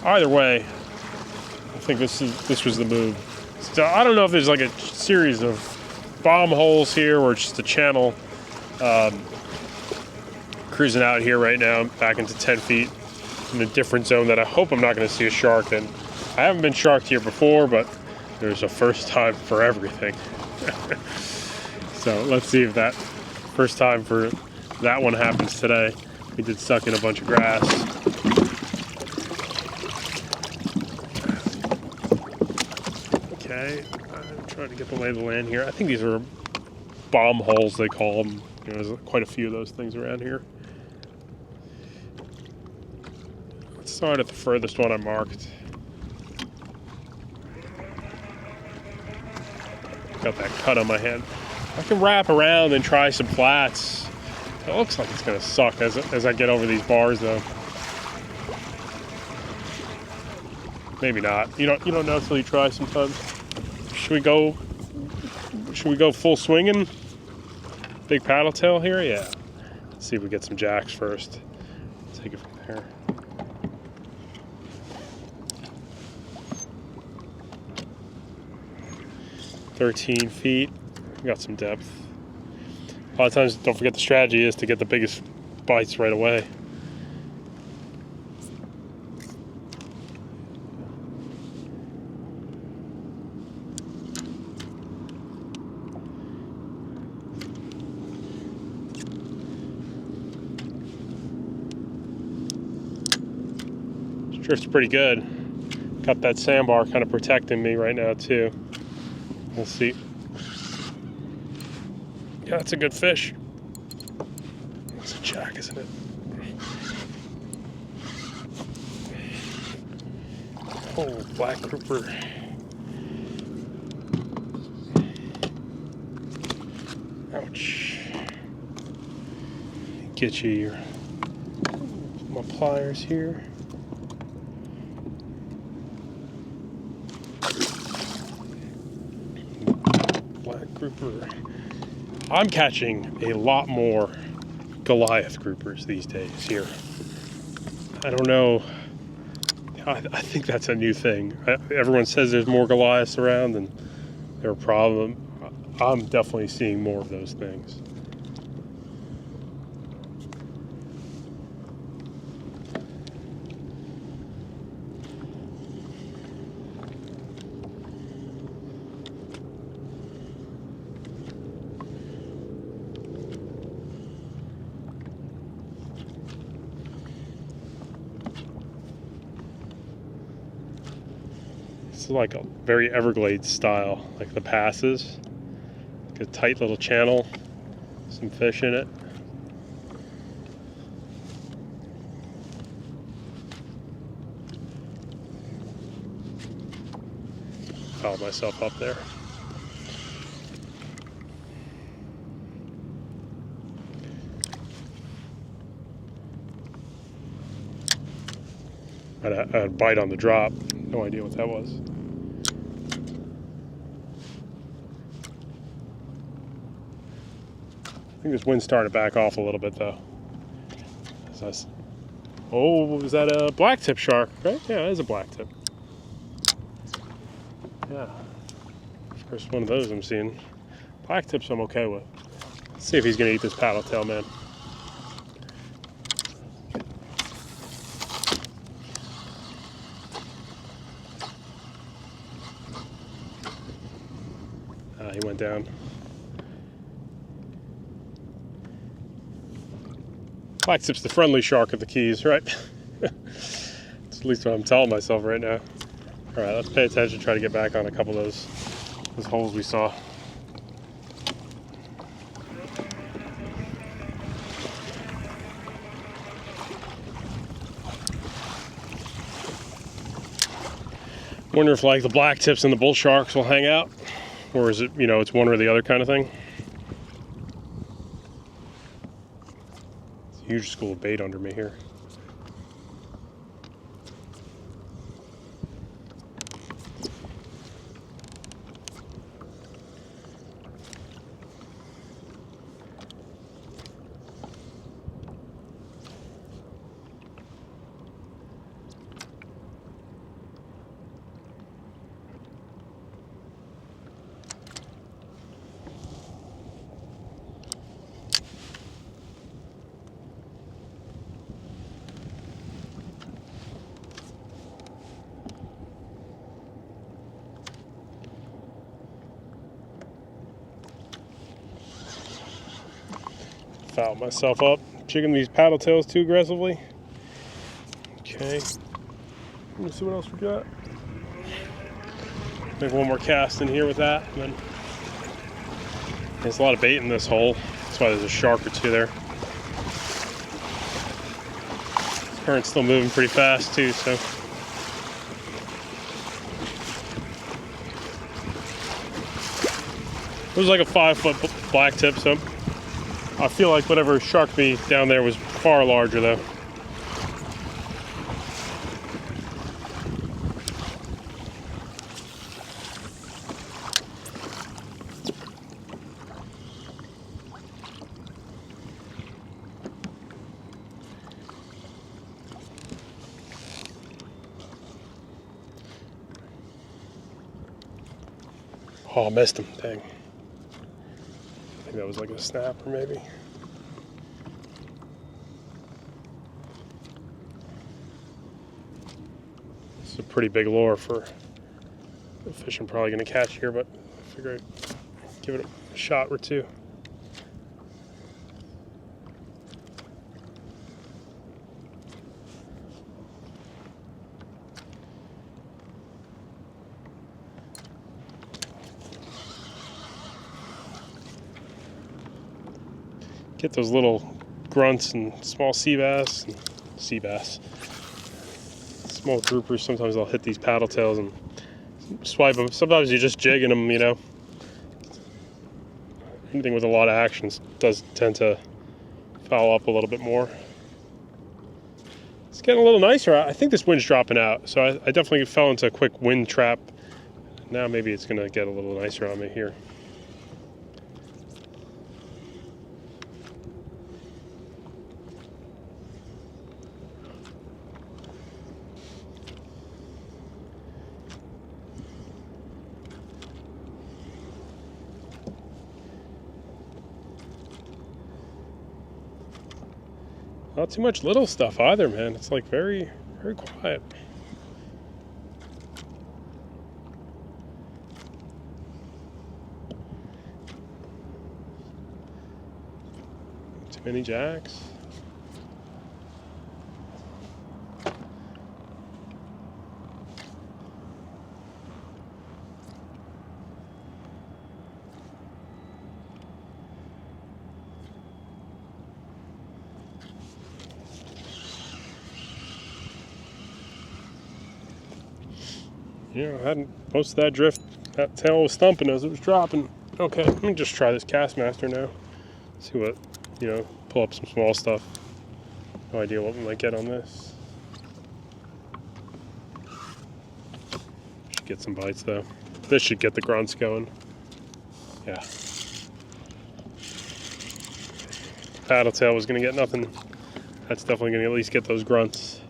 S1: either way, I think this was the move. So I don't know if there's like a series of bomb holes here or just a channel. Cruising out here right now, back into 10 feet in a different zone that I hope I'm not going to see a shark in. I haven't been sharked here before, but there's a first time for everything. So let's see if that first time for that one happens today. We did suck in a bunch of grass. Trying to get the lay of the land here. I think these are bomb holes, they call them. You know, there's quite a few of those things around here. Let's start at the furthest one I marked. Got that cut on my hand. I can wrap around and try some flats. It looks like it's gonna suck as I get over these bars though. Maybe not. You don't know until you try sometimes. Should we go full swinging? Big paddle tail here? Yeah. Let's see if we get some jacks first. Take it from there. "13 feet. Got some depth. A lot of times, don't forget the strategy is to get the biggest bites right away. Drift's pretty good. Got that sandbar kind of protecting me right now too. We'll see. Yeah, that's a good fish. It's a jack, isn't it? Oh, black grouper. Ouch. Get you your my pliers here. Grouper. I'm catching a lot more Goliath groupers these days here. I don't know. I think that's a new thing. Everyone says there's more Goliaths around and they're a problem. I'm definitely seeing more of those things. It's like a very Everglades style, like the passes. Like a tight little channel, some fish in it. Fouled myself up there. I had a bite on the drop. No idea what that was. I think this wind started to back off a little bit though. Oh, was that a blacktip shark, right? Yeah, it is a blacktip. Yeah. First one of those I'm seeing. Blacktips I'm okay with. Let's see if he's gonna eat this paddle tail, man. He went down. Blacktip's the friendly shark of the Keys, right? That's at least what I'm telling myself right now. All right, let's pay attention, try to get back on a couple of those holes we saw. Wonder if like the blacktips and the bull sharks will hang out, or is it, you know, it's one or the other kind of thing? It's a huge school of bait under me here. Fouled myself up, jigging these paddle tails too aggressively. Okay, let me see what else we got. Make one more cast in here with that. And then there's a lot of bait in this hole. That's why there's a shark or two there. Current's still moving pretty fast too, so. It was like a 5-foot black tip, so I feel like whatever sharked me down there was far larger though. Oh, I missed him, dang. I think that was like a snapper maybe. It's a pretty big lure for the fish I'm probably gonna catch here, but I figure I'd give it a shot or two. Get those little grunts and small sea bass, small groupers. Sometimes they'll hit these paddle tails and swipe them. Sometimes you're just jigging them, you know. Anything with a lot of action does tend to foul up a little bit more. It's getting a little nicer. I think this wind's dropping out, so I definitely fell into a quick wind trap. Now maybe it's gonna get a little nicer on me here. Not too much little stuff either, man. It's like very, very quiet. Too many jacks. You know, I hadn't most of that drift. That tail was thumping as it was dropping. Okay, let me just try this Kastmaster now. See what, you know, pull up some small stuff. No idea what we might get on this. Should get some bites though. This should get the grunts going. Yeah. Paddle tail was gonna get nothing. That's definitely gonna at least get those grunts.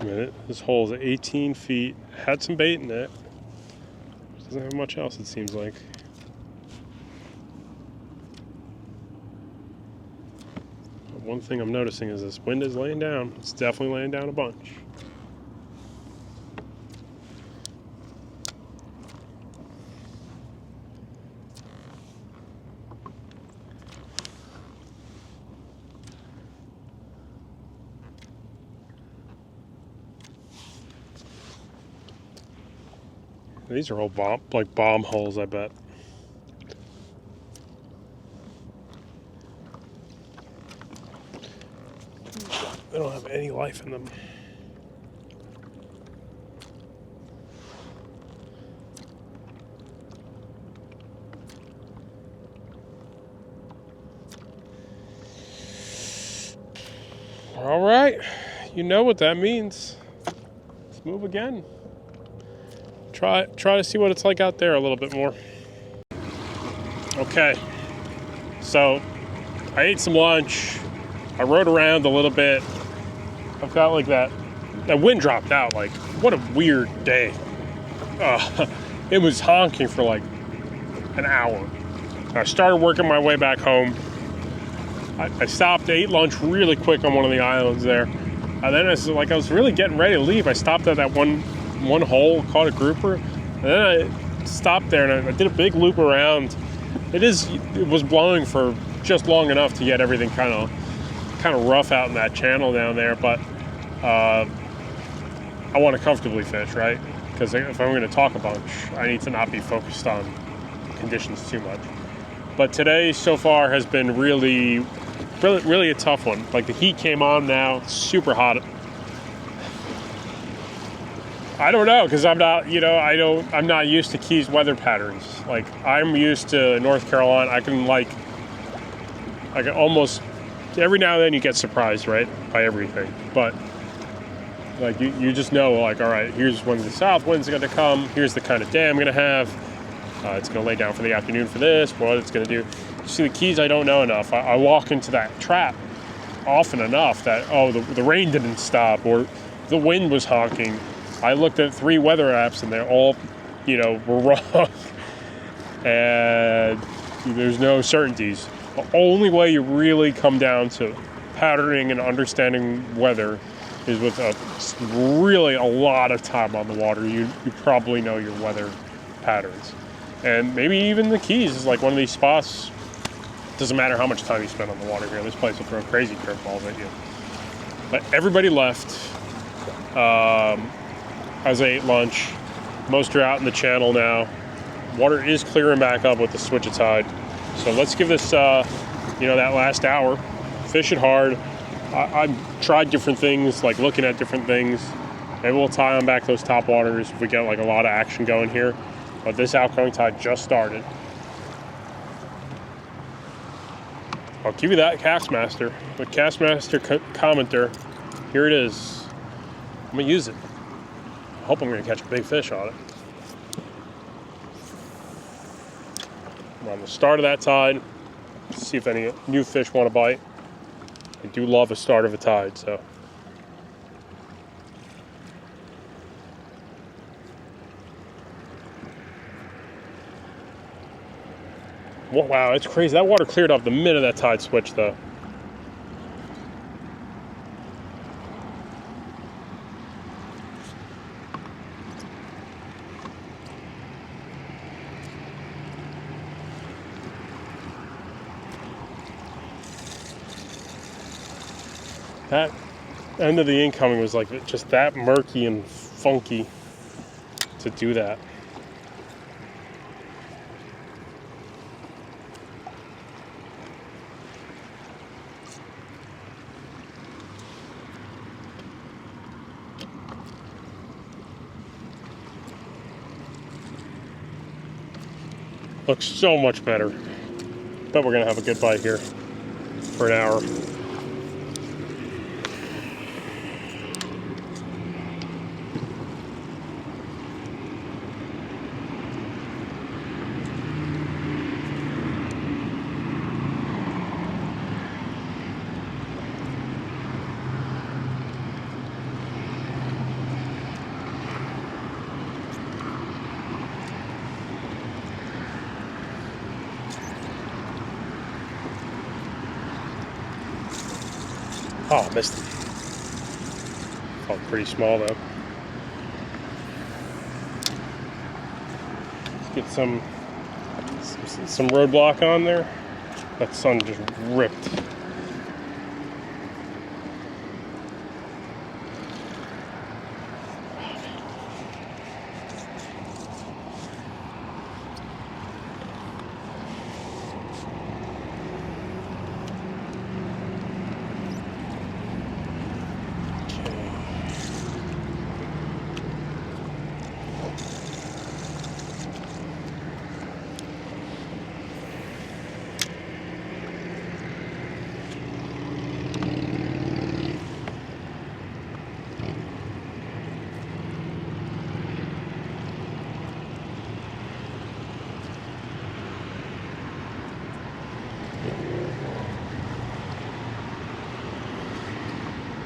S1: A minute. This hole is 18 feet. Had some bait in it. Doesn't have much else, it seems like. But one thing I'm noticing is this wind is laying down. It's definitely laying down a bunch. These are all bomb holes, I bet. They don't have any life in them. All right, you know what that means. Let's move again. Try to see what it's like out there a little bit more. Okay, so I ate some lunch. I rode around a little bit. I've got like that wind dropped out. Like, what a weird day. It was honking for like an hour. I started working my way back home. I stopped, ate lunch really quick on one of the islands there. And then I was really getting ready to leave. I stopped at that one hole, caught a grouper. And then I stopped there and I did a big loop around. It was blowing for just long enough to get everything kind of rough out in that channel down there. But I want to comfortably fish, right? Because if I'm going to talk a bunch, I need to not be focused on conditions too much. But today so far has been really a tough one. Like the heat came on now, it's super hot. I don't know, because I'm not used to Keys weather patterns. Like I'm used to North Carolina. I can almost every now and then you get surprised, right, by everything. But like you just know, like, all right, here's when the south wind's going to come. Here's the kind of day I'm going to have. It's going to lay down for the afternoon for this. What it's going to do. See, the Keys, I don't know enough. I walk into that trap often enough that, the rain didn't stop or the wind was honking. I looked at 3 weather apps and they're all, were wrong. And there's no certainties. The only way you really come down to patterning and understanding weather is with really a lot of time on the water. You probably know your weather patterns. And maybe even the Keys is like one of these spots. Doesn't matter how much time you spend on the water here. This place will throw crazy curveballs at you. But everybody left. As I ate lunch. Most are out in the channel now. Water is clearing back up with the switch of tide. So let's give this, that last hour. Fish it hard. I've tried different things, like looking at different things. Maybe we'll tie on back those topwaters if we get like a lot of action going here. But this outgoing tide just started. I'll give you that Kastmaster. The Kastmaster commenter. Here it is. I'm going to use it. I hope I'm going to catch a big fish on it. I'm on the start of that tide. See if any new fish want to bite. I do love the start of a tide, so. Wow, it's crazy. That water cleared up the minute that tide switched, though. That end of the incoming was like just that murky and funky to do that. Looks so much better. Bet we're gonna have a good bite here for an hour. Oh, missed it. Felt pretty small though. Let's get some roadblock on there. That sun just ripped.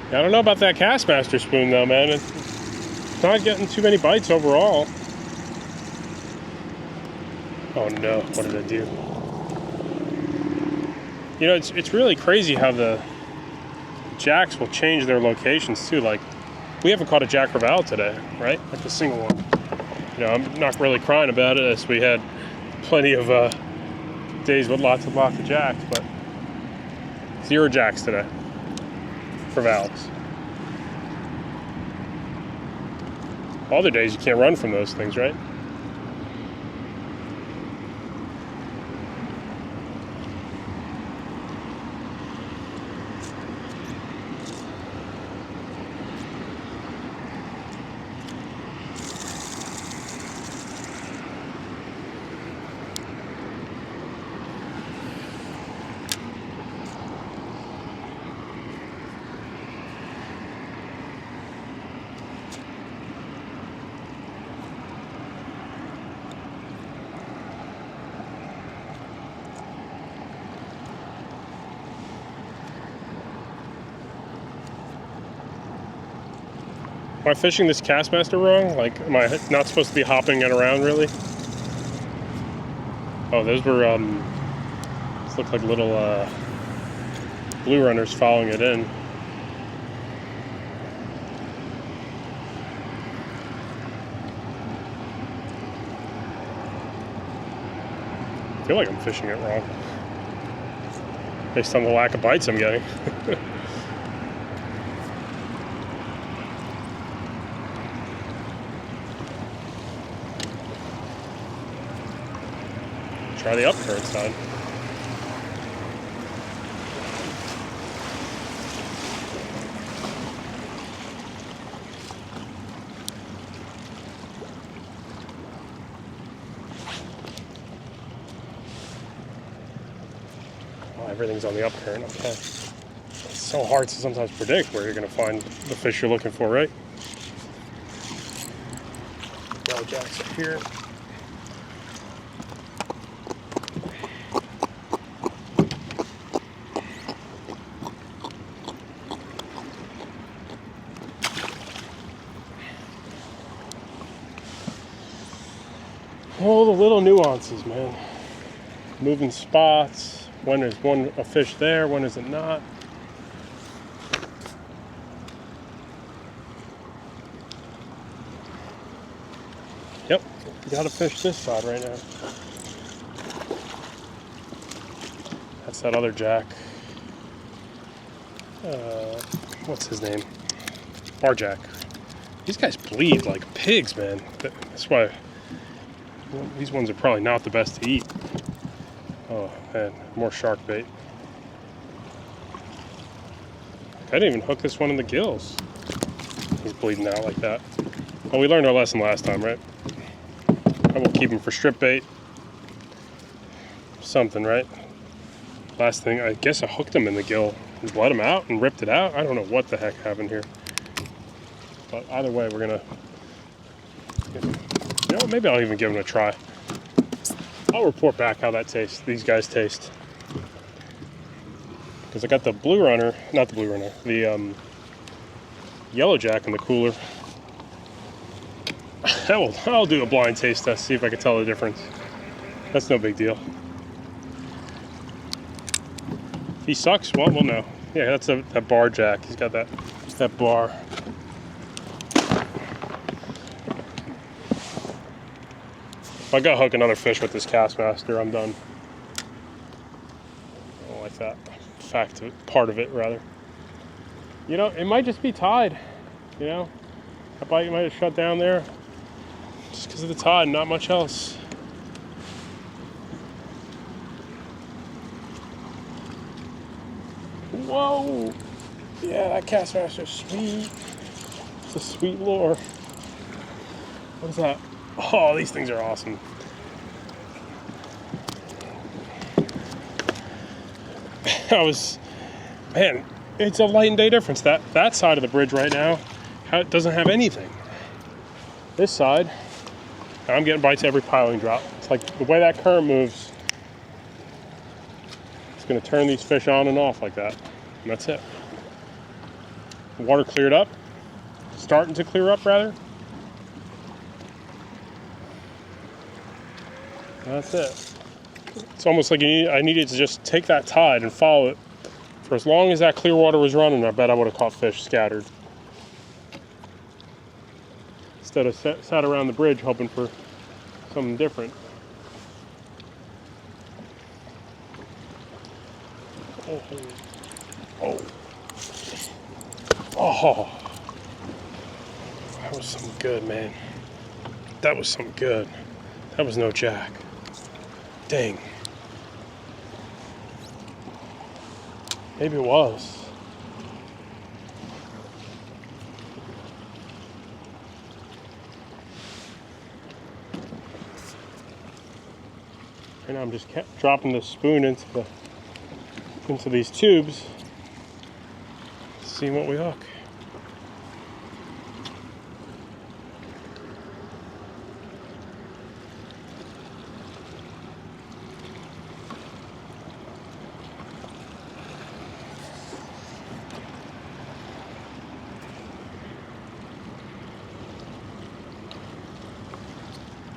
S1: I don't know about that Kastmaster spoon though, man. It's not getting too many bites overall. Oh no, what did I do? You know, it's really crazy how the jacks will change their locations too. Like, we haven't caught a jack crevalle today, right? Like a single one. You know, I'm not really crying about it, as we had plenty of days with lots of jacks, but 0 jacks today. Crevalles. Other days you can't run from those things, right? Am I fishing this Kastmaster wrong? Like, am I not supposed to be hopping it around, really? Oh, those were, these look like little, blue runners following it in. I feel like I'm fishing it wrong, based on the lack of bites I'm getting. Try the upcurrent side. Oh, everything's on the upcurrent. Okay. It's so hard to sometimes predict where you're going to find the fish you're looking for, right? Yellow jacks up here. All the little nuances, man. Moving spots. When is a fish there? When is it not? Yep, gotta fish this side right now. That's that other jack. What's his name? Bar jack. These guys bleed like pigs, man. That's why. Well, these ones are probably not the best to eat. Oh man, more shark bait. I didn't even hook this one in the gills. He's bleeding out like that. Well, we learned our lesson last time, right? I will keep him for strip bait. Something, right? Last thing, I guess I hooked him in the gill. Just let him out and ripped it out. I don't know what the heck happened here. But either way, we're gonna... You know, maybe I'll even give them a try. I'll report back how that tastes. These guys taste. Because I got the blue runner, not the blue runner, the yellow jack in the cooler. I'll do a blind taste test, see if I can tell the difference. That's no big deal. If he sucks, well, we'll know. Yeah, that's that bar jack. He's got that bar. If I gotta hook another fish with this Kastmaster, I'm done. I don't like that part of it, rather. You know, it might just be tide. You know, that bite might have shut down there just because of the tide, not much else. Whoa! Yeah, that Kastmaster's sweet. It's a sweet lure. What is that? Oh, these things are awesome. Man, it's a light and day difference. That side of the bridge right now, it doesn't have anything. This side, I'm getting bites every piling drop. It's like the way that current moves, it's gonna turn these fish on and off like that. And that's it. The water cleared up, starting to clear up rather. That's it. It's almost like I needed to just take that tide and follow it for as long as that clear water was running. I bet I would have caught fish scattered. Instead of sat around the bridge hoping for something different. Oh. Oh. That was something good, man. That was something good. That was no jack. Dang. Maybe it was. Right now I'm just dropping the spoon into these tubes, seeing what we hook.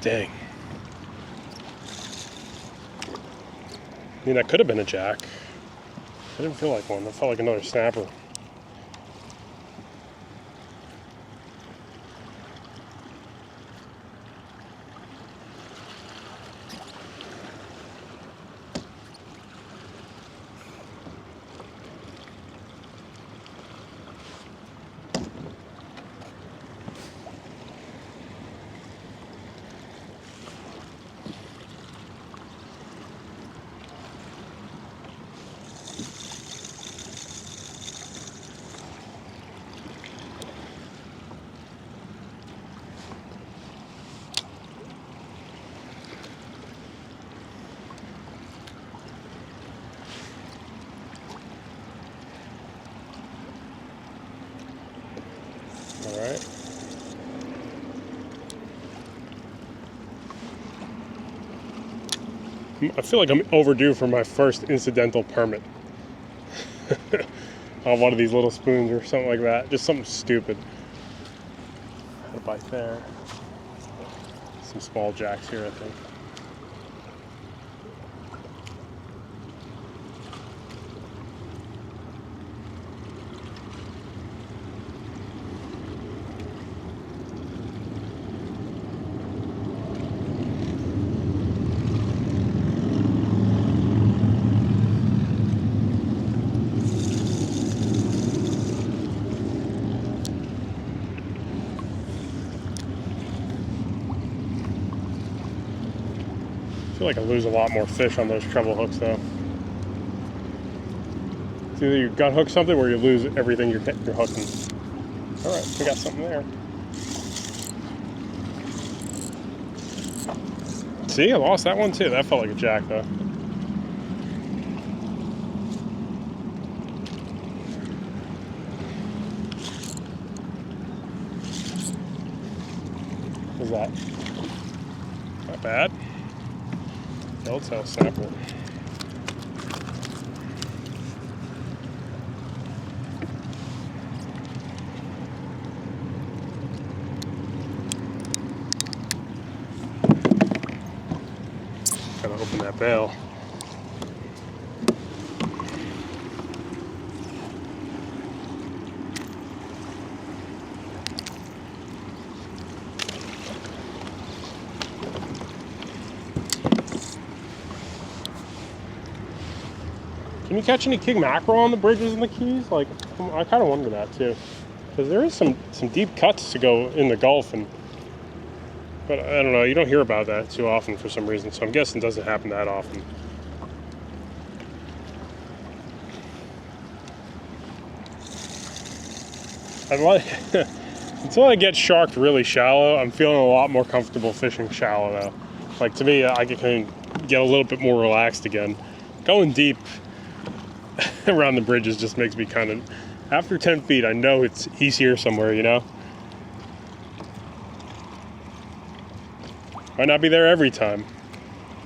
S1: Dang. I mean, that could have been a jack. I didn't feel like one. That felt like another snapper. All right. I feel like I'm overdue for my first incidental permit. On one of these little spoons or something like that. Just something stupid. Had a bite there. Some small jacks here, I think. I feel like I lose a lot more fish on those treble hooks though. It's either you gut hook something or you lose everything you're hooking. Alright, we got something there. See, I lost that one too. That felt like a jack though. What's that? Not bad. Yellowtail snapper. Gotta open that bail. Can you catch any king mackerel on the bridges and the keys? Like, I kind of wonder that too, because there is some deep cuts to go in the Gulf, but I don't know. You don't hear about that too often for some reason, so I'm guessing it doesn't happen that often. Until I get sharked really shallow, I'm feeling a lot more comfortable fishing shallow now. Like, to me, I can get a little bit more relaxed again. Going deep around the bridges just makes me kind of, after 10 feet, I know he's here somewhere, you know? Might not be there every time,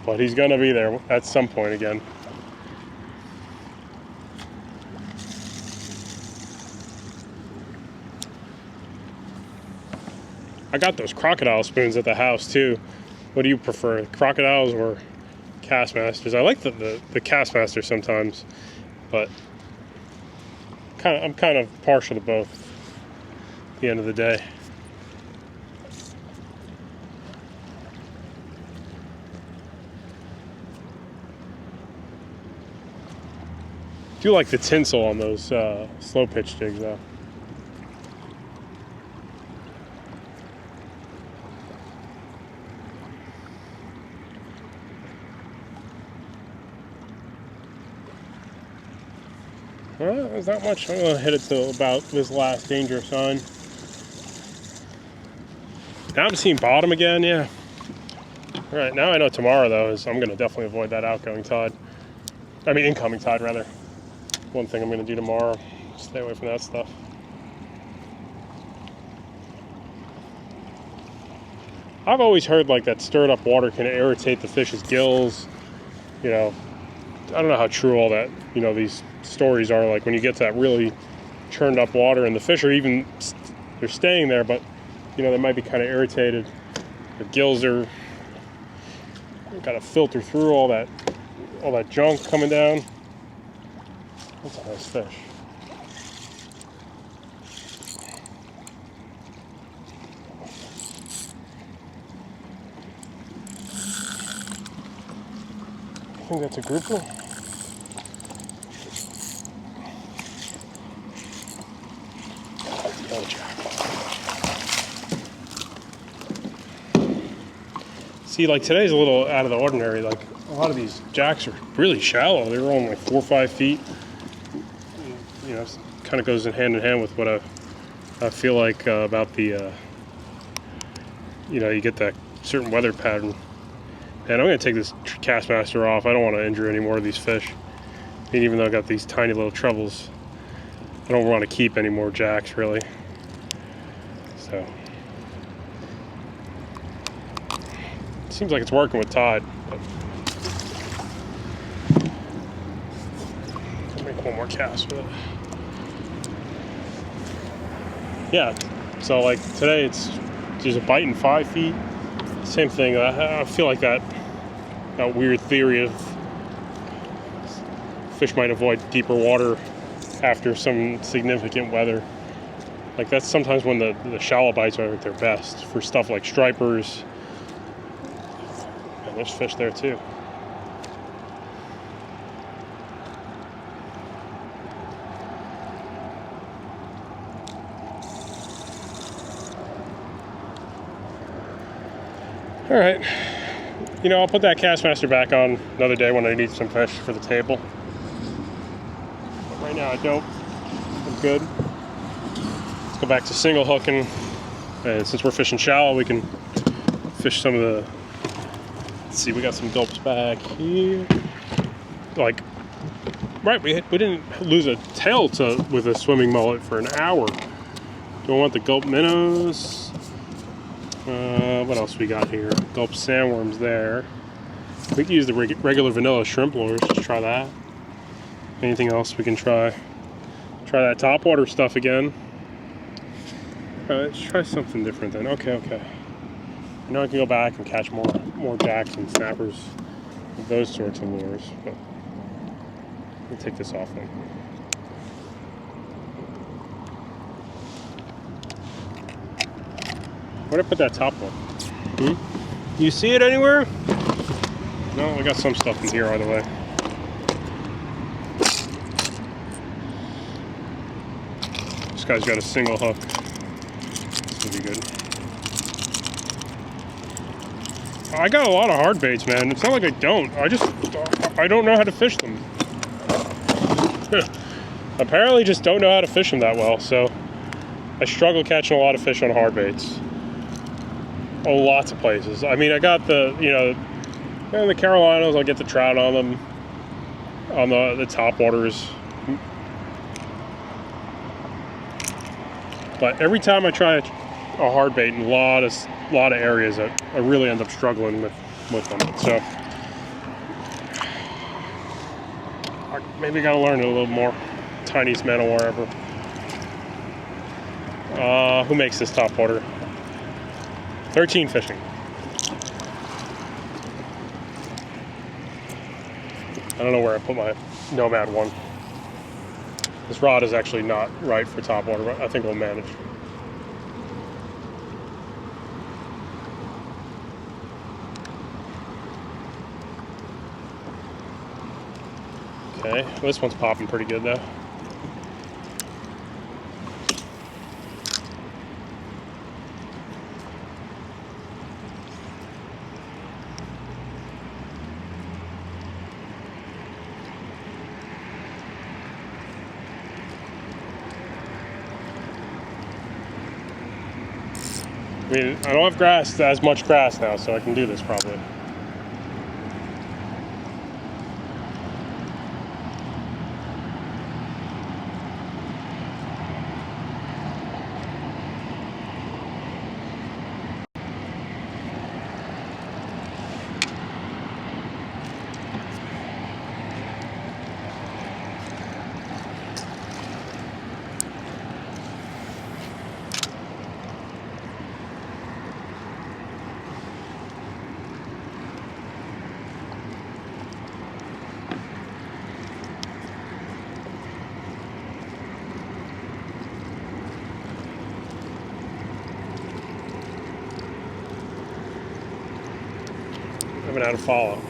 S1: but he's gonna be there at some point again. I got those crocodile spoons at the house too. What do you prefer, crocodiles or Kastmasters. I like the Kastmaster sometimes, but I'm kind of partial to both at the end of the day. I do like the tinsel on those slow pitch jigs though. Well, there's not much. I'm going to hit it to about this last danger sign. Now I'm seeing bottom again, yeah. All right, now I know tomorrow, though, is I'm going to definitely avoid that outgoing tide. I mean, incoming tide, rather. One thing I'm going to do tomorrow, stay away from that stuff. I've always heard, like, that stirred up water can irritate the fish's gills. You know, I don't know how true all that, you know, these stories are. Like when you get to that really churned up water and the fish are even, they're staying there, but you know, they might be kind of irritated. The gills are got to filter through all that junk coming down. That's a nice fish. I think that's a grouper. See, like today's a little out of the ordinary. Like a lot of these jacks are really shallow. They're only like 4 or 5 feet. You know, kind of goes hand in hand with what I feel like about the, you know, you get that certain weather pattern. And I'm going to take this Kastmaster off. I don't want to injure any more of these fish. And even though I got these tiny little trebles, I don't want to keep any more jacks really. So seems like it's working with tide. But I'll make one more cast with it. Yeah. So like today, there's a bite in 5 feet. Same thing. I feel like that weird theory of fish might avoid deeper water after some significant weather. Like that's sometimes when the shallow bites are at their best for stuff like stripers. And there's fish there too. All right, you know, I'll put that Kastmaster back on another day when I need some fish for the table. But right now I don't. I'm good. Let's go back to single hooking. And since we're fishing shallow, we can fish some of the, let's see, we got some gulps back here. Like, right, we didn't lose a tail with a swimming mullet for an hour. Don't want the gulp minnows. What else we got here? Gulp sandworms there. We can use the regular vanilla shrimp lures. Let's try that. Anything else we can try? Try that topwater stuff again. Let's try something different then. Okay. I know I can go back and catch more jacks and snappers with those sorts of lures, but we'll take this off then. Where'd I put that top one? You see it anywhere? No, we got some stuff in here either way. This guy's got a single hook. This will be good. I got a lot of hard baits, man. It's not like I don't. I don't know how to fish them. Apparently just don't know how to fish them that well, so I struggle catching a lot of fish on hard baits. Oh, lots of places. I mean, I got the, you know, in the Carolinas, I'll get the trout on them, on the top waters. But every time I try a hard bait in a lot of areas, I really end up struggling with them. So I maybe got to learn it a little more. Chinese man or wherever. Who makes this Topwater? 13 Fishing. don't know where I put my Nomad one. This rod is actually not right for topwater, but I think we'll manage. Okay, this one's popping pretty good though. I mean, I don't have as much grass now, so I can do this probably. I haven't had a follow.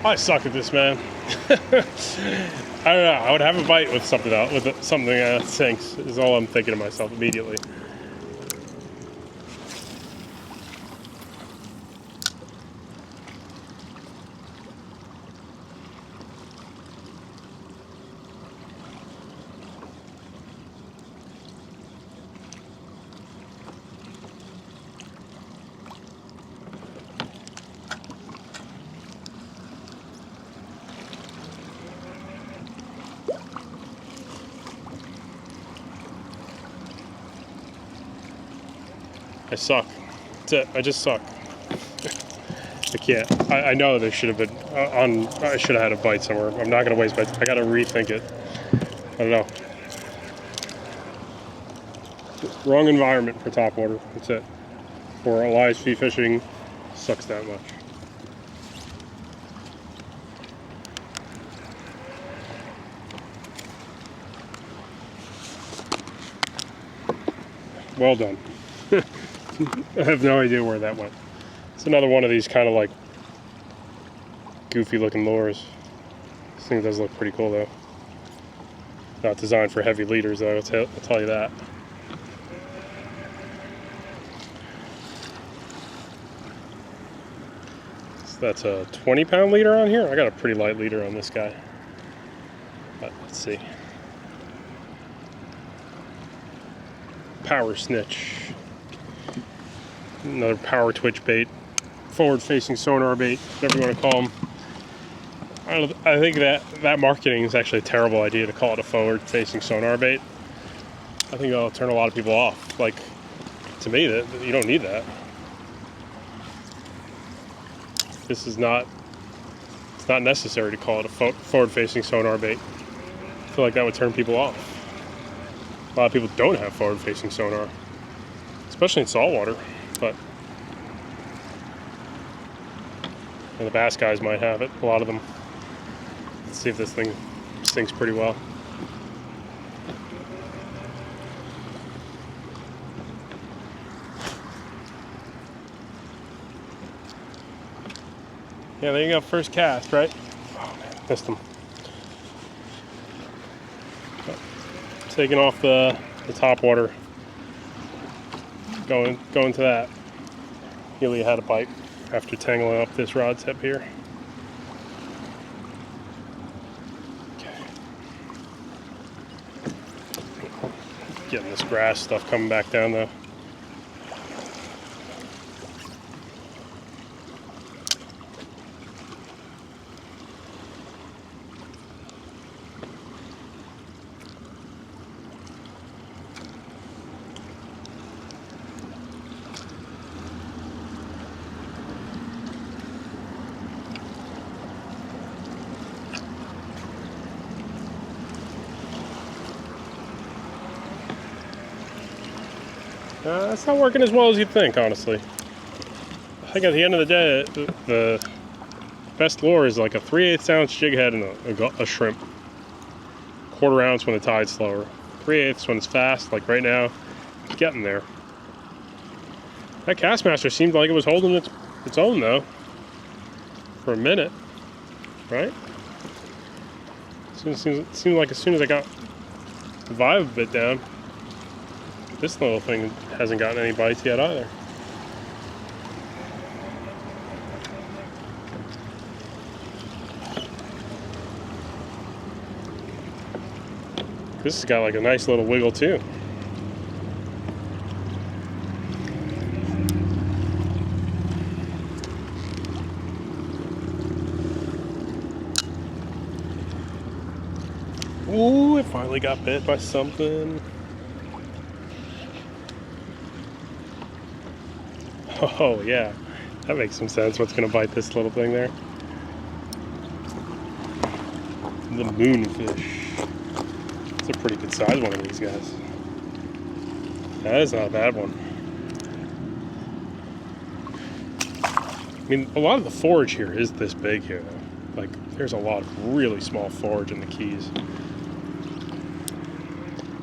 S1: I suck at this, man. I don't know. I would have a bite with something else, with something that sinks. Is all I'm thinking to myself immediately. I suck. That's it. I just suck. I can't. I know there should have been I should have had a bite somewhere. I'm not gonna waste my. I gotta rethink it. I don't know. Wrong environment for topwater. That's it. For live fee fishing, sucks that much. Well done. I have no idea where that went. It's another one of these kind of like goofy looking lures. This thing does look pretty cool though. Not designed for heavy leaders though, I'll tell you that. So that's a 20-pound leader on here. I got a pretty light leader on this guy. But let's see. Power snitch. Another power twitch bait, forward-facing sonar bait, whatever you want to call them. I think that marketing is actually a terrible idea to call it a forward-facing sonar bait. I think it'll turn a lot of people off. Like, to me, that you don't need that. This is not. It's not necessary to call it a forward-facing sonar bait. I feel like that would turn people off. A lot of people don't have forward-facing sonar, especially in saltwater. But and the bass guys might have it, a lot of them. Let's see if this thing sinks pretty well. Yeah, there you go, first cast, right? Oh man, missed him. Taking off the topwater. Going to that. Really had a bite after tangling up this rod tip here. Okay. Getting this grass stuff coming back down though. It's not working as well as you'd think, honestly. I think at the end of the day, the best lure is like a 3/8 ounce jig head and a shrimp. 1/4 ounce when the tide's slower. 3/8 when it's fast, like right now. It's getting there. That Kastmaster seemed like it was holding its own though. For a minute. Right? It seemed like as soon as I got the vibe a bit down, this little thing hasn't gotten any bites yet either. This has got like a nice little wiggle too. Ooh, it finally got bit by something. Oh yeah, that makes some sense. What's gonna bite this little thing there? The moonfish. It's a pretty good size one of these guys. That is not a bad one. I mean, a lot of the forage here is this big here though. Like, there's a lot of really small forage in the Keys.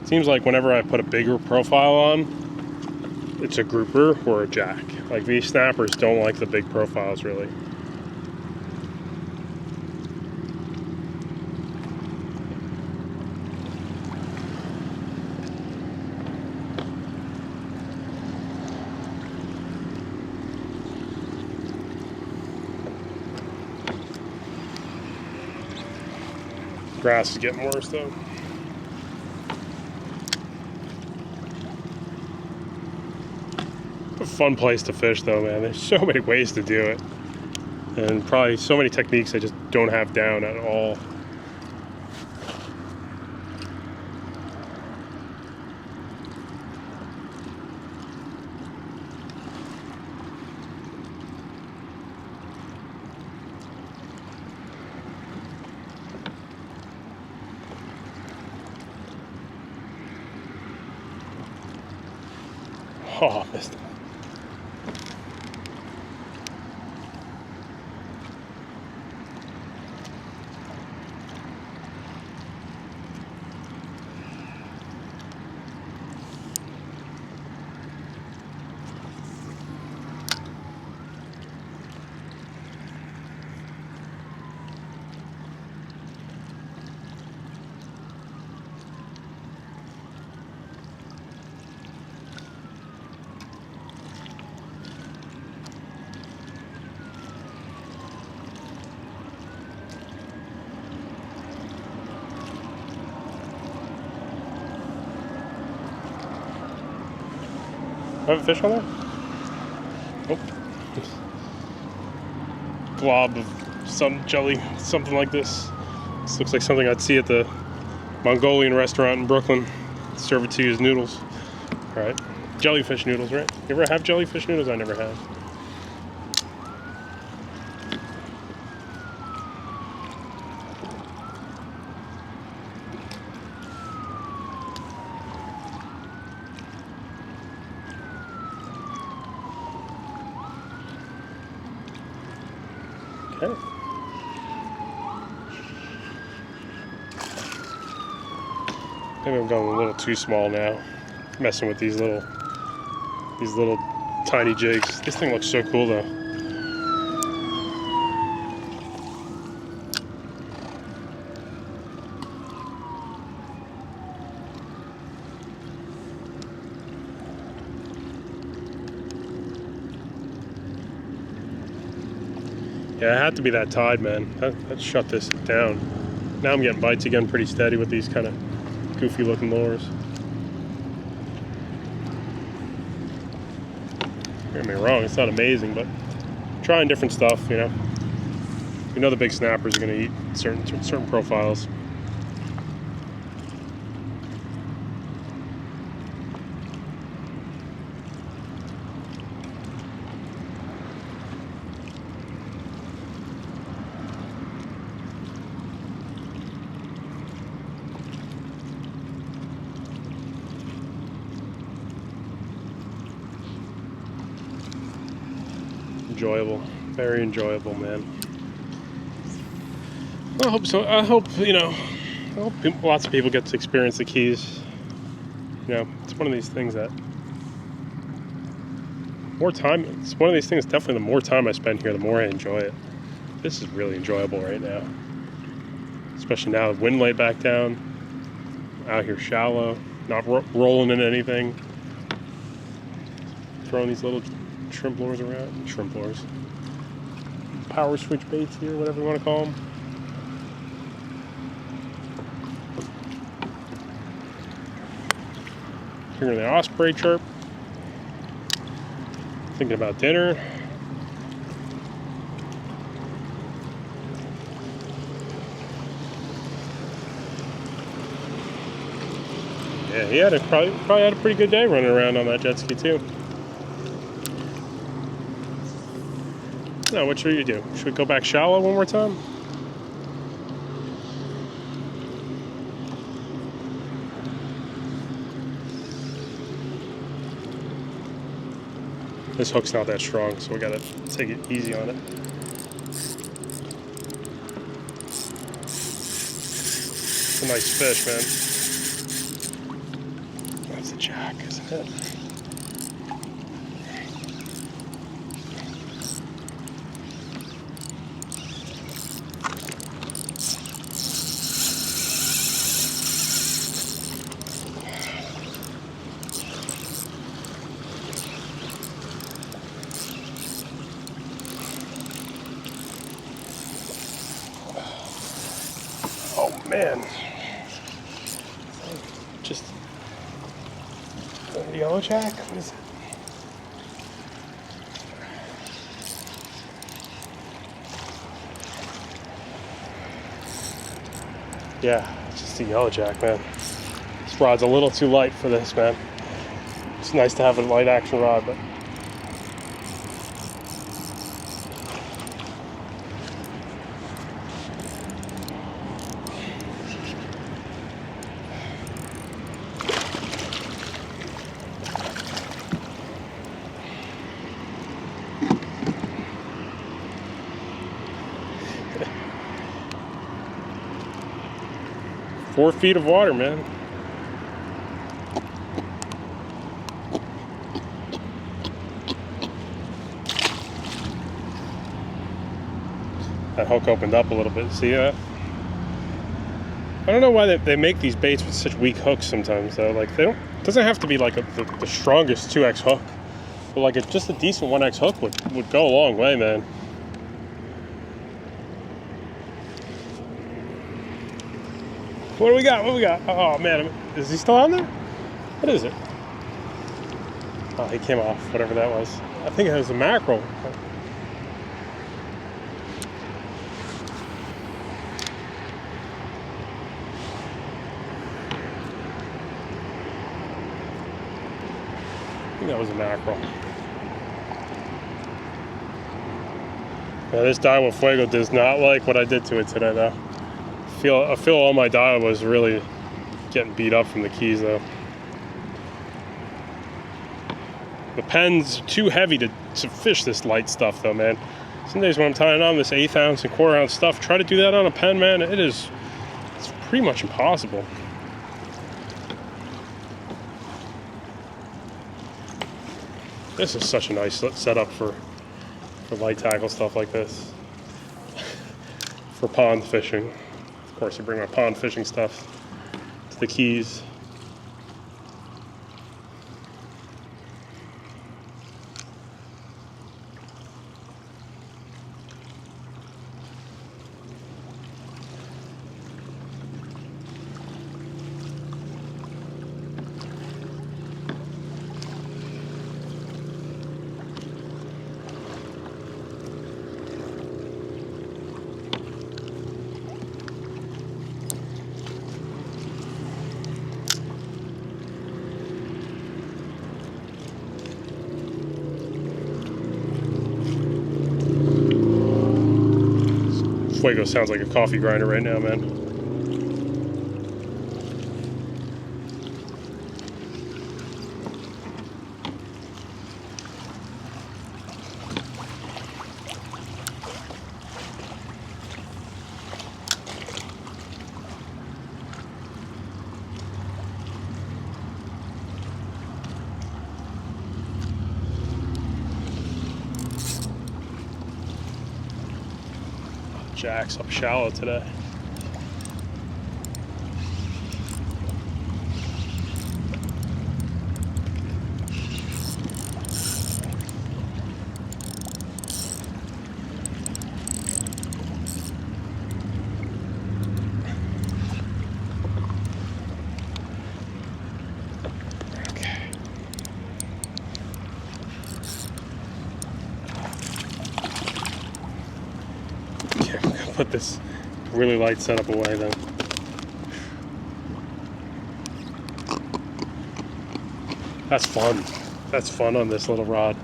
S1: Seems like whenever I put a bigger profile on, it's a grouper or a jack. Like, these snappers don't like the big profiles really. Grass is getting worse though. It's a fun place to fish though, man. There's so many ways to do it. And probably so many techniques I just don't have down at all. Oh, missed it. Have a fish on there? Oh. Glob of some jelly, something like this. This looks like something I'd see at the Mongolian restaurant in Brooklyn. Serve it to you as noodles. Alright. Jellyfish noodles, right? You ever have jellyfish noodles? I never have. Okay. Maybe I'm going a little too small now. Messing with these little tiny jigs. This thing looks so cool though. Yeah, it had to be that tide, man. That shut this down. Now I'm getting bites again pretty steady with these kind of goofy looking lures. Don't get me wrong, it's not amazing, but trying different stuff, you know. You know the big snappers are going to eat certain profiles. enjoyable, very enjoyable, man. I hope so. I hope, you know, I hope lots of people get to experience the Keys. You know, it's one of these things that it's one of these things, definitely the more time I spend here, the more I enjoy it. This is really enjoyable right now. Especially now the wind laid back down. Out here shallow, not rolling in anything. Throwing these little shrimp lures around. Shrimp lures. Power switch baits here, whatever you want to call them. Hearing the osprey chirp. Thinking about dinner. Yeah, he had probably had a pretty good day running around on that jet ski too. Now, what should we do? Should we go back shallow one more time? This hook's not that strong, so we gotta take it easy on it. It's a nice fish, man. That's a jack, isn't it? Oh man, just a yellow jack. What is it? Yeah, it's just a yellow jack, man. This rod's a little too light for this, man. It's nice to have a light action rod, but $4 feet of water, man. That hook opened up a little bit. See that? I don't know why they make these baits with such weak hooks sometimes, though. Like, it doesn't have to be like the strongest 2X hook, but like just a decent 1X hook would go a long way, man. What do we got? What do we got? Oh man, is he still on there? What is it? Oh, he came off, whatever that was. I think it was a mackerel. I think that was a mackerel. Yeah, this Daiwa Fuego does not like what I did to it today, though. I feel all my Daiwa was really getting beat up from the Keys, though. The pen's too heavy to fish this light stuff, though, man. Some days when I'm tying on this 1/8 ounce and 1/4 ounce stuff, try to do that on a pen, man. It's pretty much impossible. This is such a nice setup for light tackle stuff like this. For pond fishing. Of course, I bring my pond fishing stuff to the Keys. Fuego sounds like a coffee grinder right now, man. jacks up shallow today. Put this really light setup away then. That's fun. That's fun on this little rod.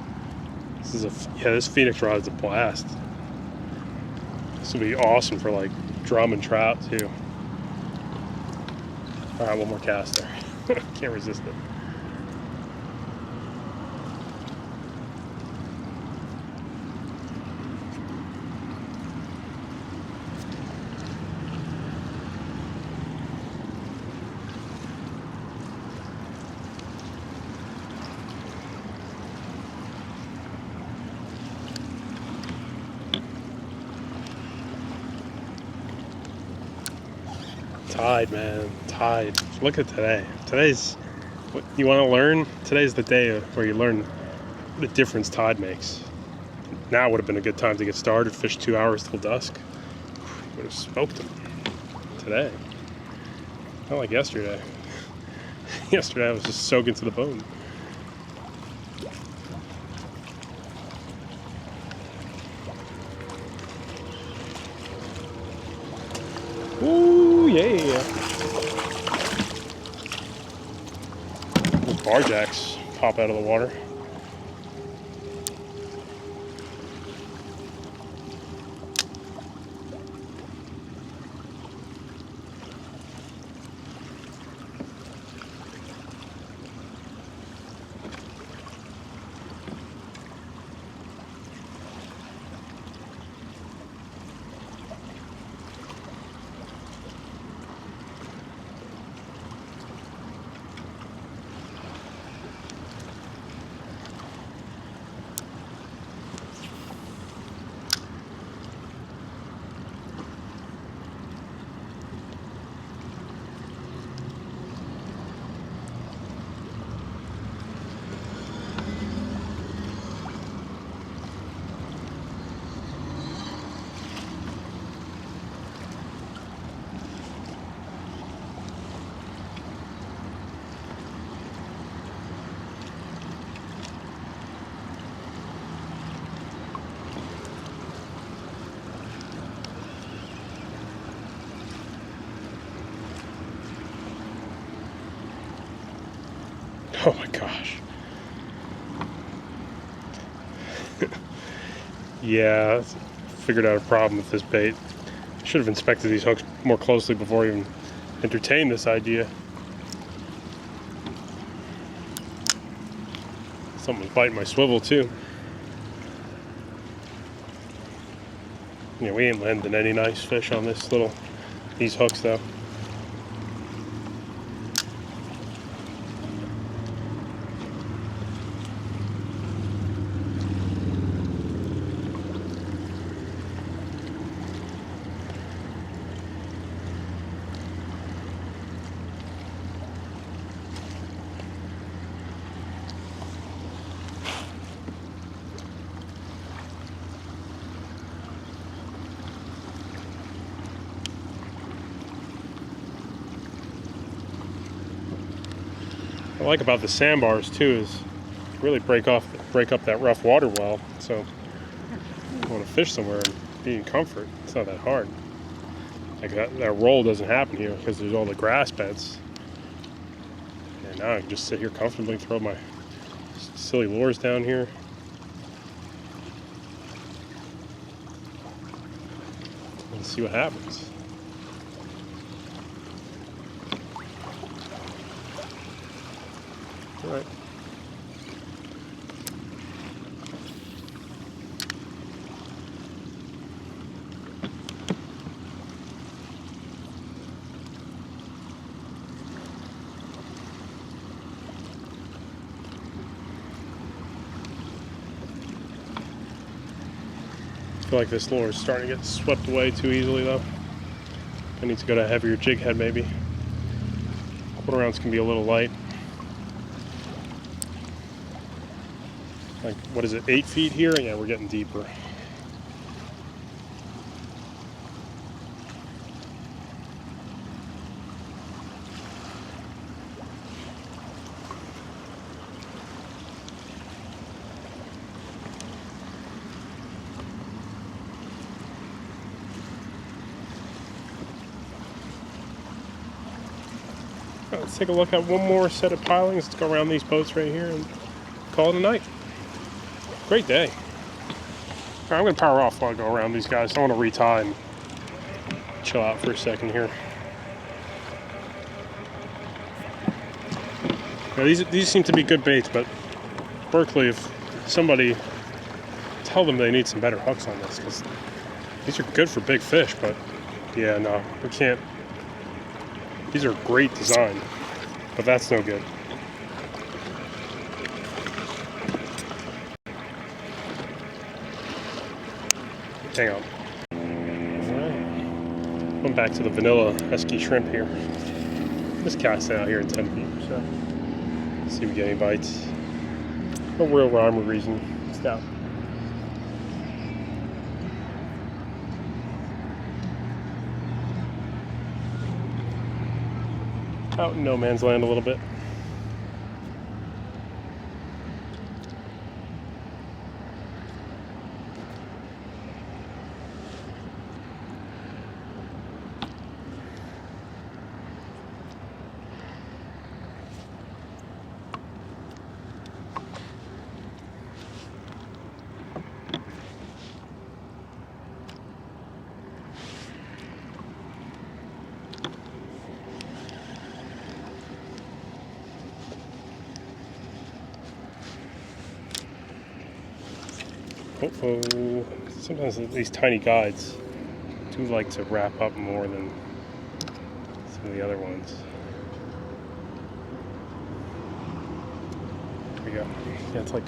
S1: This Phoenix rod is a blast. This will be awesome for like drum and trout too. All right, one more cast there. Can't resist it. Tide, man, tide. Look at today. Today's, what you want to learn? Today's the day where you learn the difference tide makes. Now would have been a good time to get started, fish 2 hours till dusk. Would have smoked them today. Not like yesterday. Yesterday I was just soaking to the bone. Ooh, yeah. Those bar jacks pop out of the water. Oh my gosh. Yeah, figured out a problem with this bait. Should have inspected these hooks more closely before I even entertained this idea. Something was biting my swivel too. Yeah, we ain't landing any nice fish on these hooks though. What I like about the sandbars too is really break up that rough water well. So I want to fish somewhere and be in comfort. It's not that hard. Like that roll doesn't happen here because there's all the grass beds. And now I can just sit here comfortably, throw my silly lures down here. And see what happens. All right. I feel like this lure is starting to get swept away too easily though. I need to go to a heavier jig head maybe. Quarter ounce can be a little light. Like, what is it, 8 feet here? Yeah, we're getting deeper. Let's take a look at one more set of pilings. Let's go around these boats right here and call it a night. Great day. All right, I'm going to power off while I go around these guys. I want to retie and chill out for a second here. Now, these seem to be good baits, but Berkley, if somebody tell them they need some better hooks on this, because these are good for big fish, but yeah, no, we can't. These are great design, but that's no good. Hang on. Alright. Going back to the vanilla esky shrimp here. Just casting out here in 10 feet, so let's see if we get any bites. No real rhyme or reason. Just out. Out in no man's land a little bit. Uh-oh. Sometimes these tiny guides do like to wrap up more than some of the other ones. There we go. Yeah, it's like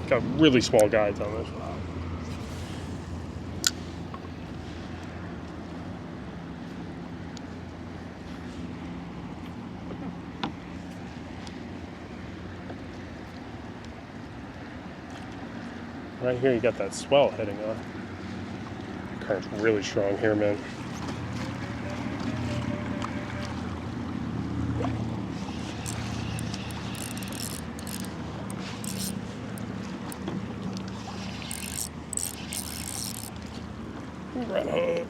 S1: got really small guides on this. Right here, you got that swell heading on. The current's really strong here, man. Right on.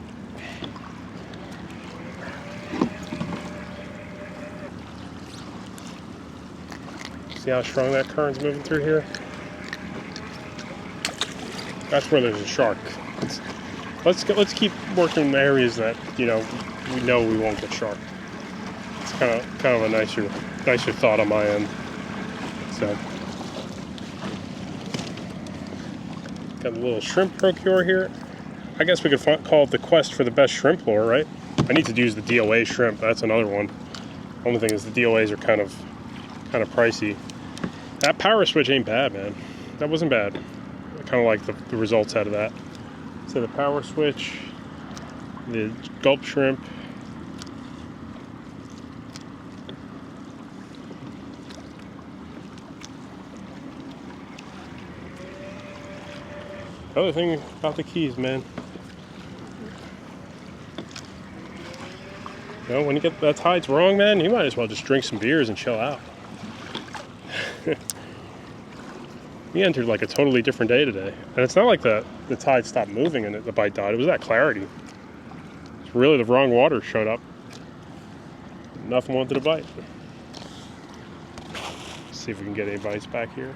S1: See how strong that current's moving through here? That's where there's a shark. Let's keep working in areas that we won't get shark. It's kind of a nicer thought on my end. So got a little shrimp procure here. I guess we could call it the quest for the best shrimp lure, right? I need to use the DOA shrimp. That's another one. Only thing is the DOAs are kind of pricey. That power switch ain't bad, man. That wasn't bad. I kind of like the results out of that. So the power switch, the gulp shrimp. Other thing about the keys, man. When you get that tide's wrong, man, you might as well just drink some beers and chill out. We entered like a totally different day today. And it's not like the tide stopped moving and the bite died. It was that clarity. It's really the wrong water showed up. Nothing wanted to bite. Let's see if we can get any bites back here.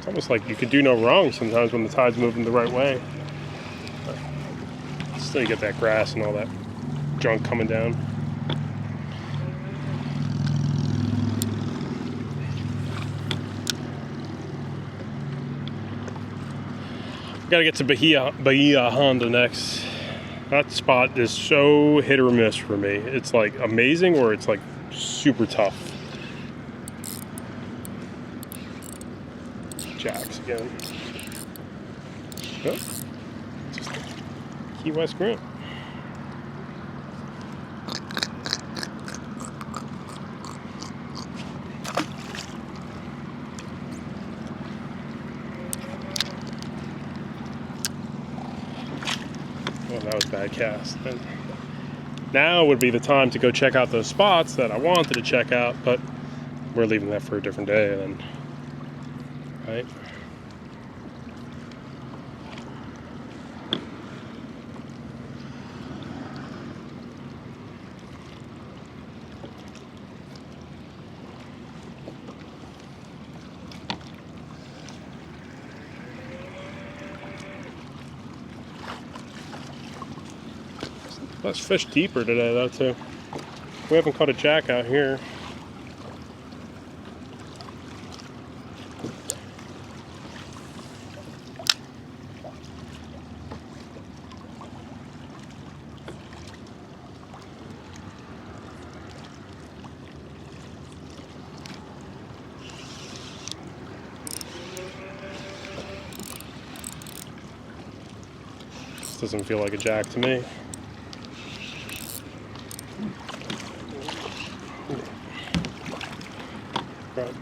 S1: Almost like you could do no wrong sometimes when the tide's moving the right way. Still you get that grass and all that junk coming down. Gotta get to Bahia Honda next. That spot is so hit or miss for me. It's like amazing or it's like super tough. Jacks again. Oh, just Key West grunt. Oh, that was a bad cast. And now would be the time to go check out those spots that I wanted to check out, but we're leaving that for a different day then. Right? Let's fish deeper today though too. We haven't caught a jack out here. This doesn't feel like a jack to me. Right.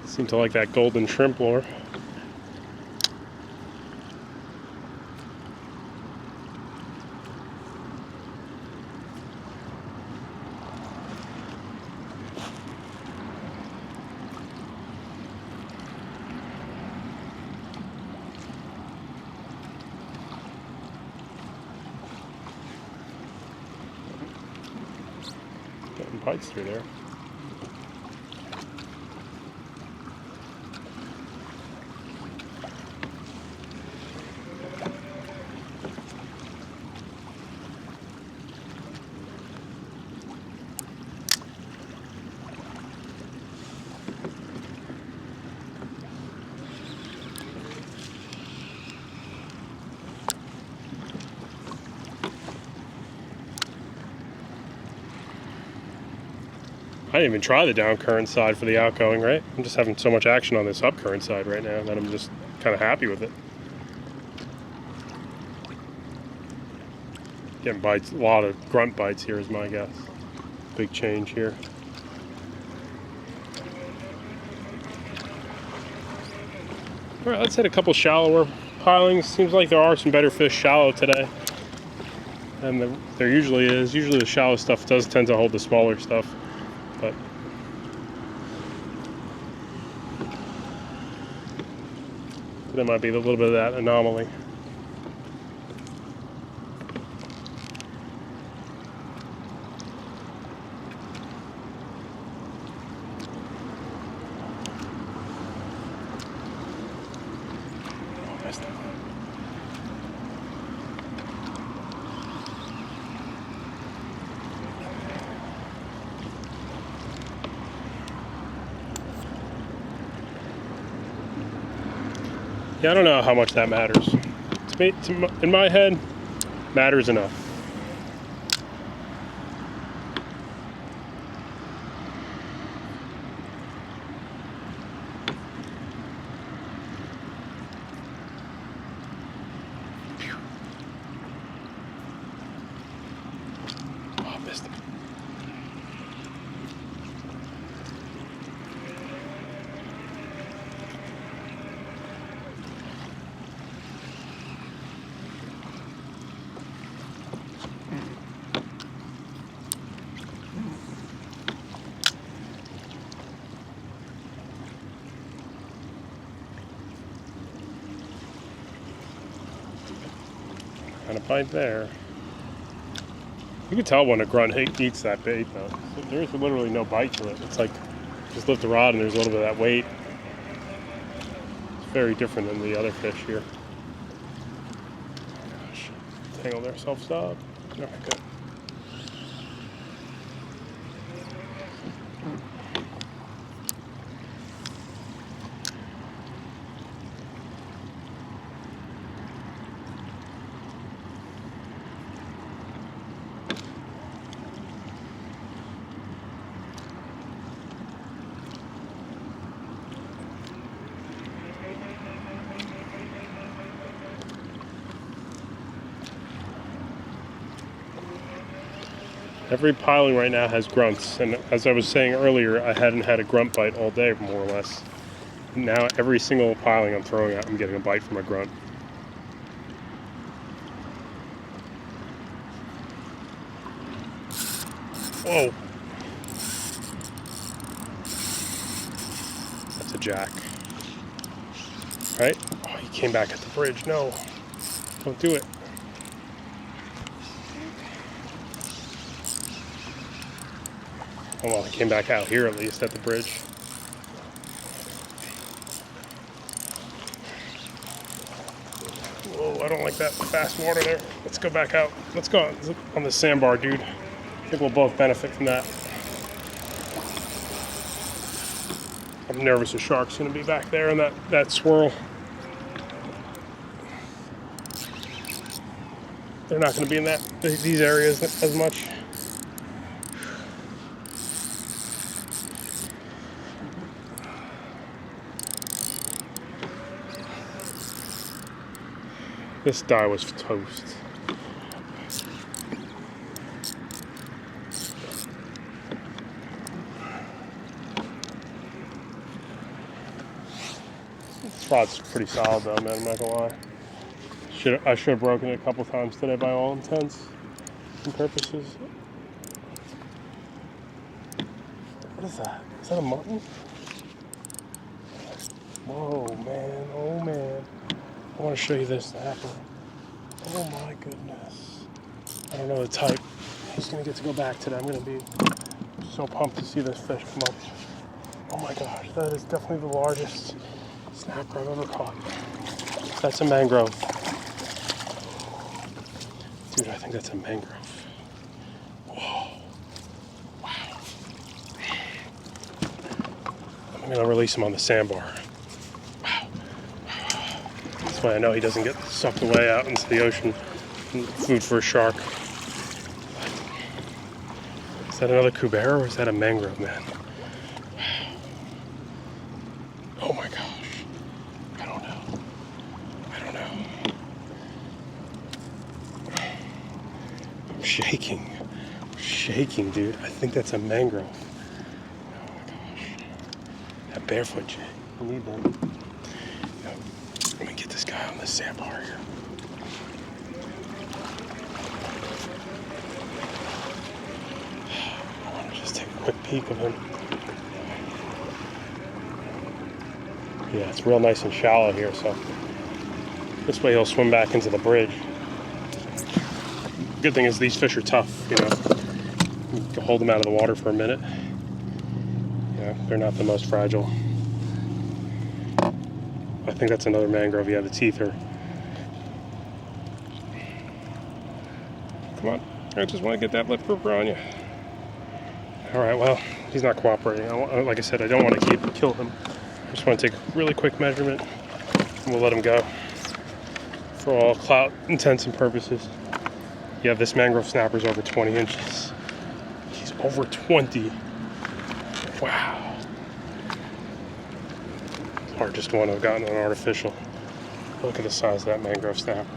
S1: Seem to like that golden shrimp lure. Getting bites through there. I didn't even try the down current side for the outgoing, right? I'm just having so much action on this up current side right now that I'm just kind of happy with it. Getting bites, a lot of grunt bites here is my guess. Big change here. All right, let's hit a couple shallower pilings. Seems like there are some better fish shallow today. And there usually is. Usually the shallow stuff does tend to hold the smaller stuff. But there might be a little bit of that anomaly. Oh, missed it. Yeah, I don't know how much that matters. To me, in my head, matters enough. Oh, missed it. Got a bite there. You can tell when a grunt eats that bait though. There's literally no bite to it. It's like just lift the rod and there's a little bit of that weight. It's very different than the other fish here. Gosh, tangled ourselves up. Okay, good. Every piling right now has grunts, and as I was saying earlier, I hadn't had a grunt bite all day, more or less. Now every single piling I'm throwing out, I'm getting a bite from a grunt. Whoa! That's a jack. Right? Oh, he came back at the bridge. No, don't do it. Oh, well, he came back out here at least at the bridge. Whoa, I don't like that fast water there. Let's go back out. Let's go on the sandbar, dude. I think we'll both benefit from that. I'm nervous a shark's gonna be back there in that swirl. They're not gonna be in these areas as much. This die was toast. This rod's pretty solid though, man, I'm not gonna lie. I should have broken it a couple times today by all intents and purposes. What is that? Is that a mutton? Whoa, man, oh man. I want to show you this snapper. Oh my goodness. I don't know the type. He's going to get to go back today. I'm going to be so pumped to see this fish come up. Oh my gosh, that is definitely the largest snapper I've ever caught. That's a mangrove. Dude, I think that's a mangrove. Whoa. Wow. I'm going to release him on the sandbar. I know he doesn't get sucked away out into the ocean. Food for a shark. Is that another cubera or is that a mangrove, man? Oh my gosh. I don't know. I'm shaking, dude. I think that's a mangrove. Oh my gosh. That barefoot jig. I need them. Let me get this guy on the sandbar here. I want to just take a quick peek of him. Yeah, it's real nice and shallow here, so this way he'll swim back into the bridge. Good thing is these fish are tough, you know. You can hold them out of the water for a minute. Yeah, they're not the most fragile. I think that's another mangrove. Yeah, the teeth are. Come on. I just want to get that lip grouper on you. All right, well, he's not cooperating. Like I said, I don't want to kill him. I just want to take a really quick measurement and we'll let him go. For all clout intents and purposes. Yeah, this mangrove snapper's over 20 inches. He's over 20. Wow. Largest one I've gotten on artificial. Look at the size of that mangrove snapper.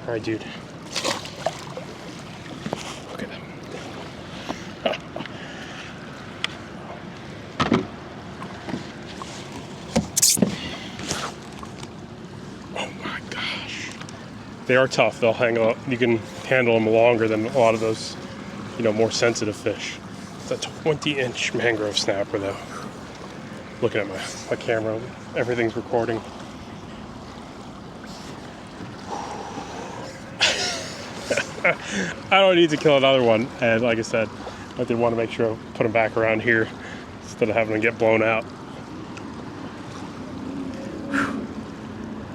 S1: All right, dude. Look at him. Oh my gosh. They are tough. They'll hang up. You can handle them longer than a lot of those, more sensitive fish. It's a 20-inch mangrove snapper, though. Looking at my camera, everything's recording. I don't need to kill another one. And like I said, I did want to make sure I put them back around here instead of having them get blown out.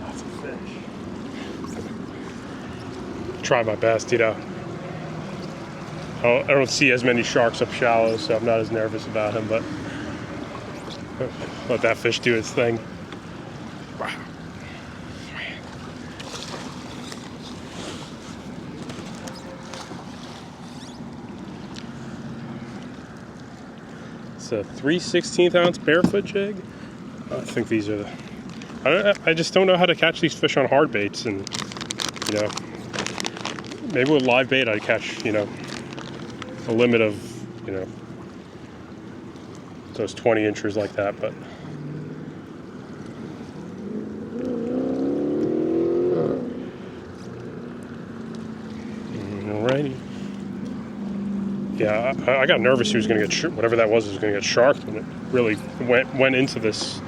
S1: Lots of fish. Try my best, you know. I don't see as many sharks up shallow, so I'm not as nervous about him, but let that fish do its thing. Wow. It's a 3/16 ounce barefoot jig. I think these are I just don't know how to catch these fish on hard baits, and you know, maybe with live bait I'd catch, you know, a limit of, you know, those 20 inches like that, but alrighty. Yeah, I got nervous he was going to get whatever that was going to get sharked when it really went into this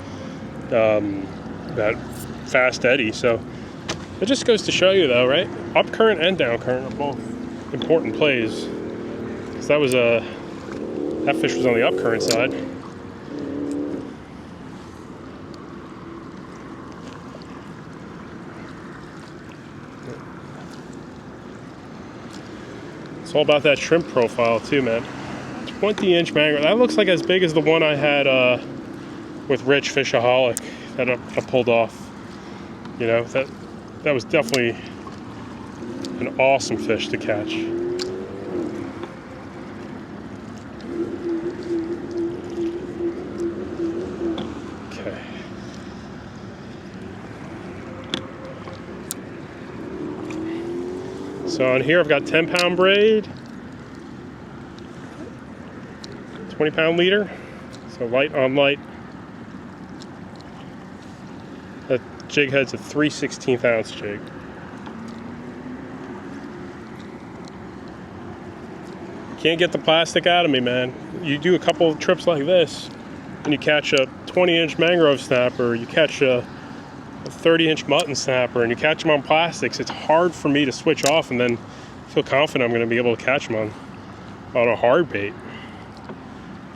S1: that fast eddy. So it just goes to show you, though, right? Up current and down current are both important plays. Because that fish was on the up current side. It's all about that shrimp profile too, man. 20-inch mangrove. That looks like as big as the one I had with Rich Fishaholic that I pulled off. You know, that was definitely an awesome fish to catch. Okay. So on here I've got 10-pound braid, 20-pound leader, so light on light. That jig head's a 3/16 ounce jig. Can't get the plastic out of me, man. You do a couple of trips like this, and you catch a 20-inch mangrove snapper, you catch a 30-inch mutton snapper, and you catch them on plastics. It's hard for me to switch off and then feel confident I'm going to be able to catch them on a hard bait.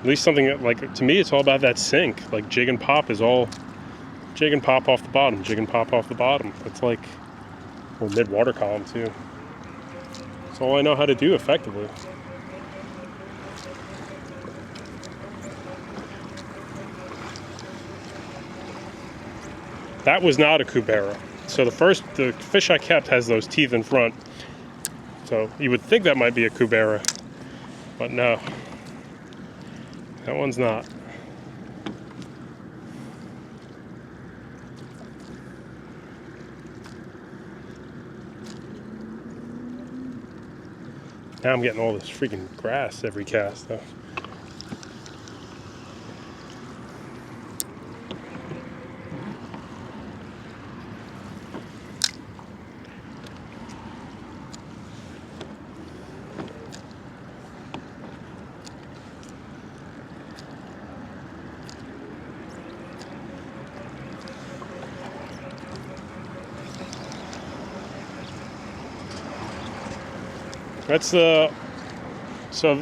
S1: At least something that, like, to me, it's all about that sink. Like, jig and pop is all jig and pop off the bottom, jig and pop off the bottom. It's like, or mid-water column too. That's all I know how to do effectively. That was not a cubera. So the fish I kept has those teeth in front. So you would think that might be a cubera, but no, that one's not. Now I'm getting all this freaking grass every cast though. That's so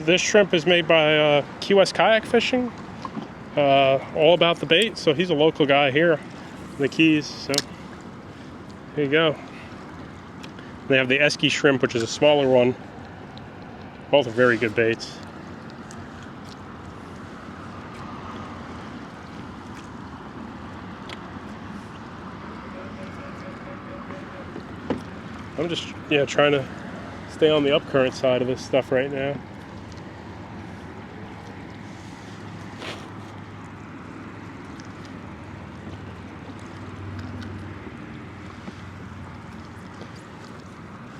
S1: this shrimp is made by Key West Kayak Fishing, all about the bait. So he's a local guy here in the Keys. So there you go. They have the Esky shrimp, which is a smaller one. Both are very good baits. I'm just trying to stay on the upcurrent side of this stuff right now.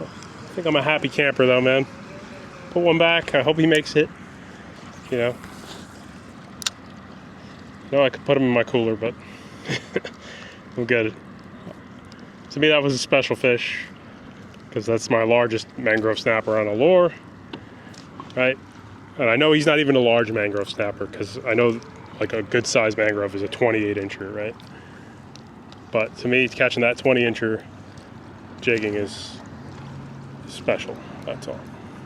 S1: I think I'm a happy camper though, man. Put one back. I hope he makes it. You know. No, I could put him in my cooler, but we'll get it. To me, that was a special fish, because that's my largest mangrove snapper on a lure, right? And I know he's not even a large mangrove snapper, because I know like a good sized mangrove is a 28-incher, right? But to me, catching that 20-incher jigging is special, that's all.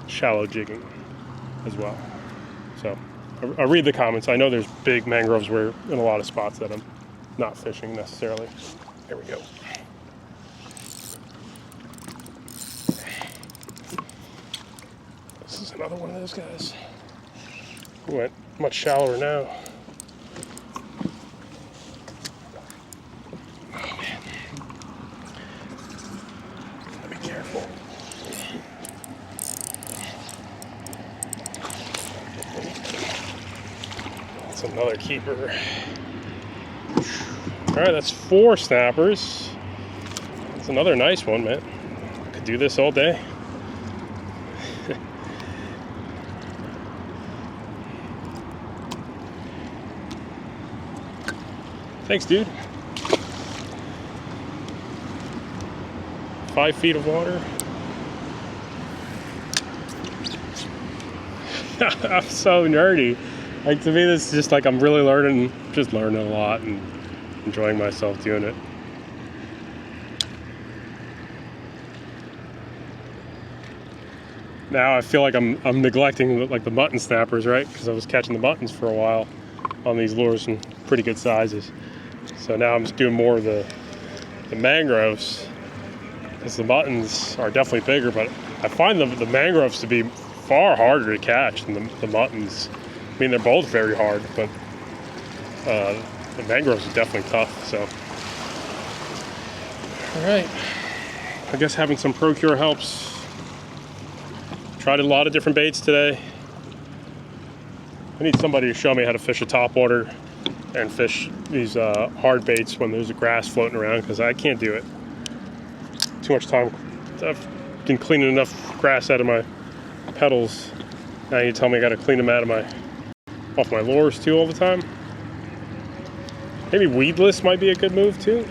S1: Shallow jigging as well. So I read the comments. I know there's big mangroves where in a lot of spots that I'm not fishing necessarily. There we go. This is another one of those guys. Went much shallower now. Oh man. Gotta be careful. That's another keeper. Alright, that's 4 snappers. That's another nice one, man. Could do this all day. Thanks, dude. 5 feet of water. I'm so nerdy. Like, to me, this is just like I'm really learning a lot and enjoying myself doing it. Now I feel like I'm neglecting like the mutton snappers, right? Because I was catching the muttons for a while on these lures in pretty good sizes. So now I'm just doing more of the mangroves, because the muttons are definitely bigger, but I find the mangroves to be far harder to catch than the muttons. I mean, they're both very hard, but the mangroves are definitely tough. So, all right, I guess having some Procure helps. Tried a lot of different baits today. I need somebody to show me how to fish a topwater and fish these hard baits when there's a grass floating around, because I can't do it. Too much time. I've been cleaning enough grass out of my pedals. Now you tell me I got to clean them off my lures too all the time. Maybe weedless might be a good move too.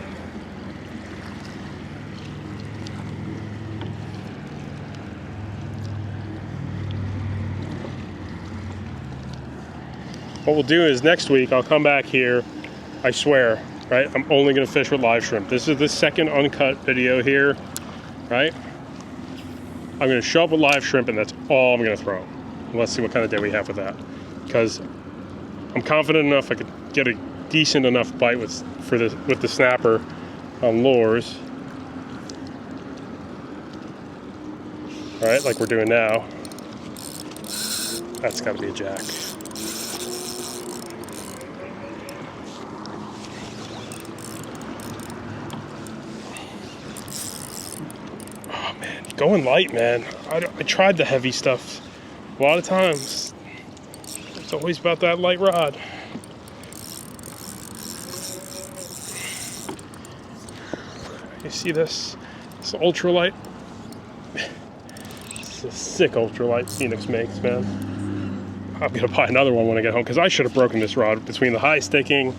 S1: What we'll do is next week I'll come back here, I swear, right? I'm only gonna fish with live shrimp. This is the second uncut video here, right? I'm gonna show up with live shrimp and that's all I'm gonna throw. Let's see what kind of day we have with that. Because I'm confident enough I could get a decent enough bite with the snapper on lures. All right, like we're doing now. That's gotta be a jack. Going light, man. I tried the heavy stuff a lot of times. It's always about that light rod. You see this? It's ultralight. It's a sick ultralight Phoenix makes, man. I'm gonna buy another one when I get home, because I should have broken this rod between the high sticking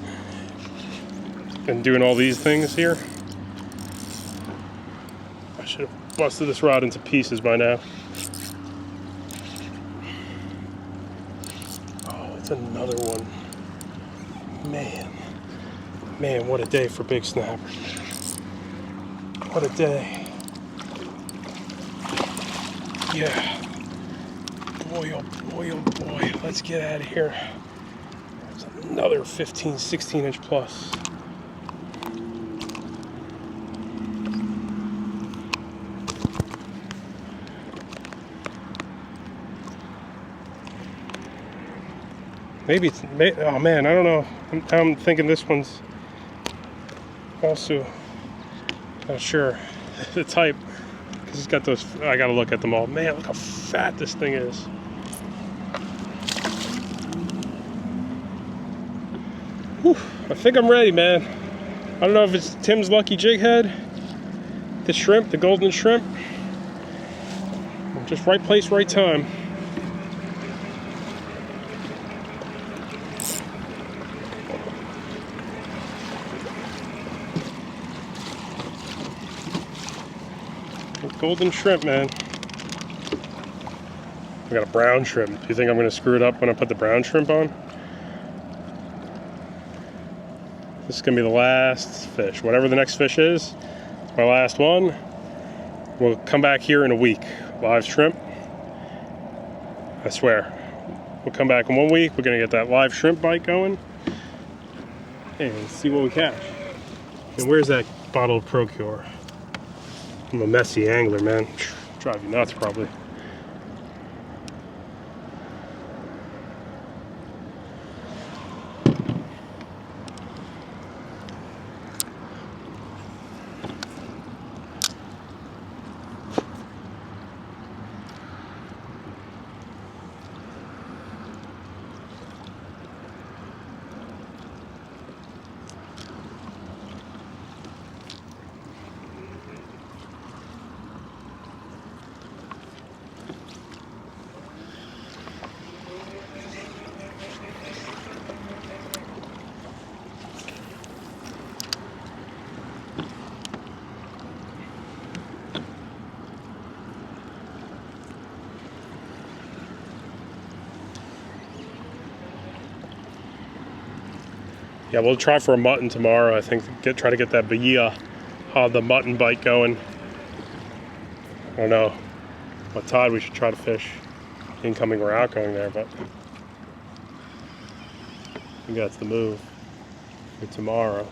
S1: and doing all these things here. I should have busted this rod into pieces by now. Oh, it's another one. Man, what a day for big snappers. What a day. Yeah. Boy, oh boy. Let's get out of here. There's another 15, 16 inch plus. Maybe it's, oh man, I don't know. I'm thinking this one's also, not sure the type, because it's got those, I gotta look at them all. Man, look how fat this thing is. Whew, I think I'm ready, man. I don't know if it's Tim's lucky jig head, the shrimp, the golden shrimp. Just right place, right time. Golden shrimp, man. I got a brown shrimp. Do you think I'm going to screw it up when I put the brown shrimp on? This is going to be the last fish. Whatever the next fish is, it's my last one. We'll come back here in a week. Live shrimp. I swear. We'll come back in 1 week. We're gonna get that live shrimp bite going and see what we catch. And where's that bottle of Procure? I'm a messy angler, man. Drive you nuts, probably. Yeah, we'll try for a mutton tomorrow. I think try to get that bahia, the mutton bite going. I don't know what tide we should try to fish, incoming or outgoing there, but I think that's the move for tomorrow.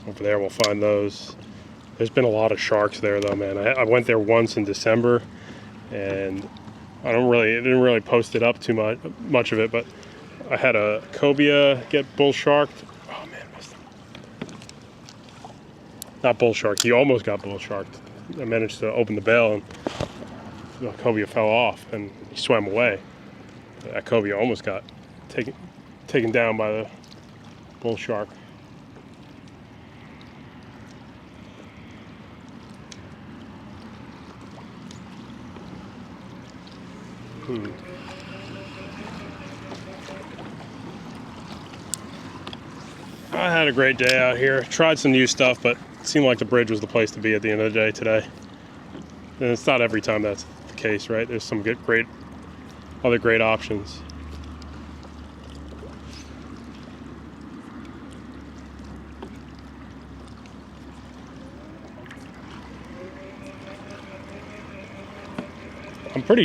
S1: Over there we'll find those. There's been a lot of sharks there though, man. I went there once in December, and I didn't really post it up too much of it, but I had a cobia get bull sharked. Oh man, missed him. Not bull sharked. He almost got bull sharked. I managed to open the bail, and the cobia fell off, and he swam away. That cobia almost got taken down by the bull shark. I had a great day out here. Tried some new stuff, but it seemed like the bridge was the place to be at the end of the day today. And it's not every time that's the case, right? There's some other great options.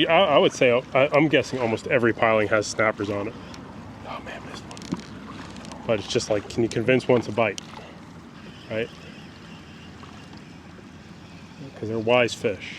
S1: I would say, I'm guessing almost every piling has snappers on it. Oh man, missed one. But it's just like, can you convince one to bite, right? Because they're wise fish.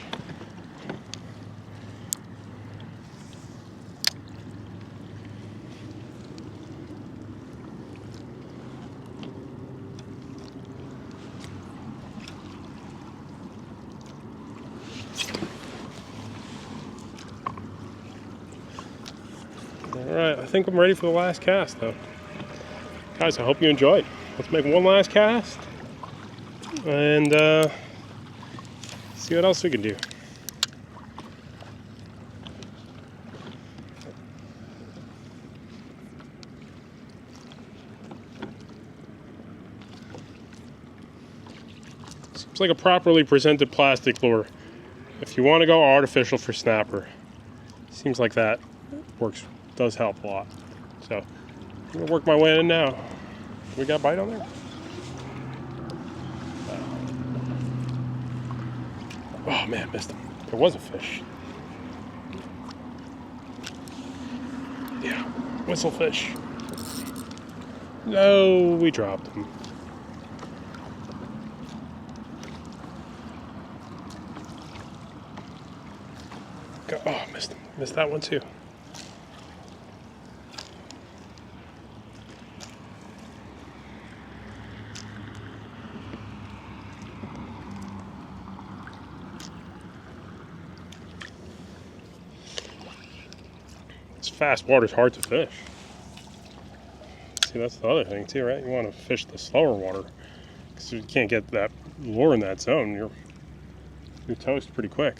S1: Alright, I think I'm ready for the last cast though. Guys, I hope you enjoyed. Let's make one last cast and see what else we can do. Seems like a properly presented plastic lure. If you want to go artificial for snapper, seems like that does help a lot. So I'm gonna work my way in now. We got a bite on there? Oh man, missed him. There was a fish. Yeah, whistlefish. No, we dropped him. Oh, missed him. Missed that one too. Fast water's hard to fish. See, that's the other thing too, right? You want to fish the slower water because you can't get that lure in that zone. You're toast pretty quick.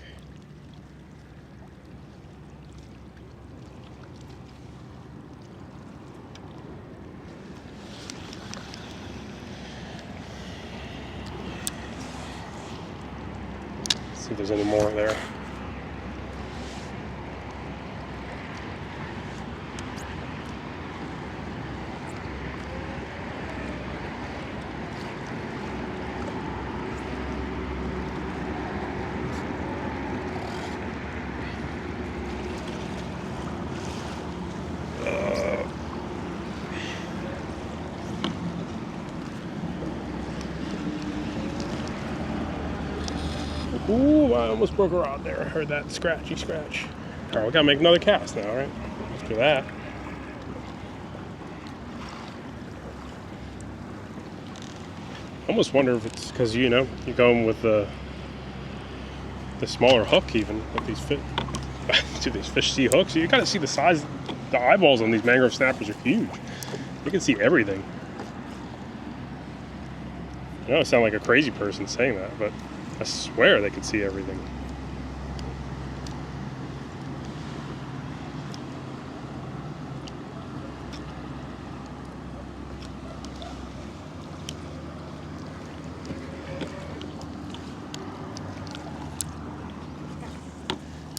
S1: Let's see if there's any more there. Ooh, I almost broke a rod there. I heard that scratchy scratch. All right, we gotta make another cast now, right? After that. I almost wonder if it's because, you know, you're going with the smaller hook even with these fish. To these fish see hooks. You gotta see the size. The eyeballs on these mangrove snappers are huge. You can see everything. I know I sound like a crazy person saying that, but I swear they could see everything.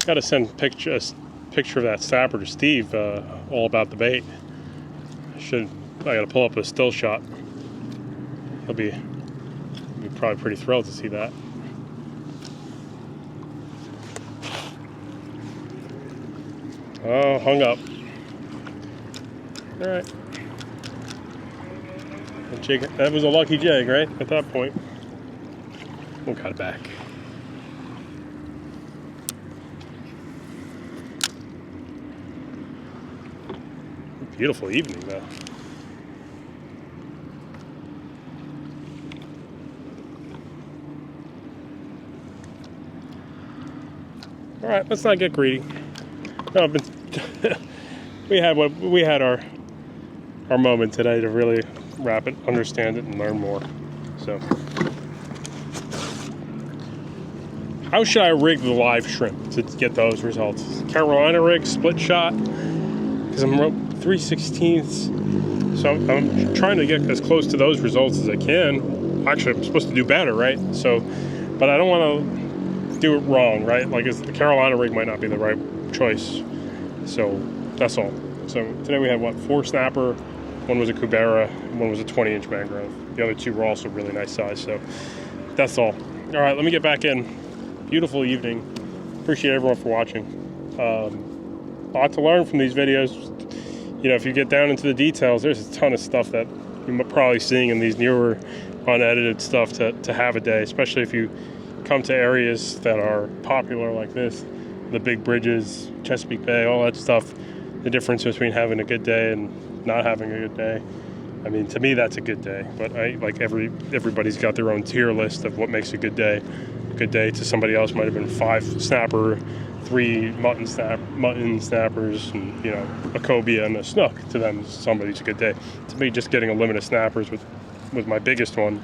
S1: Got to send a picture of that snapper to Steve, all about the bait. I got to pull up a still shot. He'll be probably pretty thrilled to see that. Oh, hung up. All right. That was a lucky jig, right? At that point. We got it back. Beautiful evening, though. All right, let's not get greedy. No, but we had our moment today to really wrap it, understand it, and learn more. So, how should I rig the live shrimp to get those results? Carolina rig, split shot, because I'm 3/16, so I'm trying to get as close to those results as I can. Actually, I'm supposed to do better, right? So, but I don't want to do it wrong, right? Like, the Carolina rig might not be the right choice. So that's all. So today we had, what, 4 snapper, one was a Cubera, and one was a 20-inch mangrove. The other 2 were also really nice size. So that's all. All right, let me get back in. Beautiful evening. Appreciate everyone for watching. A lot to learn from these videos. You know, if you get down into the details, there's a ton of stuff that you're probably seeing in these newer unedited stuff to have a day, especially if you come to areas that are popular like this, the big bridges, Chesapeake Bay, all that stuff. The difference between having a good day and not having a good day. I mean, to me, that's a good day. But everybody's got their own tier list of what makes a good day. A good day to somebody else might have been 5 snapper, 3 mutton snappers, and, you know, a cobia and a snook. To them, somebody's a good day. To me, just getting a limit of snappers with my biggest one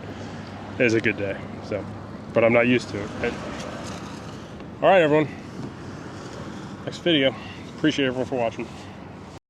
S1: is a good day. So, but I'm not used to it. Right? All right, everyone. Next video. Appreciate everyone for watching.